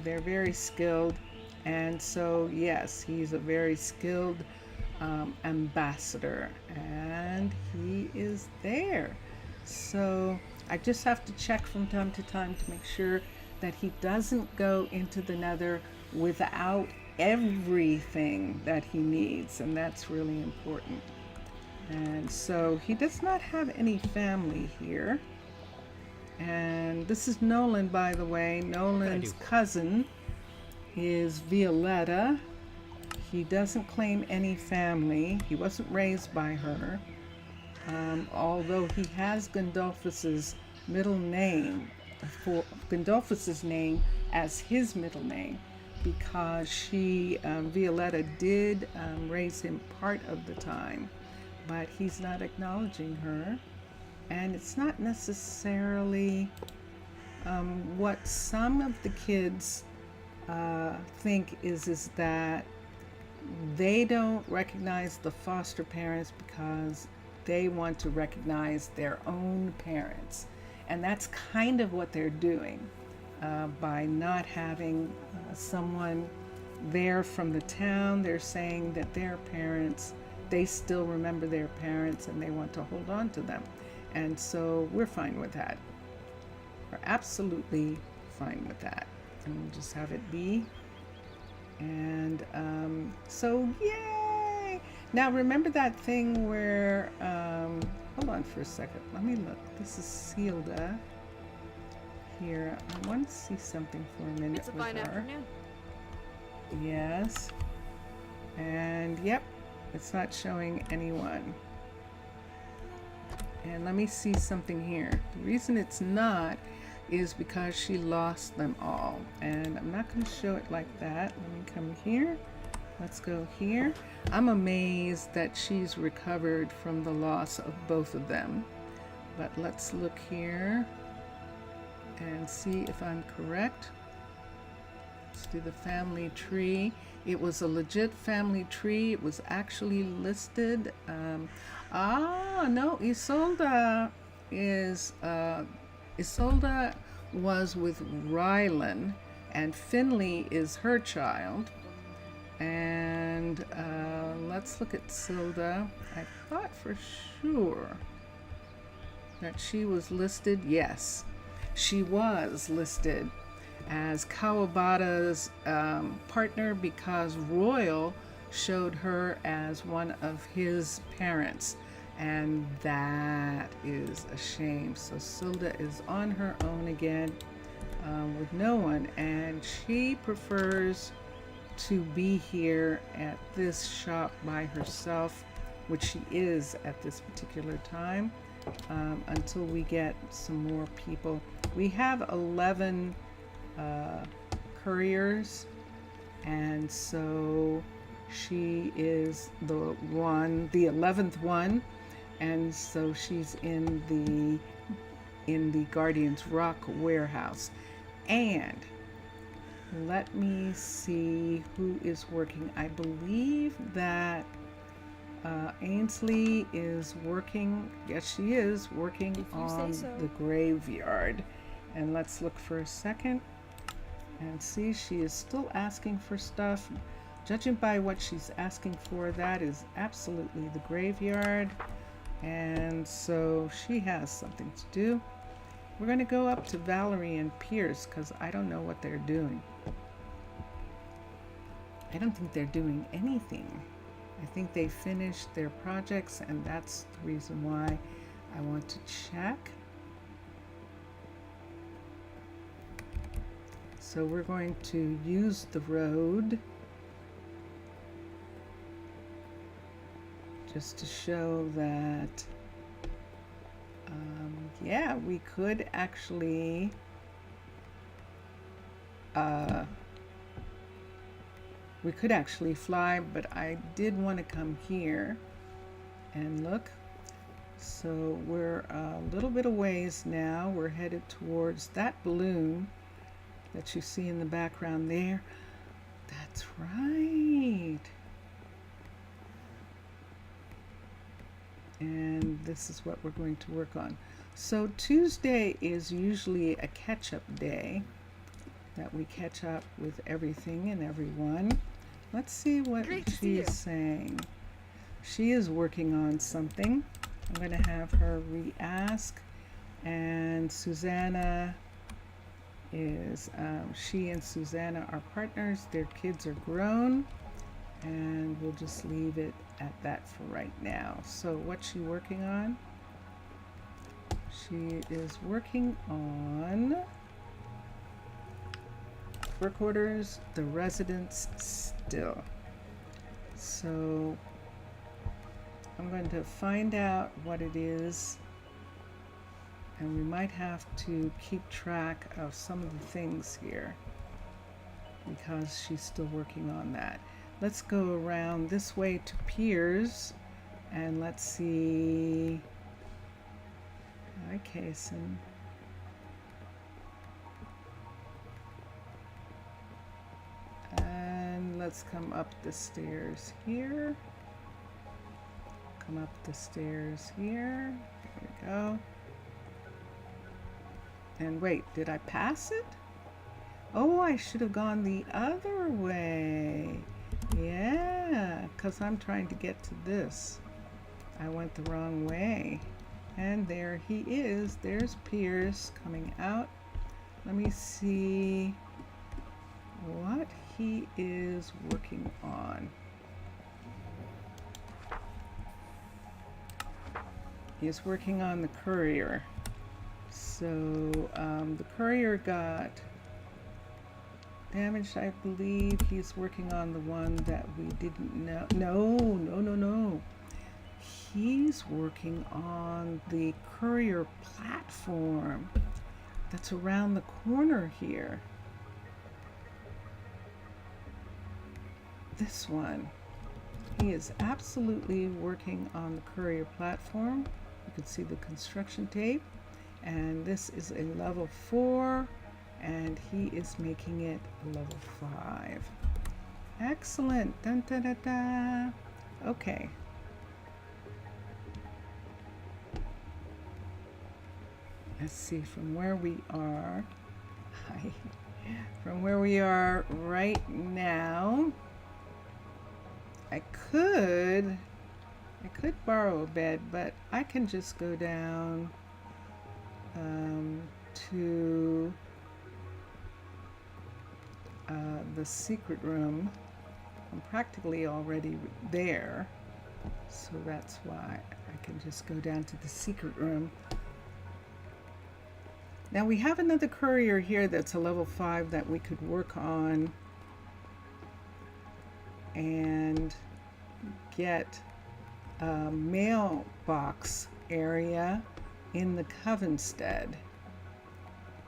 They're very skilled. And so, yes, he's a very skilled ambassador. And he is there. So I just have to check from time to time to make sure that he doesn't go into the nether without everything that he needs. And that's really important. And so he does not have any family here. And this is Nolan, by the way. Nolan's cousin is Violetta. He doesn't claim any family. He wasn't raised by her. Although he has Gandolfus's middle name, for Gandolfus's name as his middle name, because she, Violetta, did raise him part of the time. But he's not acknowledging her, and it's not necessarily what some of the kids think is that they don't recognize the foster parents because they want to recognize their own parents, and that's kind of what they're doing by not having someone there from the town. They're saying that their parents, they still remember their parents and they want to hold on to them. And so we're fine with that. We're absolutely fine with that. And we'll just have it be. And so, yay! Now remember that thing where, hold on for a second. Let me look. This is Sealda here. I want to see something for a minute. It's a with fine her. afternoon. Yes. And yep. It's not showing anyone. And let me see something here. The reason it's not is because she lost them all. And I'm not going to show it like that. Let me come here. Let's go here. I'm amazed that she's recovered from the loss of both of them. But let's look here and see if I'm correct. Let's do the family tree. It was a legit family tree. It was actually listed. No, Isolda is, Isolda was with Rylan, and Finley is her child. And let's look at Silda. I thought for sure that she was listed. Yes, she was listed as Kawabata's partner because Royal showed her as one of his parents, and that is a shame. So Silda is on her own again with no one, and she prefers to be here at this shop by herself, which she is at this particular time, until we get some more people. We have 11 couriers, and so she is the 11th one, and so she's in the Guardian's Rock warehouse. And let me see who is working. I believe that Ainsley is working, yes she is, working on the graveyard. And let's look for a second and see, she is still asking for stuff. Judging by what she's asking for, that is absolutely the graveyard. And so she has something to do. We're going to go up to Valerie and Pierce because I don't know what they're doing. I don't think they're doing anything. I think they finished their projects, and that's the reason why I want to check. So we're going to use the road just to show that, yeah, we could actually fly, but I did want to come here and look. So we're a little bit of ways now. We're headed towards that balloon that you see in the background there. That's right. And this is what we're going to work on. So Tuesday is usually a catch-up day that we catch up with everything and everyone. Let's see what she is saying. She is working on something. I'm going to have her re-ask. And Susanna is, she and Susanna are partners. Their kids are grown. And we'll just leave it at that for right now. So what's she working on? She is working on work orders, the residents still. So I'm going to find out what it is, and we might have to keep track of some of the things here because she's still working on that. Let's go around this way to Piers and let's see. Hi, Kason. And let's come up the stairs here. Come up the stairs here. There we go. And wait, did I pass it? Oh, I should have gone the other way. Yeah, because I'm trying to get to this. I went the wrong way. And there he is. There's Piers coming out. Let me see what he is working on. He's working on the courier. So the courier got damaged, I believe. He's working on the one that we didn't know. No. He's working on the courier platform that's around the corner here. This one. He is absolutely working on the courier platform. You can see the construction tape. And this is a level 4. And he is making it a level 5. Excellent. Dun, da, da, da. Okay. Let's see from where we are. From where we are right now, I could borrow a bed, but I can just go down to the secret room. I'm practically already there, so that's why I can just go down to the secret room. Now we have another courier here that's a level 5 that we could work on and get a mailbox area in the Covenstead.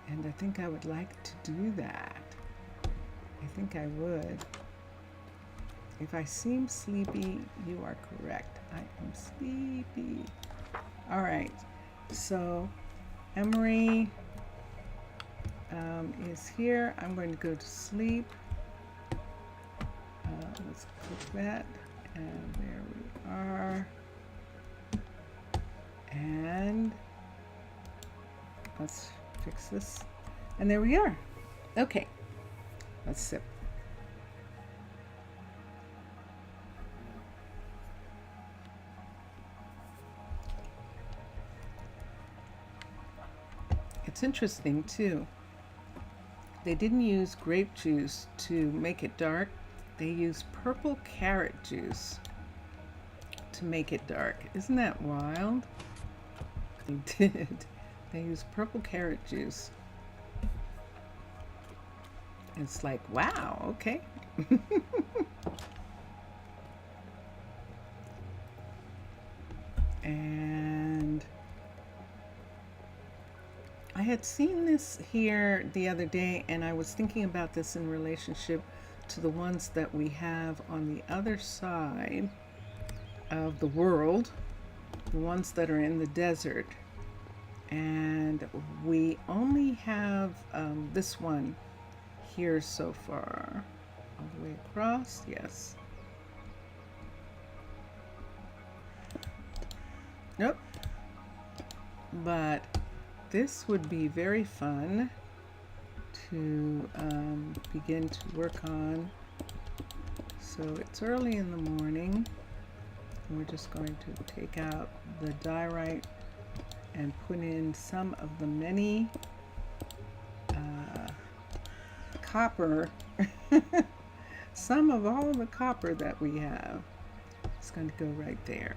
And I think I would like to do that. I think I would. If I seem sleepy, you are correct. I am sleepy. All right, so Emery is here. I'm going to go to sleep. Let's click that, and there we are. And let's fix this. And there we are. Okay, let's sip. It's interesting too. They didn't use grape juice to make it dark. They used purple carrot juice to make it dark. Isn't that wild? They did. They used purple carrot juice. It's like, wow, okay. And I had seen this here the other day, and I was thinking about this in relationship to the ones that we have on the other side of the world, the ones that are in the desert. And we only have this one here so far. All the way across, yes. Nope. But this would be very fun to begin to work on. So it's early in the morning. We're just going to take out the diorite and put in some of the many copper, some of all the copper that we have. It's going to go right there.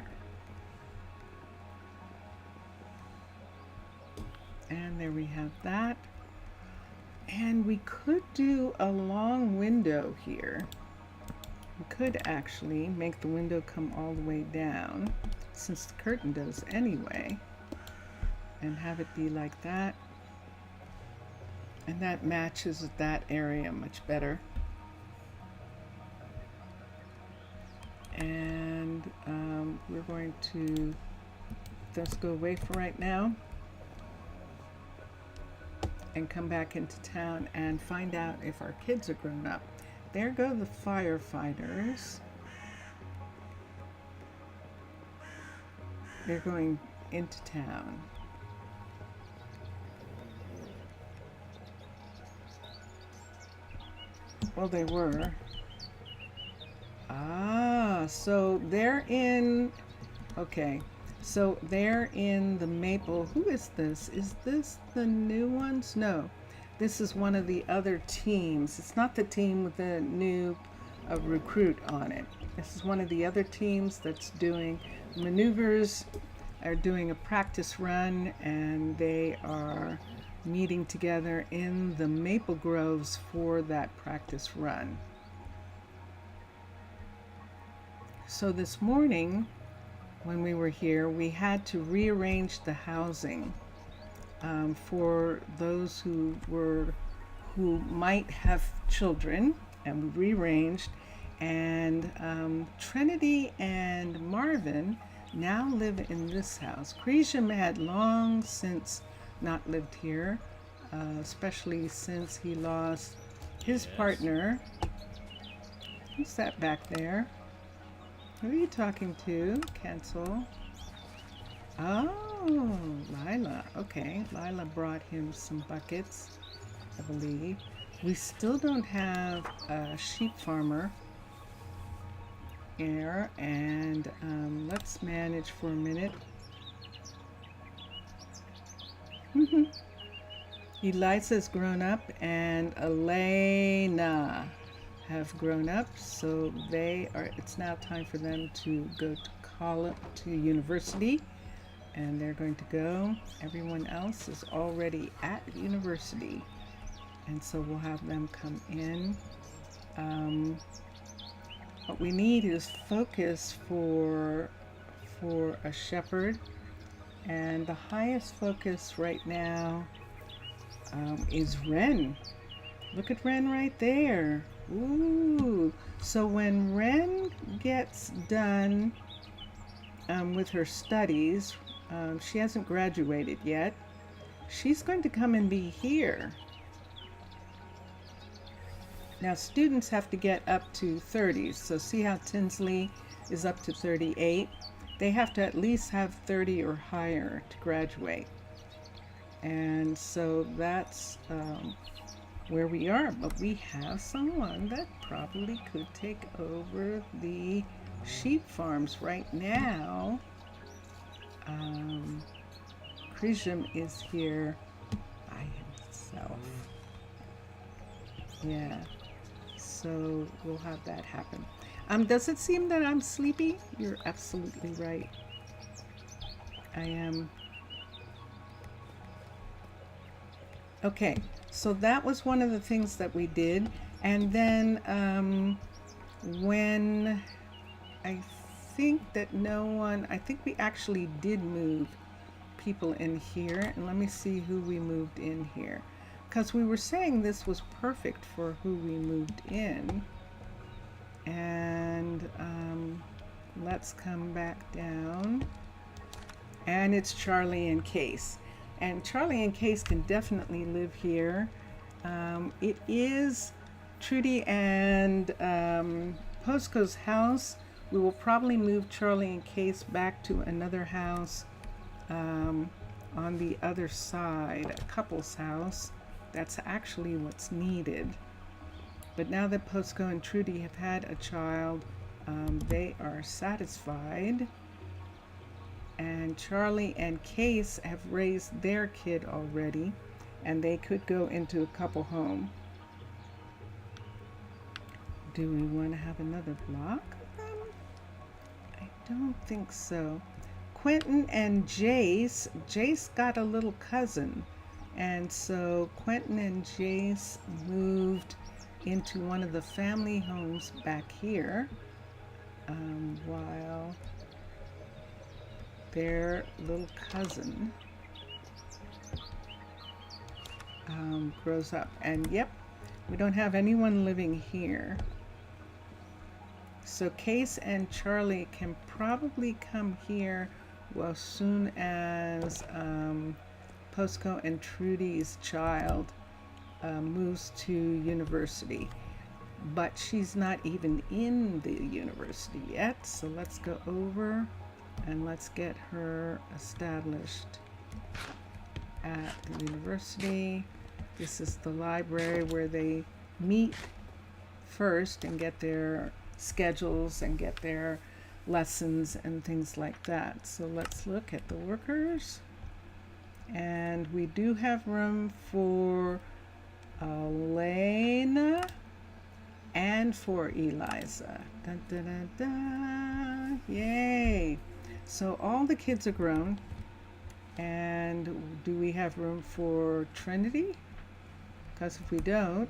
And there we have that. And we could do a long window here. We could actually make the window come all the way down, since the curtain does anyway, and have it be like that. And that matches that area much better. And we're going to just go away for right now and come back into town and find out if our kids are grown up. There go the firefighters. They're going into town. Well, they were. Ah, so they're in, okay. So they're in the Maple. Who is this? Is this the new ones? No, this is one of the other teams. It's not the team with the new recruit on it. This is one of the other teams that's doing maneuvers, are doing a practice run, and they are meeting together in the Maple Groves for that practice run. So this morning, when we were here, we had to rearrange the housing for those who might have children, and we rearranged. And Trinity and Marvin now live in this house. Cresium had long since not lived here, especially since he lost his partner. Who's that back there? Who are you talking to? Cancel. Oh, Lila. Okay, Lila brought him some buckets, I believe. We still don't have a sheep farmer here, and let's manage for a minute. Eliza's grown up and Elena have grown up, so it's now time for them to go to college, to university, and they're going to go. Everyone else is already at university, and so we'll have them come in. What we need is focus for a shepherd, and the highest focus right now is Wren. Look at Wren right there. Ooh. So when Wren gets done with her studies, she hasn't graduated yet. She's going to come and be here. Now students have to get up to 30s. So see how Tinsley is up to 38. They have to at least have 30 or higher to graduate. And so that's where we are. But we have someone that probably could take over the sheep farms right now. Krisham is here by himself. Yeah, so we'll have that happen. Does it seem that I'm sleepy? You're absolutely right. I am. Okay, so that was one of the things that we did. And then when I think that I think we actually did move people in here. And let me see who we moved in here. Because we were saying this was perfect for who we moved in. And let's come back down. And it's Charlie and Case. And Charlie and Case can definitely live here. It is Trudy and Posco's house. We will probably move Charlie and Case back to another house on the other side, a couple's house. That's actually what's needed. But now that Posco and Trudy have had a child, they are satisfied. And Charlie and Case have raised their kid already, and they could go into a couple home. Do we want to have another block of them? I don't think so. Quentin and Jace. Jace got a little cousin, and so Quentin and Jace moved into one of the family homes back here, while their little cousin grows up. And yep, we don't have anyone living here. So Case and Charlie can probably come here as soon as Posco and Trudy's child moves to university. But she's not even in the university yet, so let's go over and let's get her established at the university. This is the library where they meet first and get their schedules and get their lessons and things like that. So let's look at the workers. And we do have room for Elena and for Eliza. Dun, dun, dun, dun. Yay! So all the kids are grown. And do we have room for Trinity? Because if we don't,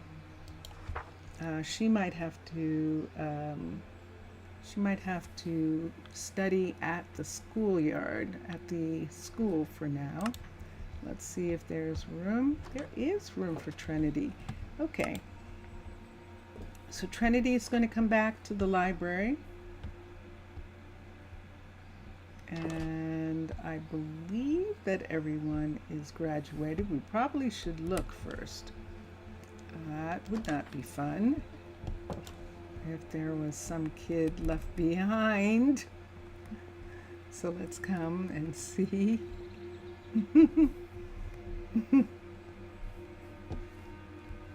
she might have to study at the schoolyard, at the school for now. Let's see if there's room. There is room for Trinity. Okay. So Trinity is going to come back to the library. And I believe that everyone is graduated. We probably should look first. That would not be fun if there was some kid left behind. So let's come and see.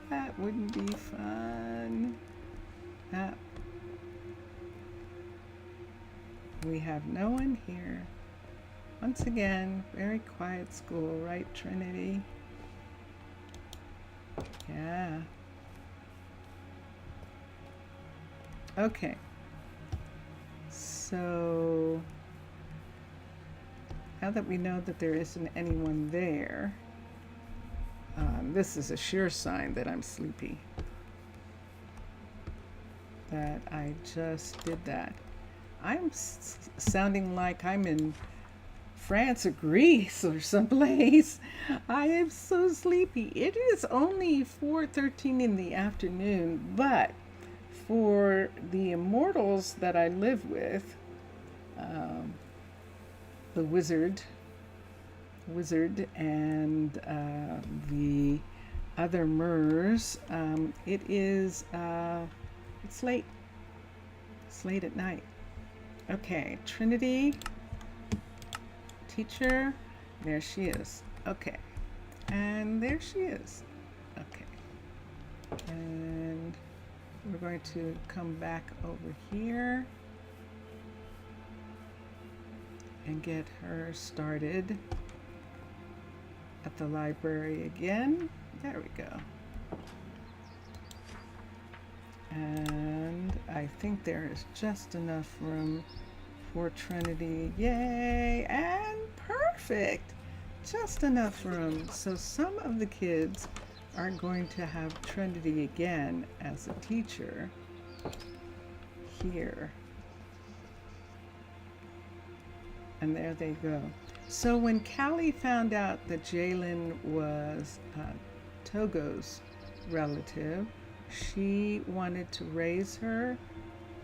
That wouldn't be fun. We have no one here. Once again, very quiet school, right, Trinity? Yeah. Okay. So now that we know that there isn't anyone there, this is a sure sign that I'm sleepy. That I just did that. I'm sounding like I'm in France or Greece or someplace. I am so sleepy. It is only 4:13 in the afternoon, but for the immortals that I live with, the wizard and the other Mers, it's late. It's late at night. Okay, Trinity, teacher, there she is. Okay, and there she is. Okay, and we're going to come back over here and get her started at the library again. There we go. And I think there is just enough room for Trinity. Yay! And perfect! Just enough room. So some of the kids are going to have Trinity again as a teacher here. And there they go. So when Callie found out that Jalen was Togo's relative, she wanted to raise her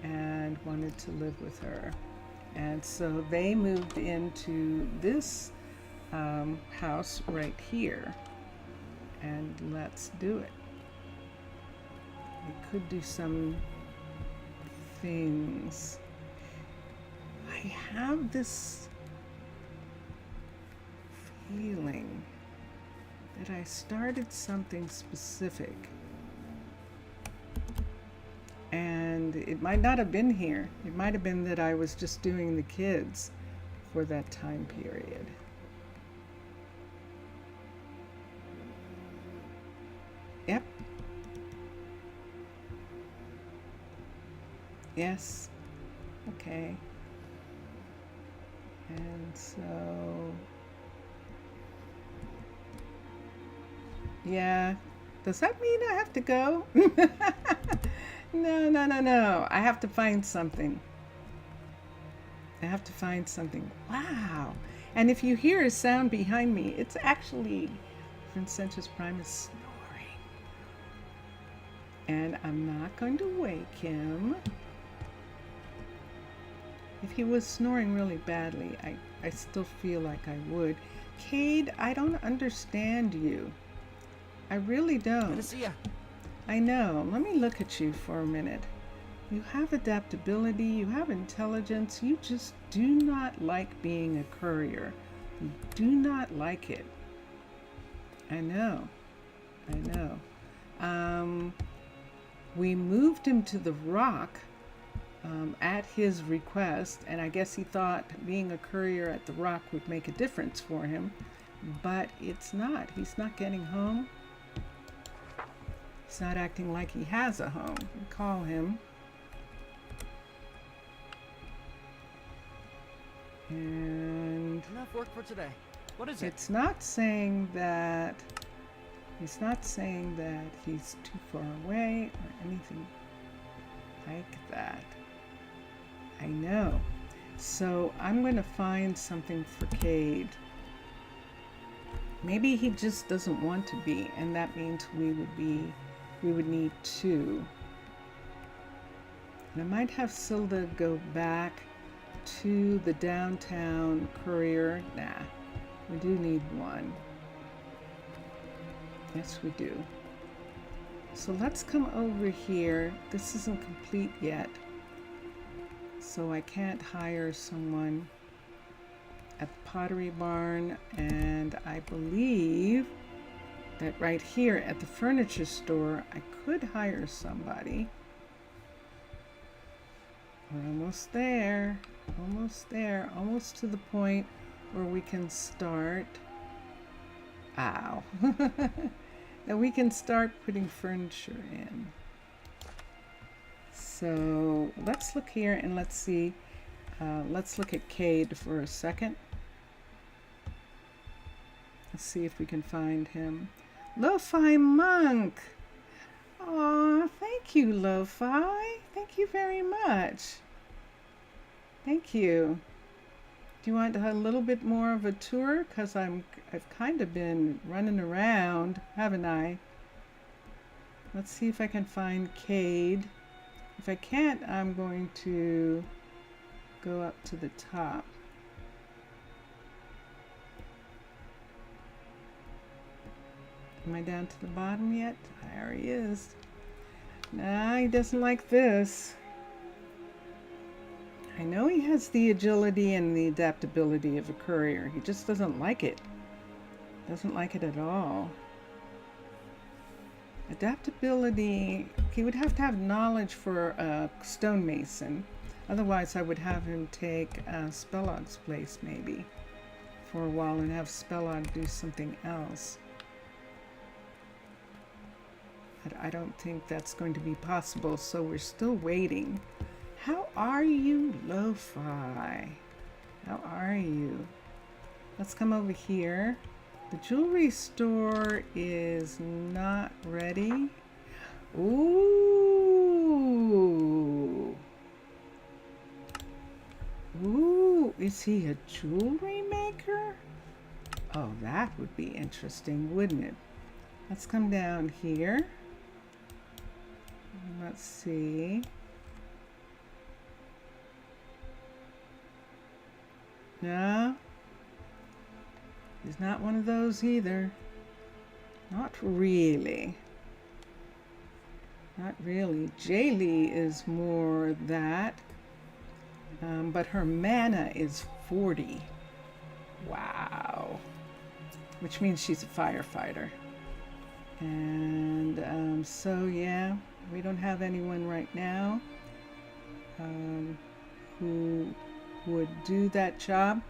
and wanted to live with her. And so they moved into this house right here. And let's do it. We could do some things. I have this feeling that I started something specific. And it might not have been here. It might have been that I was just doing the kids for that time period. Yep. Yes. Okay. And so, yeah. Does that mean I have to go? No. I have to find something. I have to find something. Wow. And if you hear a sound behind me, it's actually Vincentius Primus snoring. And I'm not going to wake him. If he was snoring really badly, I still feel like I would. Cade, I don't understand you. I really don't. Good to see ya. I know. Let me look at you for a minute. You have adaptability, you have intelligence, you just do not like being a courier. You do not like it. I know. We moved him to the rock at his request, and I guess he thought being a courier at the rock would make a difference for him, but it's not. He's not getting home. He's not acting like he has a home. We call him. And Enough work for today. What is it? it's not saying that he's too far away or anything like that. I know. So I'm going to find something for Cade. Maybe he just doesn't want to be, and that means we would need two. And I might have Silda go back to the downtown courier. Nah, we do need one. Yes, we do. So let's come over here. This isn't complete yet, so I can't hire someone at the Pottery Barn, and I believe that right here at the furniture store I could hire somebody. We're almost there, almost to the point where we can start, that we can start putting furniture in. So let's look here and let's see, let's look at Cade for a second. Let's see if we can find him. Lo-Fi Monk! Aw, thank you, Lo-Fi. Thank you very much. Thank you. Do you want a little bit more of a tour? Because I've kind of been running around, haven't I? Let's see if I can find Cade. If I can't, I'm going to go up to the top. Am I down to the bottom yet? There he is. Nah, he doesn't like this. I know he has the agility and the adaptability of a courier. He just doesn't like it. Doesn't like it at all. Adaptability, he would have to have knowledge for a stonemason. Otherwise, I would have him take Spellog's place maybe for a while and have Spellog do something else. But I don't think that's going to be possible, so we're still waiting. How are you, Lo-Fi? How are you? Let's come over here. The jewelry store is not ready. Ooh. Ooh, is he a jewelry maker? Oh, that would be interesting, wouldn't it? Let's come down here. Let's see. No. He's not one of those either. Not really. Not really. Jaylee is more that. But her mana is 40. Wow. Which means she's a firefighter. And so yeah, we don't have anyone right now who would do that job.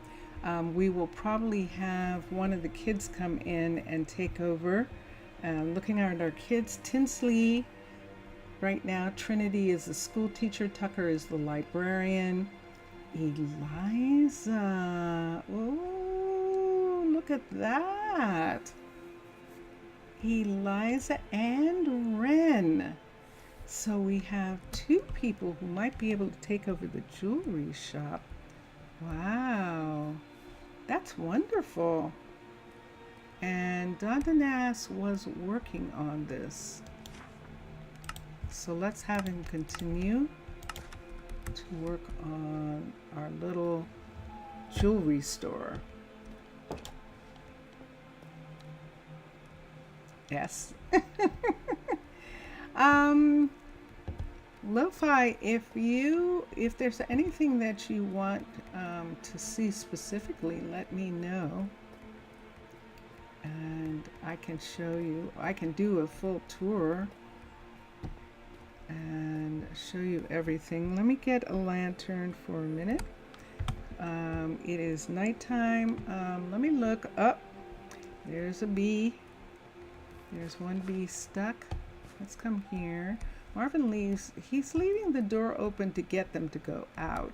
We will probably have one of the kids come in and take over. Looking at our kids, Tinsley right now, Trinity is the school teacher, Tucker is the librarian, Eliza, oh, look at that. Eliza and Ren. So we have two people who might be able to take over the jewelry shop. Wow, that's wonderful. And Dandanas was working on this. So let's have him continue to work on our little jewelry store. Yes. Lo-Fi, if there's anything that you want to see specifically, let me know. And I can show you, I can do a full tour and show you everything. Let me get a lantern for a minute. It is nighttime. Let me look up. There's a bee. There's one bee stuck. Let's come here. Marvin leaves. He's leaving the door open to get them to go out,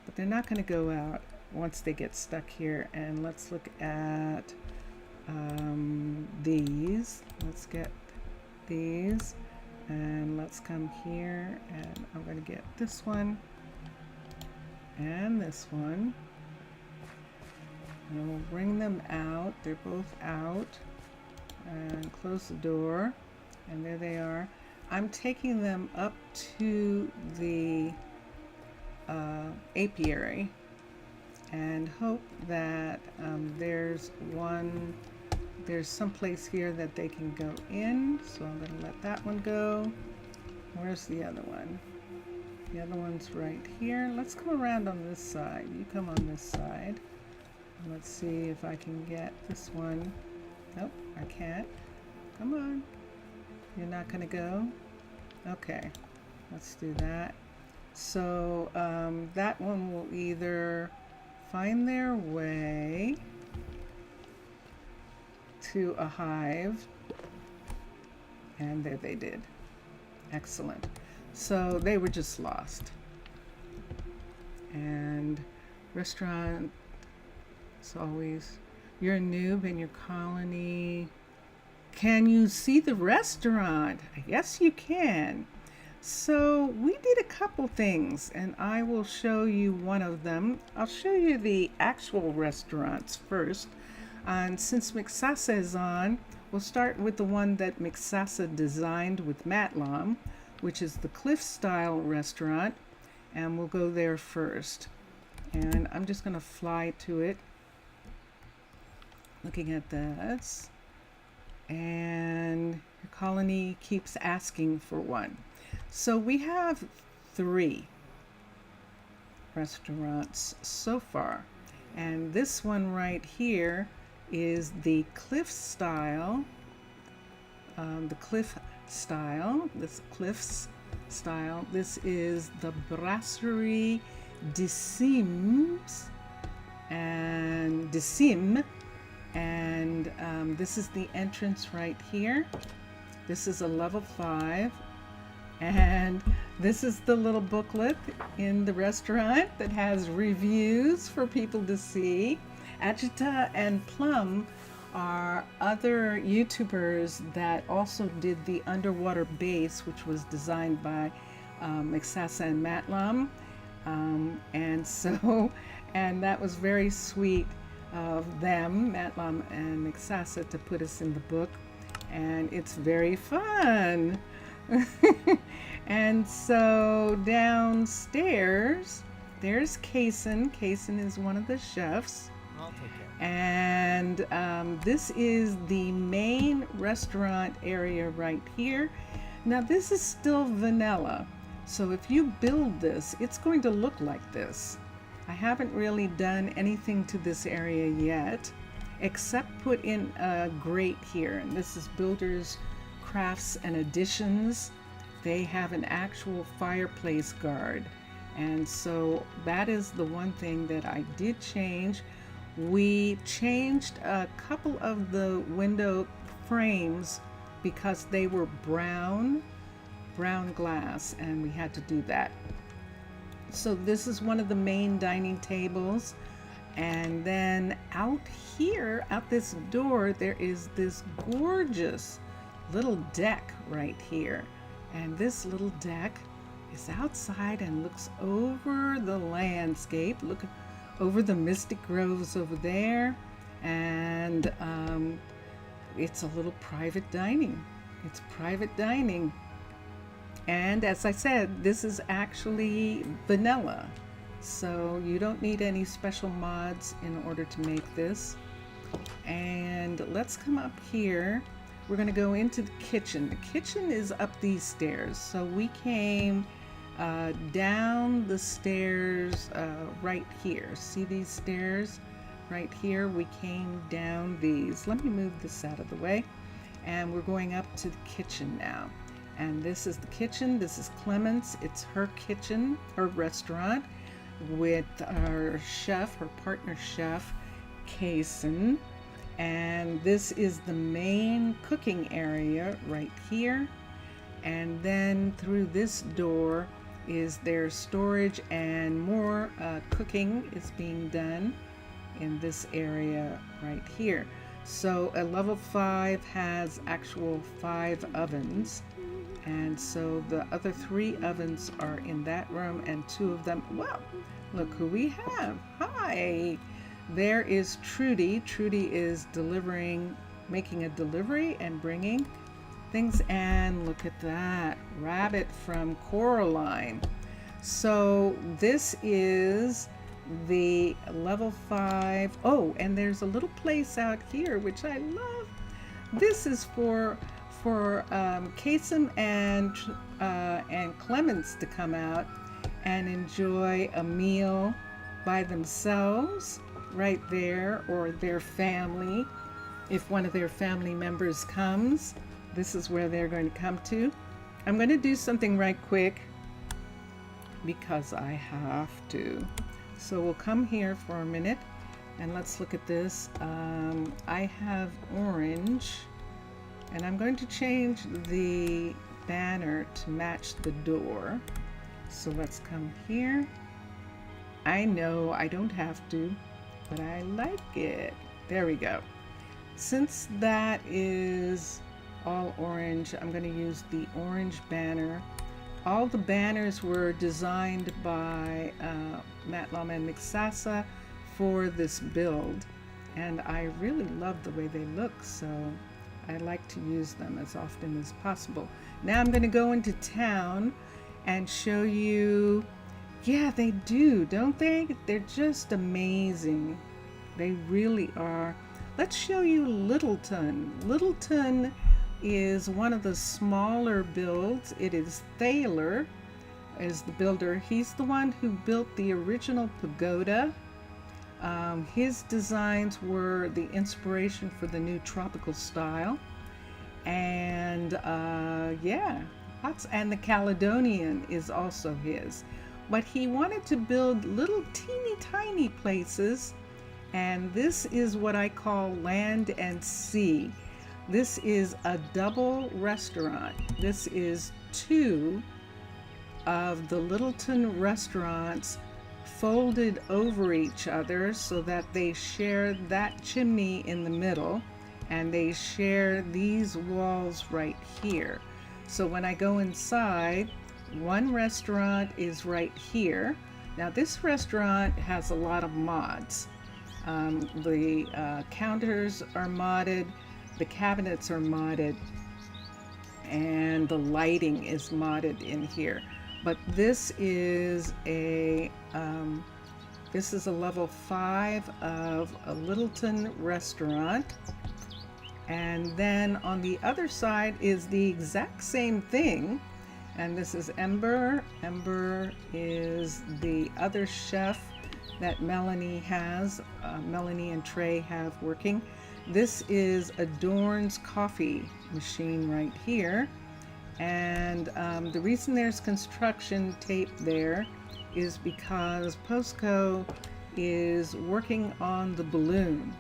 but they're not going to go out once they get stuck here. And let's look at these. Let's get these, and let's come here, and I'm going to get this one and this one, and we'll bring them out. They're both out, and close the door, and there they are. I'm taking them up to the apiary and hope that there's some place here that they can go in. So I'm going to let that one go. Where's the other one? The other one's right here. Let's come around on this side. You come on this side. And let's see if I can get this one. Nope, I can't. Come on. You're not going to go? Okay, let's do that. So that one will either find their way to a hive, and there they did. Excellent. So they were just lost. And restaurant, as always, you're a noob in your colony. Can you see the restaurant? Yes, you can. So we did a couple things, and I will show you one of them. I'll show you the actual restaurants first. And since Mixasa is on, we'll start with the one that Mixasa designed with Matlam, which is the Cliff Style restaurant, and we'll go there first. And I'm just going to fly to it, looking at this. And your colony keeps asking for one. So we have 3. restaurants so far. And this one right here is the cliff style. The cliff style. This cliffs style. This is the Brasserie des Cimes and des Cimes, and this is the entrance right here. This is a level 5, and this is the little booklet in the restaurant that has reviews for people to see. Agita and Plum are other YouTubers that also did the underwater base, which was designed by Mixasa and Matlam. And that was very sweet of them, Matlam and Mixasa, to put us in the book. And it's very fun. And so downstairs, there's Kason. Kason is one of the chefs. I'll take care. And this is the main restaurant area right here. Now this is still vanilla. So if you build this, it's going to look like this. I haven't really done anything to this area yet, except put in a grate here. And this is Builders, Crafts and Additions. They have an actual fireplace guard. And so that is the one thing that I did change. We changed a couple of the window frames because they were brown glass, and we had to do that. So this is one of the main dining tables. And then out here, out this door, there is this gorgeous little deck right here. And this little deck is outside and looks over the landscape. Look over the Mystic Groves over there. And it's a little private dining. It's private dining. And as I said, this is actually vanilla. So you don't need any special mods in order to make this. And let's come up here. We're going to go into the kitchen. The kitchen is up these stairs. So we came down the stairs right here. See these stairs right here? We came down these. Let me move this out of the way. And we're going up to the kitchen now. And this is the kitchen. This is Clement's. It's her kitchen, her restaurant, with our chef, her partner chef, Kason. And this is the main cooking area right here. And then through this door is their storage, and more cooking is being done in this area right here. So a level 5 has actual 5 ovens. And so the other 3 ovens are in that room, and 2 of them, well, look who we have. Hi, there is Trudy. Trudy is making a delivery and bringing things. And look at that, Rabbit from Coraline. So this is the level 5. Oh, and there's a little place out here, which I love. This is for Kason and Clemens to come out and enjoy a meal by themselves right there, or their family. If one of their family members comes, this is where they're going to come to. I'm going to do something right quick because I have to. So we'll come here for a minute and let's look at this. I have orange. And I'm going to change the banner to match the door. So let's come here. I know I don't have to, but I like it. There we go. Since that is all orange, I'm going to use the orange banner. All the banners were designed by Matlam and Mixasa for this build. And I really love the way they look, so I like to use them as often as possible. Now I'm going to go into town and show you. Yeah, they do, don't they? They're just amazing. They really are. Let's show you Littleton. Littleton is one of the smaller builds. It is Thaler. is the builder. He's the one who built the original pagoda. His designs were the inspiration for the new tropical style. And and the Caledonian is also his. But he wanted to build little teeny tiny places, and this is what I call land and sea. This is a double restaurant. This is two of the Littleton restaurants folded over each other so that they share that chimney in the middle, and they share these walls right here. So when I go inside, one restaurant is right here. Now this restaurant has a lot of mods. The counters are modded, the cabinets are modded, and the lighting is modded in here. But this is a level 5 of a Littleton restaurant. And then on the other side is the exact same thing. And this is Ember. Ember is the other chef that Melanie has, Melanie and Trey have working. This is Adorn's coffee machine right here. And the reason there's construction tape there is because Posco is working on the balloon.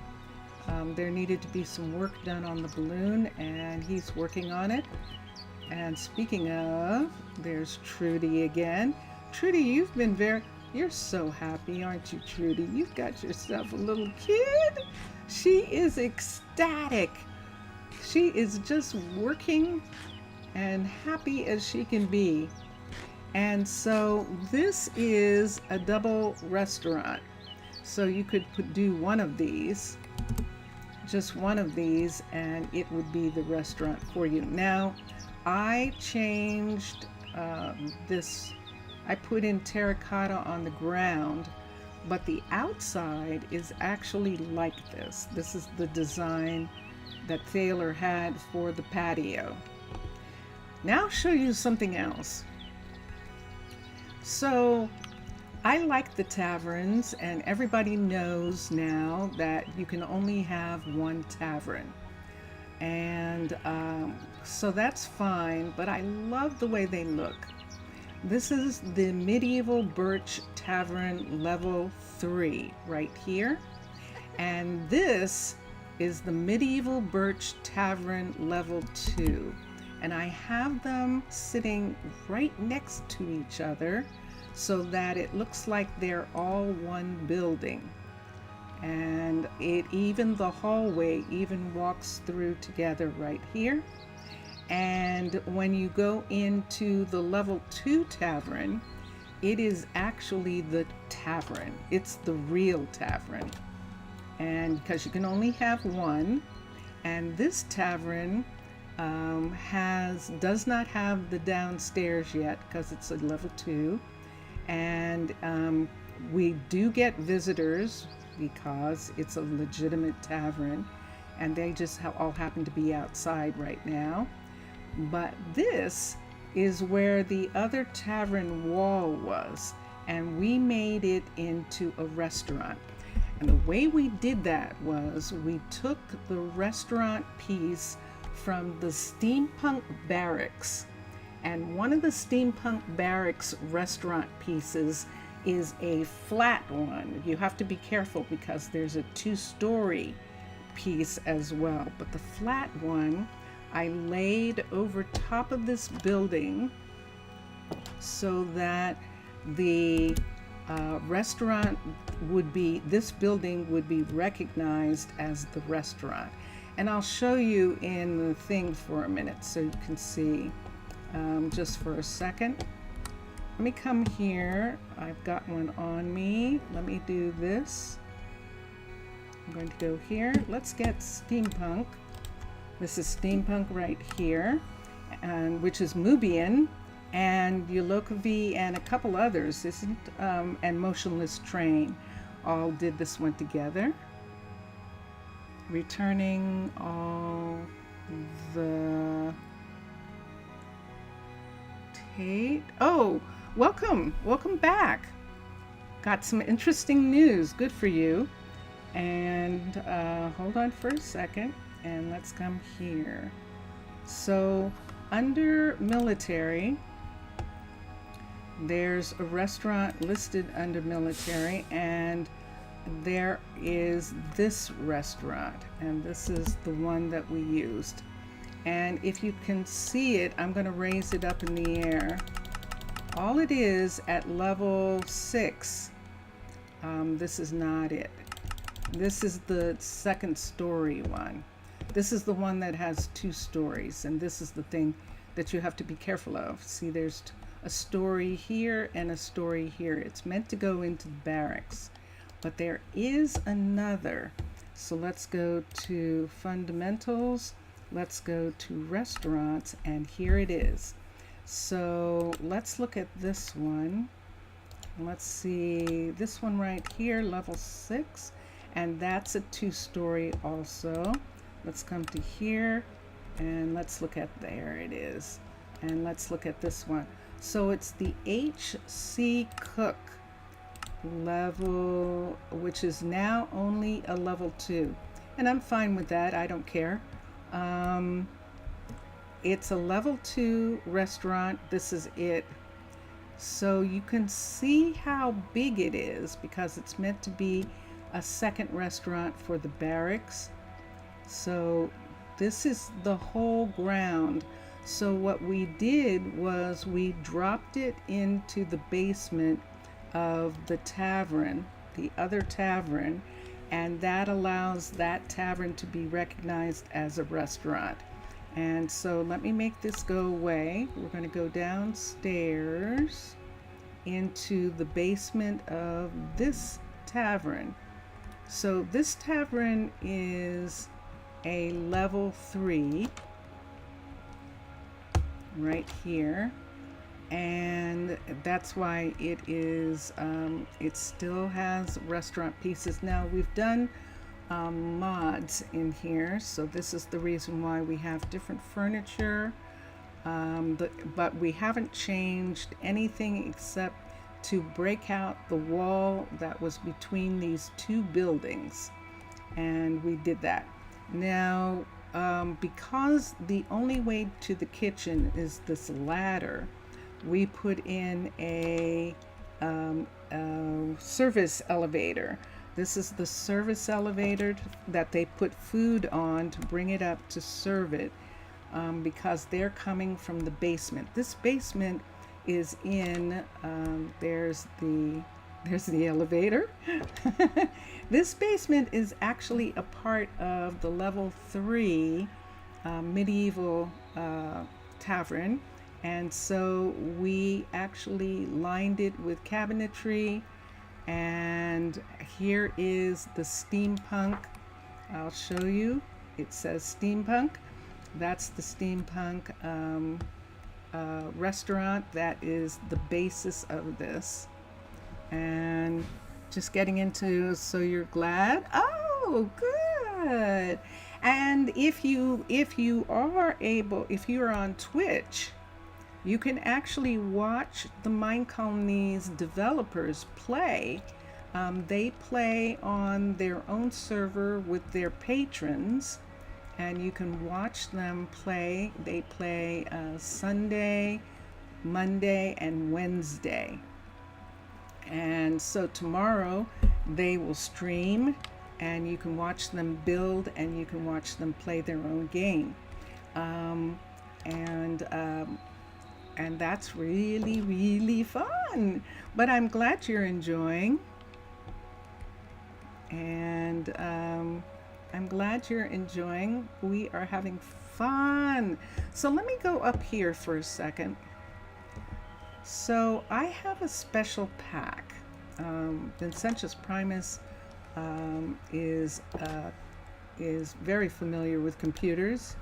There needed to be some work done on the balloon, and he's working on it. And speaking of, there's Trudy again. Trudy, you're so happy, aren't you, Trudy? You've got yourself a little kid. She is ecstatic. She is just working and happy as she can be. And so this is a double restaurant. So you could do one of these, just one of these, and it would be the restaurant for you. Now, I changed this. I put in terracotta on the ground, but the outside is actually like this. This is the design that Thaler had for the patio. Now I'll show you something else. So I like the taverns, and everybody knows now that you can only have one tavern. And so that's fine, but I love the way they look. This is the Medieval Birch Tavern level 3 right here. And this is the Medieval Birch Tavern level 2. And I have them sitting right next to each other so that it looks like they're all one building. And the hallway even walks through together right here. And when you go into the level 2 tavern, it is actually the tavern. It's the real tavern. And because you can only have one, and this tavern does not have the downstairs yet because it's a level 2. And we do get visitors because it's a legitimate tavern, and they just all happen to be outside right now. But this is where the other tavern wall was, and we made it into a restaurant. And the way we did that was we took the restaurant piece from the steampunk barracks, and one of the steampunk barracks restaurant pieces is a flat one. You have to be careful because there's a 2-story piece as well, but the flat one I laid over top of this building so that the this building would be recognized as the restaurant. And I'll show you in the thing for a minute so you can see, just for a second. Let me come here. I've got one on me. Let me do this. I'm going to go here. Let's get steampunk. This is steampunk right here, and which is Mubian and Eulokovi and a couple others, and Motionless Train all did this one together. Returning all the tape. Oh, welcome back. Got some interesting news. Good for you. And hold on for a second, and let's come here. So, under military, there's a restaurant listed under military, and there is this restaurant, and this is the one that we used. And if you can see it, I'm going to raise it up in the air. All it is at level 6. This is not it. This is the second story one. This is the one that has 2 stories, and this is the thing that you have to be careful of. See, there's a story here and a story here. It's meant to go into the barracks, but there is another. So let's go to fundamentals. Let's go to restaurants, and here it is. So let's look at this one. Let's see this one right here, level 6, and that's a 2-story also. Let's come to here, and let's look at, there it is. And let's look at this one. So it's the HC Cook level, which is now only a level 2. And I'm fine with that, I don't care. It's a level 2 restaurant. This is it. So you can see how big it is because it's meant to be a second restaurant for the barracks. So this is the whole ground. So what we did was we dropped it into the basement of the tavern, the other tavern, and that allows that tavern to be recognized as a restaurant. And so let me make this go away. We're going to go downstairs into the basement of this tavern. So this tavern is a level 3 right here, and that's why it is it still has restaurant pieces. Now we've done mods in here, so this is the reason why we have different furniture, but we haven't changed anything except to break out the wall that was between these 2 buildings, and we did that. Now because the only way to the kitchen is this ladder, we put in a service elevator. This is the service elevator that they put food on to bring it up to serve it, because they're coming from the basement. This basement is in, there's the elevator. This basement is actually a part of the level 3 medieval tavern, and so we actually lined it with cabinetry. And here is the steampunk. I'll show you. It says steampunk. That's the steampunk restaurant. That is the basis of this. And just getting into, so you're glad? Oh, good. And if you are on Twitch, you can actually watch the Minecolonies developers play. They play on their own server with their patrons, and you can watch them play. They play Sunday, Monday, and Wednesday. And so tomorrow they will stream, and you can watch them build, and you can watch them play their own game. And that's really, really fun. But I'm glad you're enjoying. And I'm glad you're enjoying. We are having fun. So let me go up here for a second. So I have a special pack. Vincentius Primus is very familiar with computers.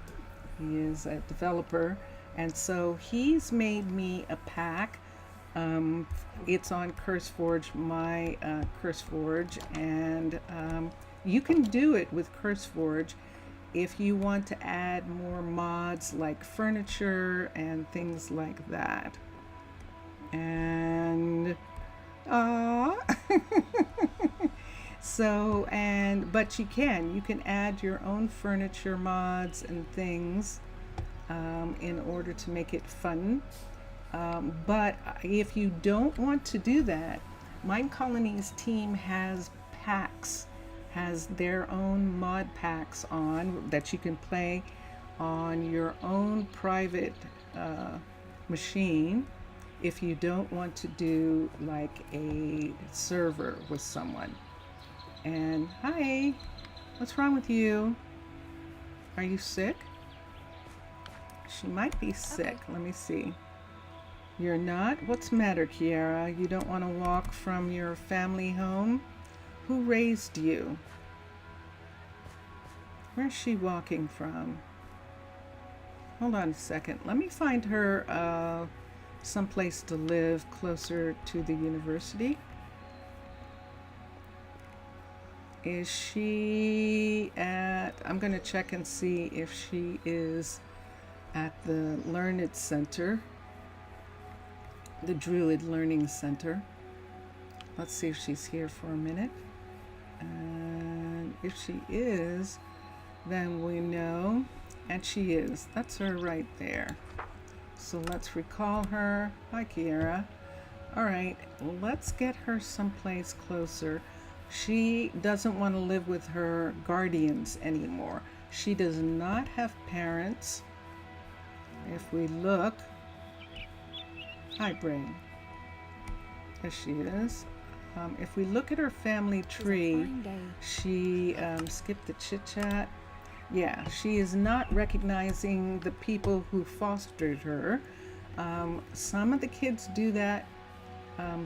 He is a developer. And so he's made me a pack. It's on CurseForge, my CurseForge, and you can do it with CurseForge if you want to add more mods like furniture and things like that. And so, but you can add your own furniture mods and things in order to make it fun. But if you don't want to do that, Minecolonies team has packs, has their own mod packs on that you can play on your own private machine if you don't want to do like a server with someone. And hi, what's wrong with you? Are you sick? She might be sick. Okay. Let me see. You're not? What's the matter, Kiara? You don't want to walk from your family home? Who raised you? Where's she walking from? Hold on a second. Let me find her someplace to live closer to the university. Is she at... I'm going to check and see if she is at the Learned Center. The Druid Learning Center. Let's see if she's here for a minute. And if she is, then we know. And she is. That's her right there. So let's recall her. Hi, Kiara. All right, let's get her someplace closer. She doesn't want to live with her guardians anymore. She does not have parents. If we look, hi, Brain. There she is. If we look at her family tree, she skipped the chit chat. Yeah, she is not recognizing the people who fostered her. Some of the kids do that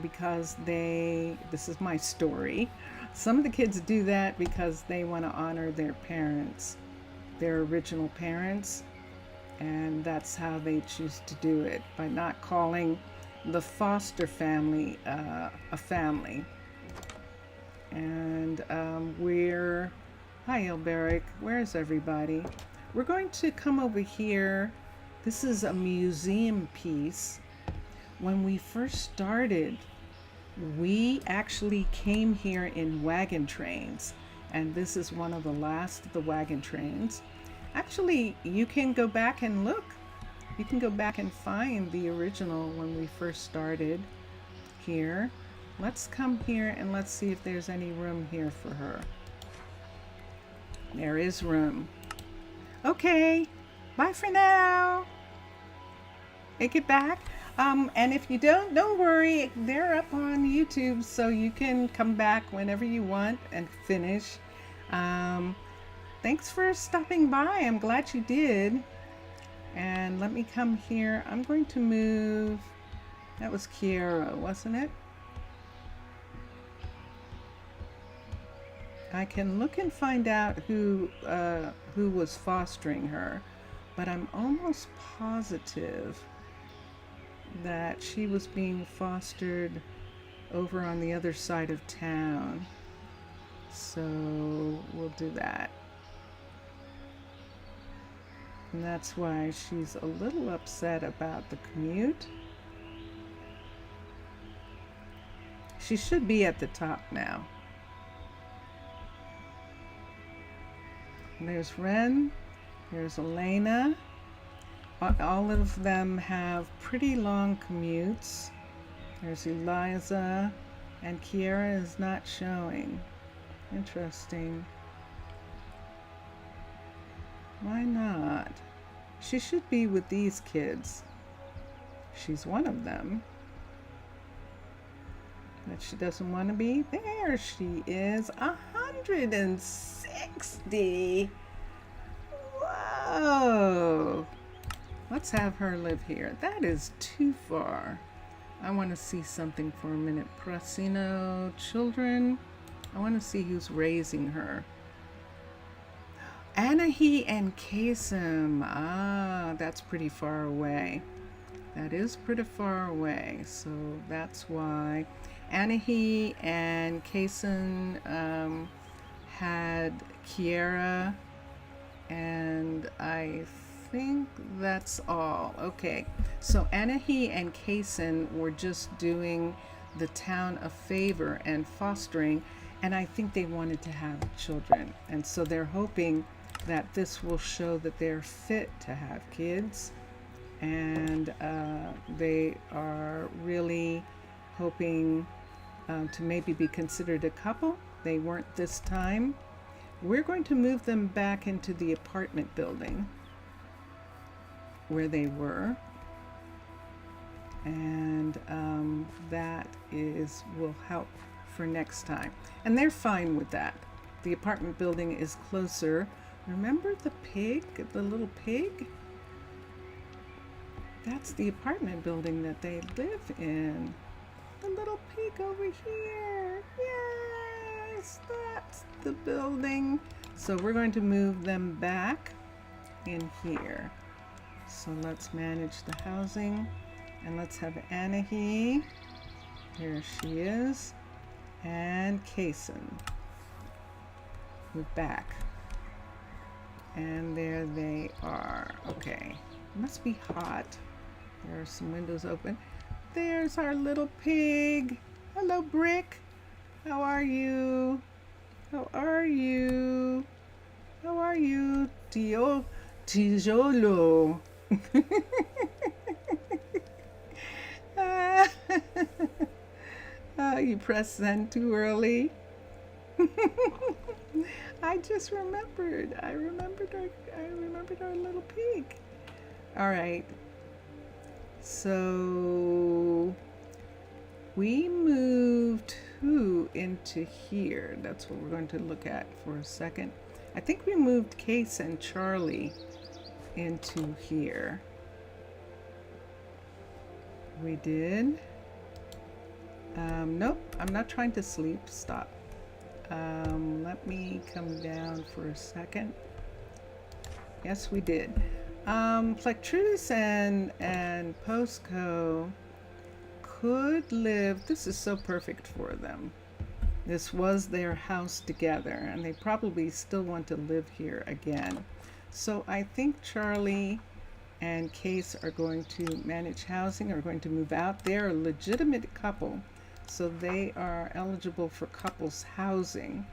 because this is my story. Some of the kids do that because they want to honor their parents, their original parents. And that's how they choose to do it, by not calling the foster family a family. And hi, Elberic, where's everybody? We're going to come over here. This is a museum piece. When we first started, we actually came here in wagon trains, and this is one of the last of the wagon trains. Actually, you can go back and look. You can go back and find the original when we first started here. Let's come here and let's see if there's any room here for her. There is room. Okay, bye for now. Make it back. And if you don't worry, they're up on YouTube, so you can come back whenever you want and finish. Thanks for stopping by. I'm glad you did. And let me come here. I'm going to move. That was Kiara, wasn't it? I can look and find out who was fostering her, but I'm almost positive that she was being fostered over on the other side of town. So we'll do that. And that's why she's a little upset about the commute. She should be at the top now. There's Ren, there's Elena. All of them have pretty long commutes. There's Eliza, and Kiara is not showing. Interesting. Why not? She should be with these kids. She's one of them. But she doesn't want to be. There she is. 160. Whoa. Let's have her live here. That is too far. I want to see something for a minute. Prasino children. I want to see who's raising her. Anahi and Kasem. That's pretty far away. That is pretty far away. So that's why Anahi and Kasem had Kiara, and I think that's all. Okay, so Anahi and Kaysen were just doing the town a favor and fostering, and I think they wanted to have children, and so they're hoping that this will show that they're fit to have kids, and they are really hoping to maybe be considered a couple. They weren't this time. We're going to move them back into the apartment building where they were, and that will help for next time, and they're fine with that. The apartment building is closer. Remember the pig, the little pig? That's the apartment building that they live in. The little pig over here. Yes, that's the building. So we're going to move them back in here. So let's manage the housing, and let's have Anahi. Here she is. And Kaysen. Move back. And there they are. Okay. It must be hot. There are some windows open. There's our little pig. Hello, Brick. How are you? How are you? How are you? Tijolo. You pressed send too early. I just remembered. I remembered our little pig. All right. So we moved who into here? That's what we're going to look at for a second. I think we moved Case and Charlie into here. We did. Nope, I'm not trying to sleep. Stop. Let me come down for a second. Yes, we did. Plectrudis and Postco could live. This is so perfect for them. This was their house together, and they probably still want to live here again. So I think Charlie and Case are going to manage housing, are going to move out. They're a legitimate couple, so they are eligible for couples housing.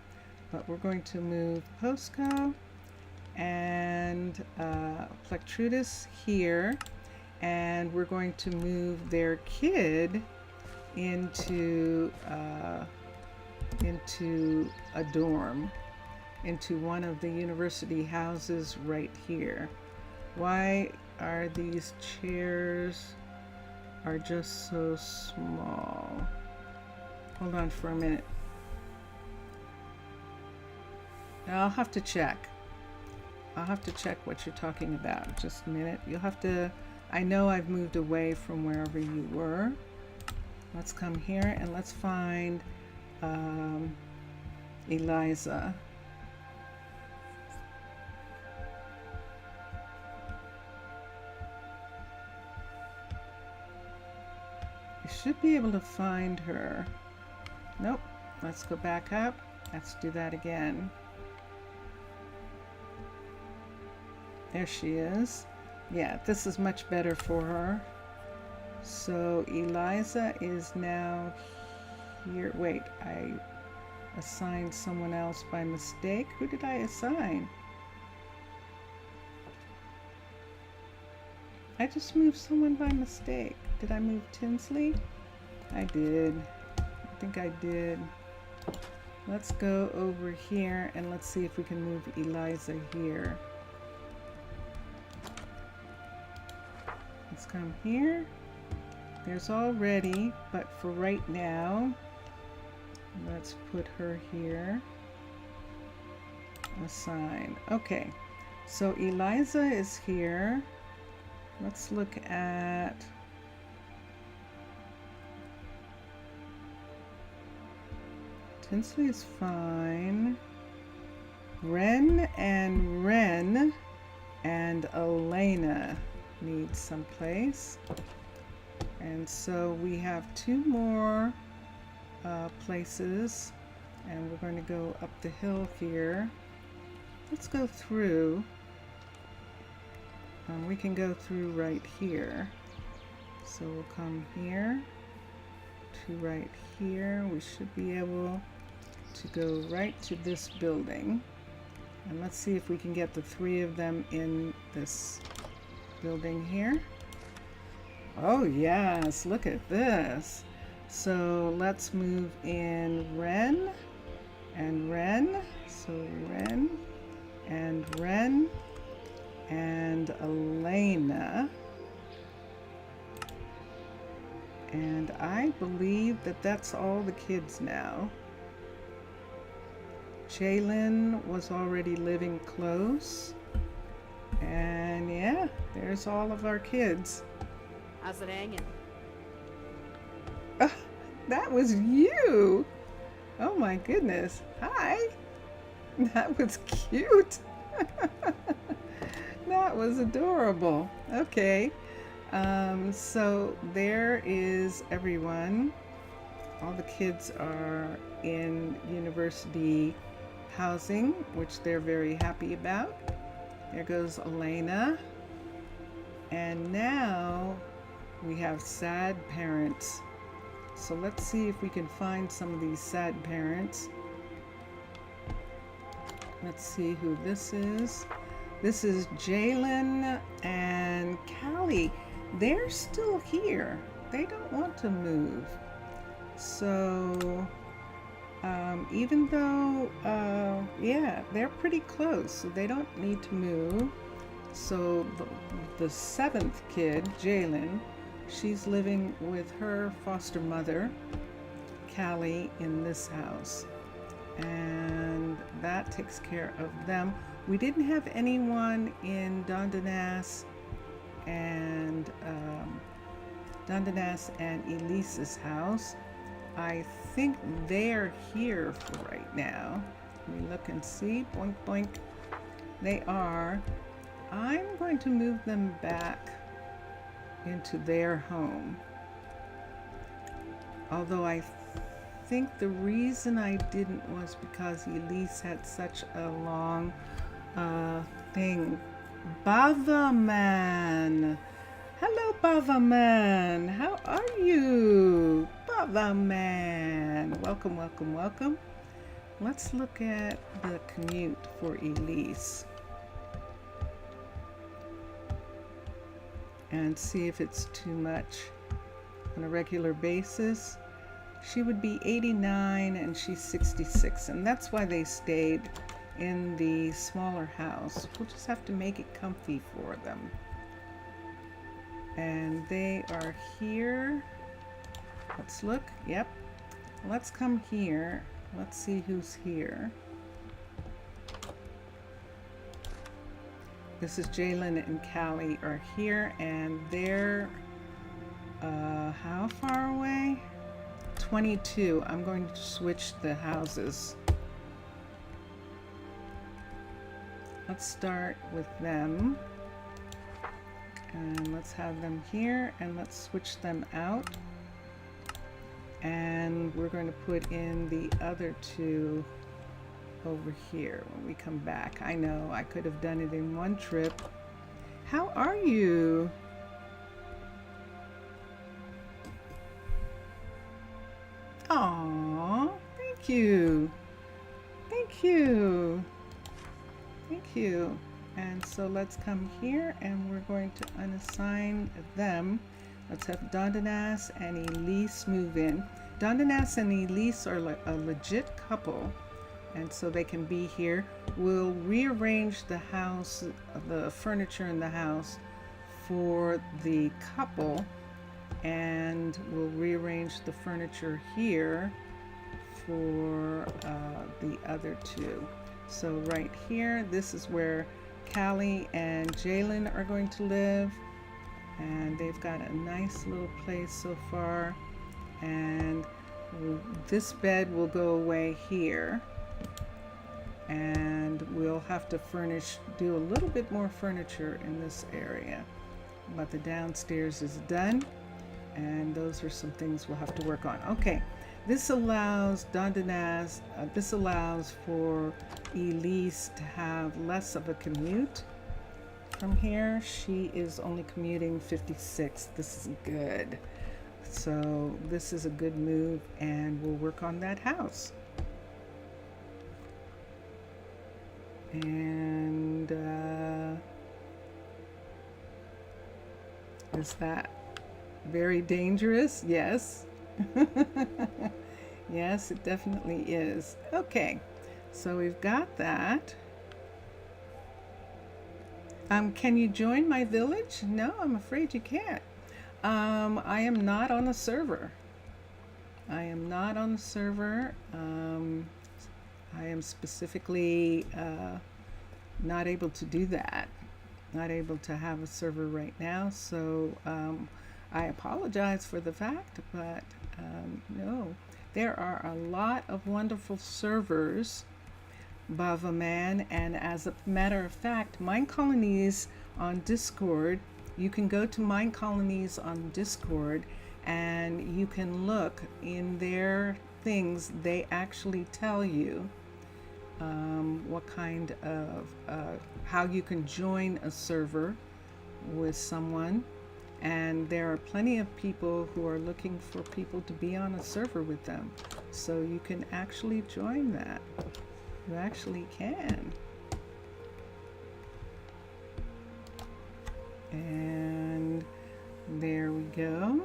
But we're going to move Postco and Plectrudis here, and we're going to move their kid into a dorm, into one of the university houses right here. Why are these chairs are just so small? Hold on for a minute. I'll have to check. I'll have to check what you're talking about. Just a minute. You'll have to. I know I've moved away from wherever you were. Let's come here and let's find Eliza. You should be able to find her. Nope. Let's go back up. Let's do that again. There she is. Yeah, this is much better for her. So Eliza is now here. Wait, I assigned someone else by mistake. Who did I assign? I just moved someone by mistake. Did I move Tinsley? I did. I think I did. Let's go over here and let's see if we can move Eliza here. Let's come here. There's already, but for right now, let's put her here. Assign. Okay, so Eliza is here. Let's look at Tinsley is fine. Ren and Elena need someplace. And so we have two more places, and we're going to go up the hill here. Let's go through. we can go through right here. So we'll come here to right here. We should be able to go right to this building. And let's see if we can get the 3 of them in this building here. Oh yes, look at this. So let's move in Ren and Ren. So Ren and Ren and Elena. And I believe that that's all the kids now. Jalen was already living close. And yeah, there's all of our kids. How's it hanging? That was you. Oh my goodness. Hi. That was cute. That was adorable. Okay. So there is everyone. All the kids are in university housing, which they're very happy about. There goes Elena. And now we have sad parents. So let's see if we can find some of these sad parents. Let's see who this is. This is Jalen and Callie. They're still here. They don't want to move. So even though, yeah, they're pretty close, so they don't need to move. So the 7th kid, Jalen, she's living with her foster mother, Callie, in this house. And that takes care of them. We didn't have anyone in Dundas and Elise's house. I think they're here for right now. Let me look and see. Boink, boink. They are. I'm going to move them back into their home. Although I think the reason I didn't was because Elise had such a long thing. Bavaman. Hello, Bavaman. How are you? Bavaman. Welcome, welcome, welcome. Let's look at the commute for Elise and see if it's too much on a regular basis. She would be 89 and she's 66, and that's why they stayed in the smaller house. We'll just have to make it comfy for them. And they are here. Let's look. Yep. Let's come here. Let's see who's here. This is Jalen and Callie are here, and they're how far away? 22. I'm going to switch the houses. Let's start with them. And let's have them here, and let's switch them out. And we're going to put in the other 2 over here when we come back. I know I could have done it in one trip. How are you? Aww, thank you. Thank you. Thank you. And so let's come here, and we're going to unassign them. Let's have Dundas and Elise move in. Dundas and Elise are a legit couple, and so they can be here. We'll rearrange the house, the furniture in the house for the couple, and we'll rearrange the furniture here for the other 2. So right here, this is where Callie and Jalen are going to live, and they've got a nice little place so far. And this bed will go away here, and we'll have to do a little bit more furniture in this area. But the downstairs is done, and those are some things we'll have to work on. Okay, this allows this allows for Elise to have less of a commute from here. She is only commuting 56. This is good. So this is a good move, and we'll work on that house. And is that very dangerous? Yes. Yes, it definitely is. Okay, so we've got that. Can you join my village? No, I'm afraid you can't. I am not on a server. I am not on the server. I am specifically not able to do that. Not able to have a server right now. So I apologize for the fact, but no. There are a lot of wonderful servers, Bava Man, and as a matter of fact, Minecolonies on Discord, you can go to Minecolonies on Discord and you can look in their things. They actually tell you what kind of, how you can join a server with someone. And there are plenty of people who are looking for people to be on a server with them. So you can actually join that. You actually can. And there we go.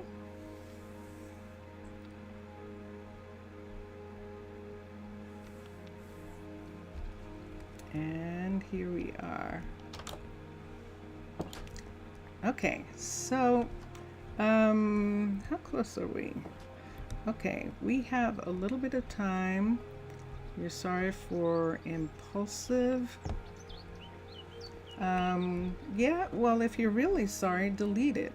And here we are. Okay, so how close are we? Okay, we have a little bit of time. You're sorry for impulsive. Yeah, well, if you're really sorry, delete it.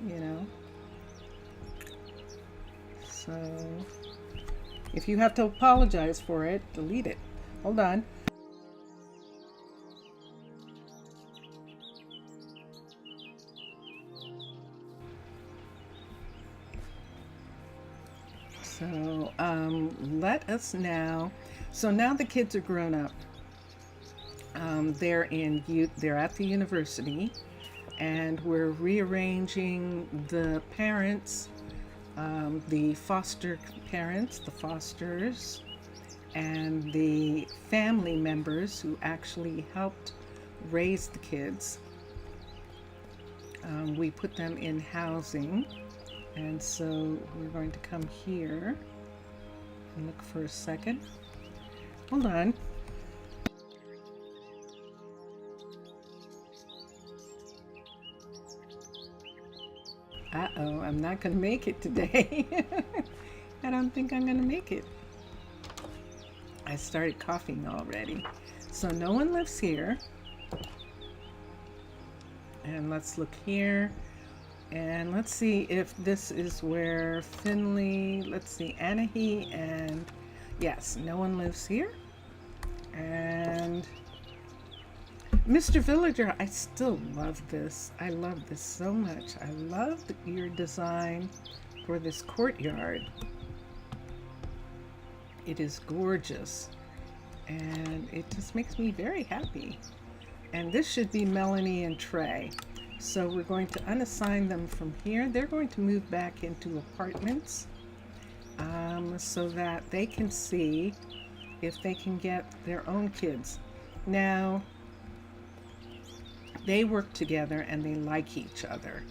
You know. So if you have to apologize for it, delete it. Hold on. So let us now. So now the kids are grown up. They're at the university, and we're rearranging the parents, the foster parents, the fosters, and the family members who actually helped raise the kids. We put them in housing. And so we're going to come here and look for a second. Hold on. Uh-oh, I'm not going to make it today. I don't think I'm going to make it. I started coughing already. So no one lives here. And let's look here. And let's see if this is where Finley, let's see, Anahi, and yes, no one lives here. And Mr. Villager, I still love this. I love this so much. I love your design for this courtyard. It is gorgeous, and it just makes me very happy. And this should be Melanie and Trey. So we're going to unassign them from here. They're going to move back into apartments so that they can see if they can get their own kids. Now, they work together and they like each other.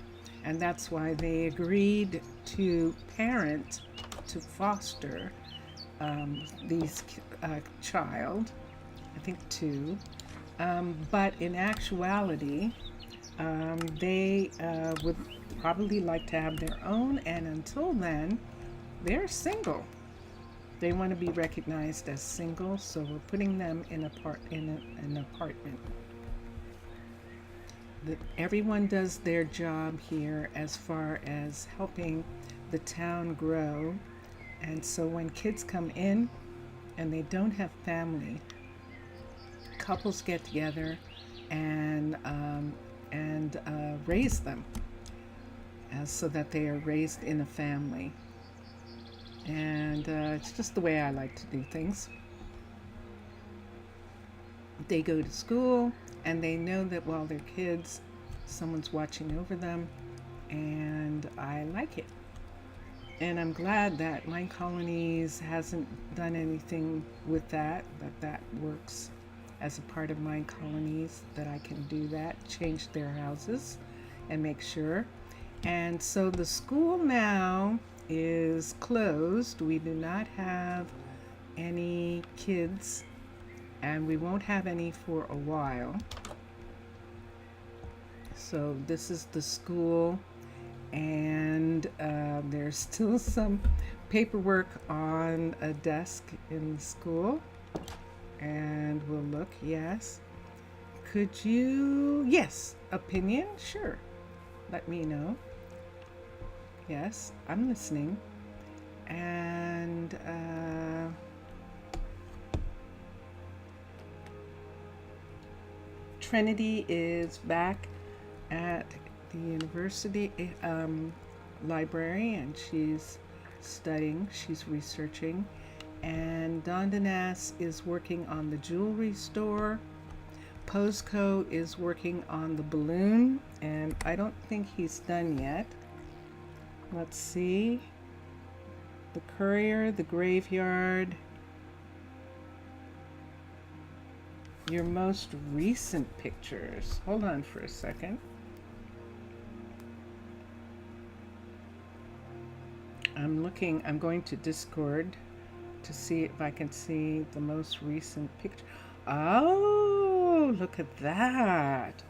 And that's why they agreed to parent, to foster these child, I think 2. But in actuality, they would probably like to have their own, and until then, they're single. They want to be recognized as single, so we're putting them in an apartment. Everyone does their job here as far as helping the town grow, and so when kids come in and they don't have family, couples get together and raise them so that they are raised in a family. And it's just the way I like to do things. They go to school and they know that while they're kids, someone's watching over them, and I like it. And I'm glad that Minecolonies hasn't done anything with that, that works as a part of Minecolonies, that I can do that, change their houses and make sure. And so the school now is closed. We do not have any kids, and we won't have any for a while. So this is the school, and there's still some paperwork on a desk in the school. And we'll look, yes. Could you, yes, opinion? Sure. Let me know. Yes, I'm listening. And Trinity is back at the university library, and she's studying, she's researching. And Dondanas is working on the jewelry store. Posco is working on the balloon, and I don't think he's done yet. Let's see. The courier, the graveyard. Your most recent pictures. Hold on for a second. I'm going to Discord to see if I can see the most recent picture. Oh, look at that.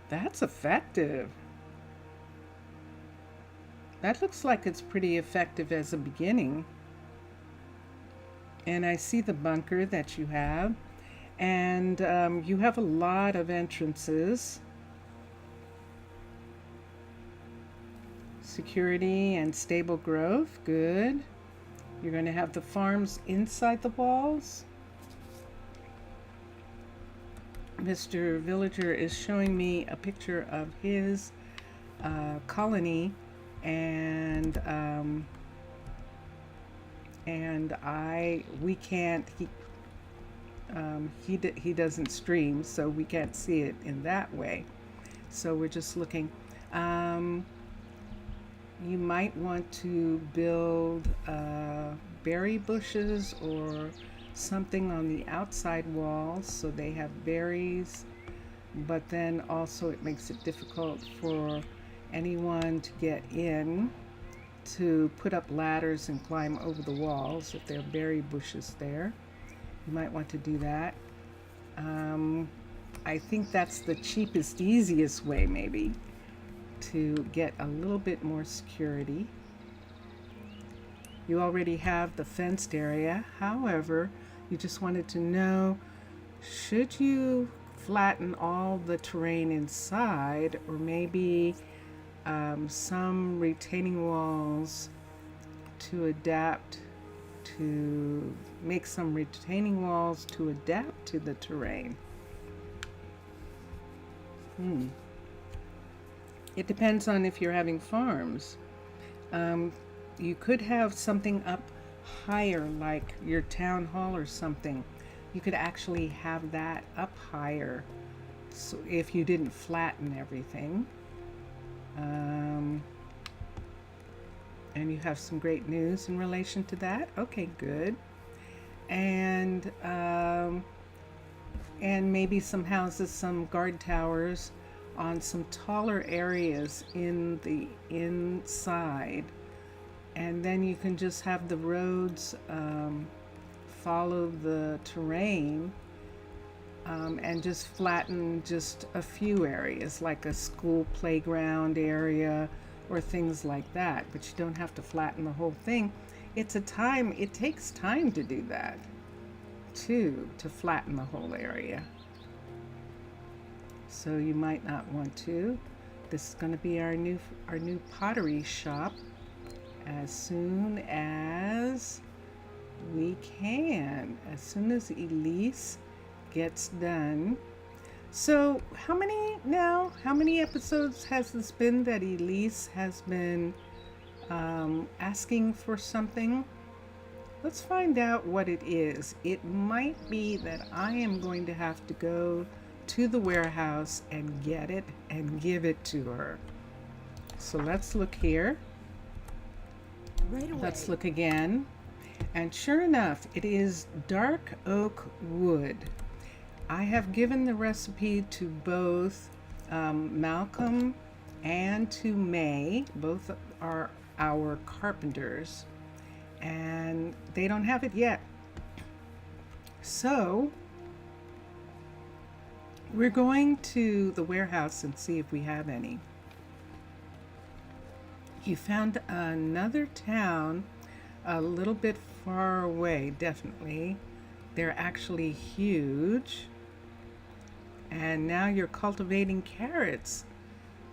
That's effective. That looks like it's pretty effective as a beginning. And I see the bunker that you have. And you have a lot of entrances. Security and stable growth, good. You're going to have the farms inside the walls. Mr. Villager is showing me a picture of his colony, and we can't, he doesn't stream, so we can't see it in that way. So we're just looking. You might want to build berry bushes or something on the outside walls so they have berries, but then also it makes it difficult for anyone to get in, to put up ladders and climb over the walls if there are berry bushes there. You might want to do that. I think that's the cheapest, easiest way maybe to get a little bit more security. You already have the fenced area. However, you just wanted to know, should you flatten all the terrain inside, or maybe some retaining walls to adapt to, make some retaining walls to adapt to the terrain? It depends on if you're having farms. You could have something up higher, like your town hall or something. You could actually have that up higher, so if you didn't flatten everything. And you have some great news in relation to that. Okay, good. And maybe some houses, some guard towers on some taller areas in the inside, and then you can just have the roads follow the terrain, and just flatten just a few areas, like a school playground area or things like that. But you don't have to flatten the whole thing. It takes time to do that too, to flatten the whole area. So you might not want to. This is going to be our new pottery shop as soon as we can, as soon as Elise gets done. So how many episodes has this been that Elise has been asking for something? Let's find out what it is. It might be that I am going to have to go to the warehouse and get it and give it to her. So let's look here. Right away. Let's look again. And sure enough, it is dark oak wood. I have given the recipe to both Malcolm and to May. Both are our carpenters, and they don't have it yet. So we're going to the warehouse and see if we have any. You found another town a little bit far away, definitely. They're actually huge. And now you're cultivating carrots.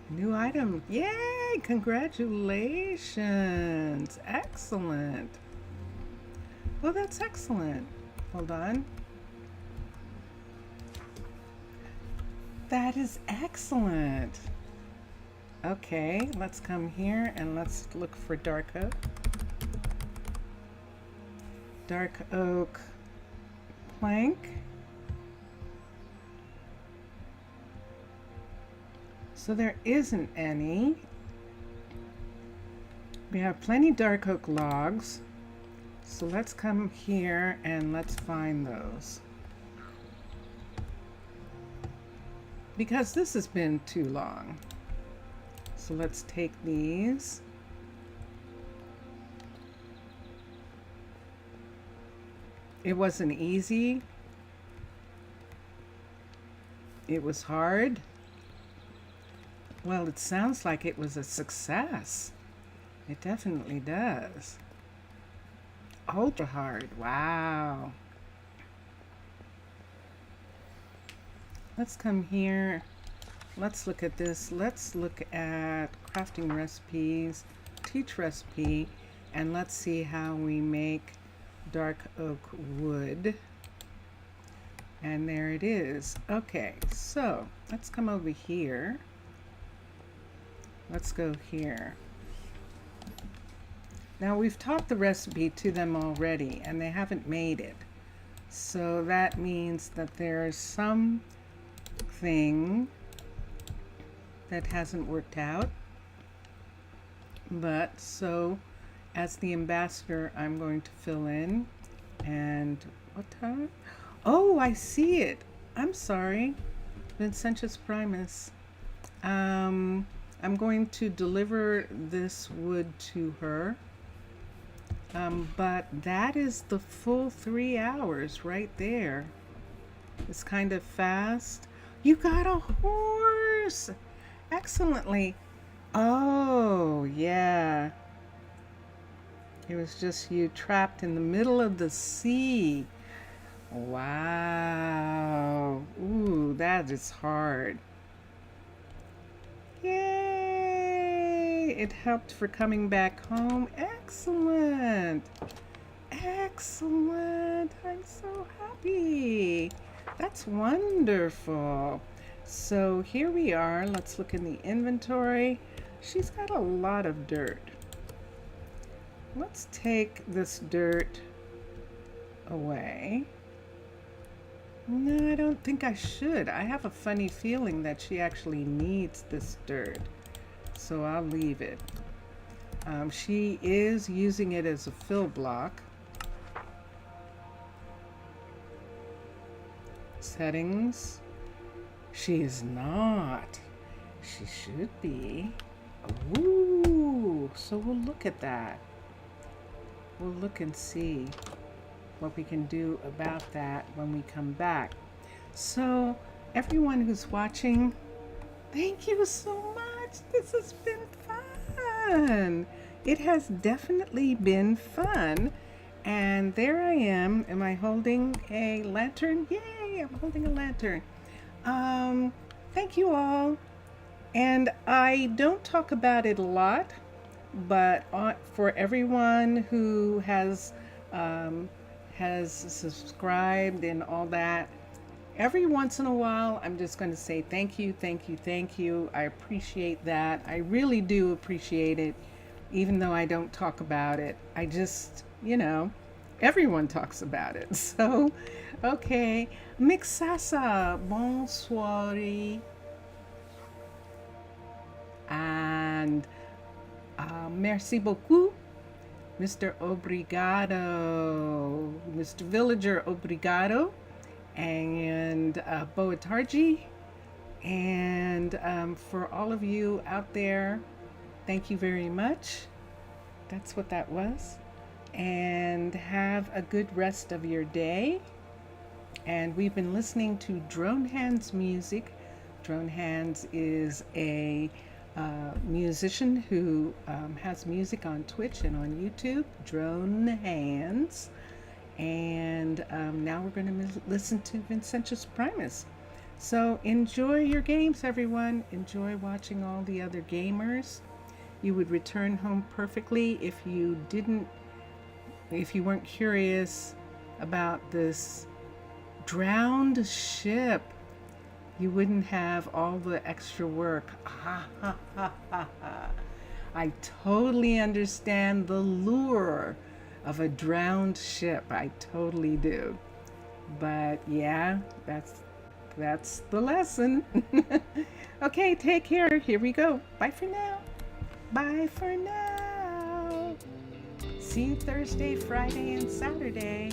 New item. Yay! Congratulations. Excellent. Oh, that's excellent. Hold on. That is excellent. Okay, let's come here and let's look for dark oak. Dark oak plank. So there isn't any. We have plenty dark oak logs. So let's come here and let's find those. Because this has been too long. So let's take these. It wasn't easy. It was hard. Well, it sounds like it was a success. It definitely does. Ultra hard. Wow. Let's come here. Let's look at this. Let's look at crafting recipes, teach recipe, and let's see how we make dark oak wood. And there it is. Okay, so let's come over here. Let's go here. Now we've taught the recipe to them already and they haven't made it. So that means that there's something that hasn't worked out. But so as the ambassador, I'm going to fill in. And what time? Oh, I see it. I'm sorry. Vincentius Primus. I'm going to deliver this wood to her. But that is the full 3 hours right there. It's kind of fast. You got a horse! Excellently. Oh, yeah. It was just you trapped in the middle of the sea. Wow. Ooh, that is hard. Yay! It helped for coming back home. Excellent. Excellent. I'm so happy. That's wonderful. So here we are. Let's look in the inventory. She's got a lot of dirt. Let's take this dirt away. No, I don't think I should. I have a funny feeling that she actually needs this dirt. So I'll leave it. She is using it as a fill block. Settings. She is not. She should be. Ooh, so we'll look at that. We'll look and see what we can do about that when we come back. So everyone who's watching, thank you so much. This has been fun. It has definitely been fun. And there I am. Am I holding a lantern? Yay, I'm holding a lantern. Thank you all. And I don't talk about it a lot, but for everyone who has subscribed and all that, every once in a while, I'm just going to say thank you, thank you, thank you. I appreciate that. I really do appreciate it, even though I don't talk about it. I just, everyone talks about it. So, okay. Mixasa, bonsoir. And merci beaucoup, Mr. Obrigado, Mr. Villager Obrigado, and Boatarji. And for all of you out there, thank you very much. That's what that was. And have a good rest of your day. And we've been listening to Drone Hands music. Drone Hands is a musician who has music on Twitch and on YouTube. Drone Hands. And now we're going to listen to Vincentius Primus. So enjoy your games, everyone. Enjoy watching all the other gamers. You would return home perfectly if you weren't curious about this drowned ship. You wouldn't have all the extra work. I totally understand the lure of a drowned ship. I totally do. But yeah, that's the lesson. Okay, take care. Here we go. Bye for now. Bye for now. See you Thursday, Friday, and Saturday.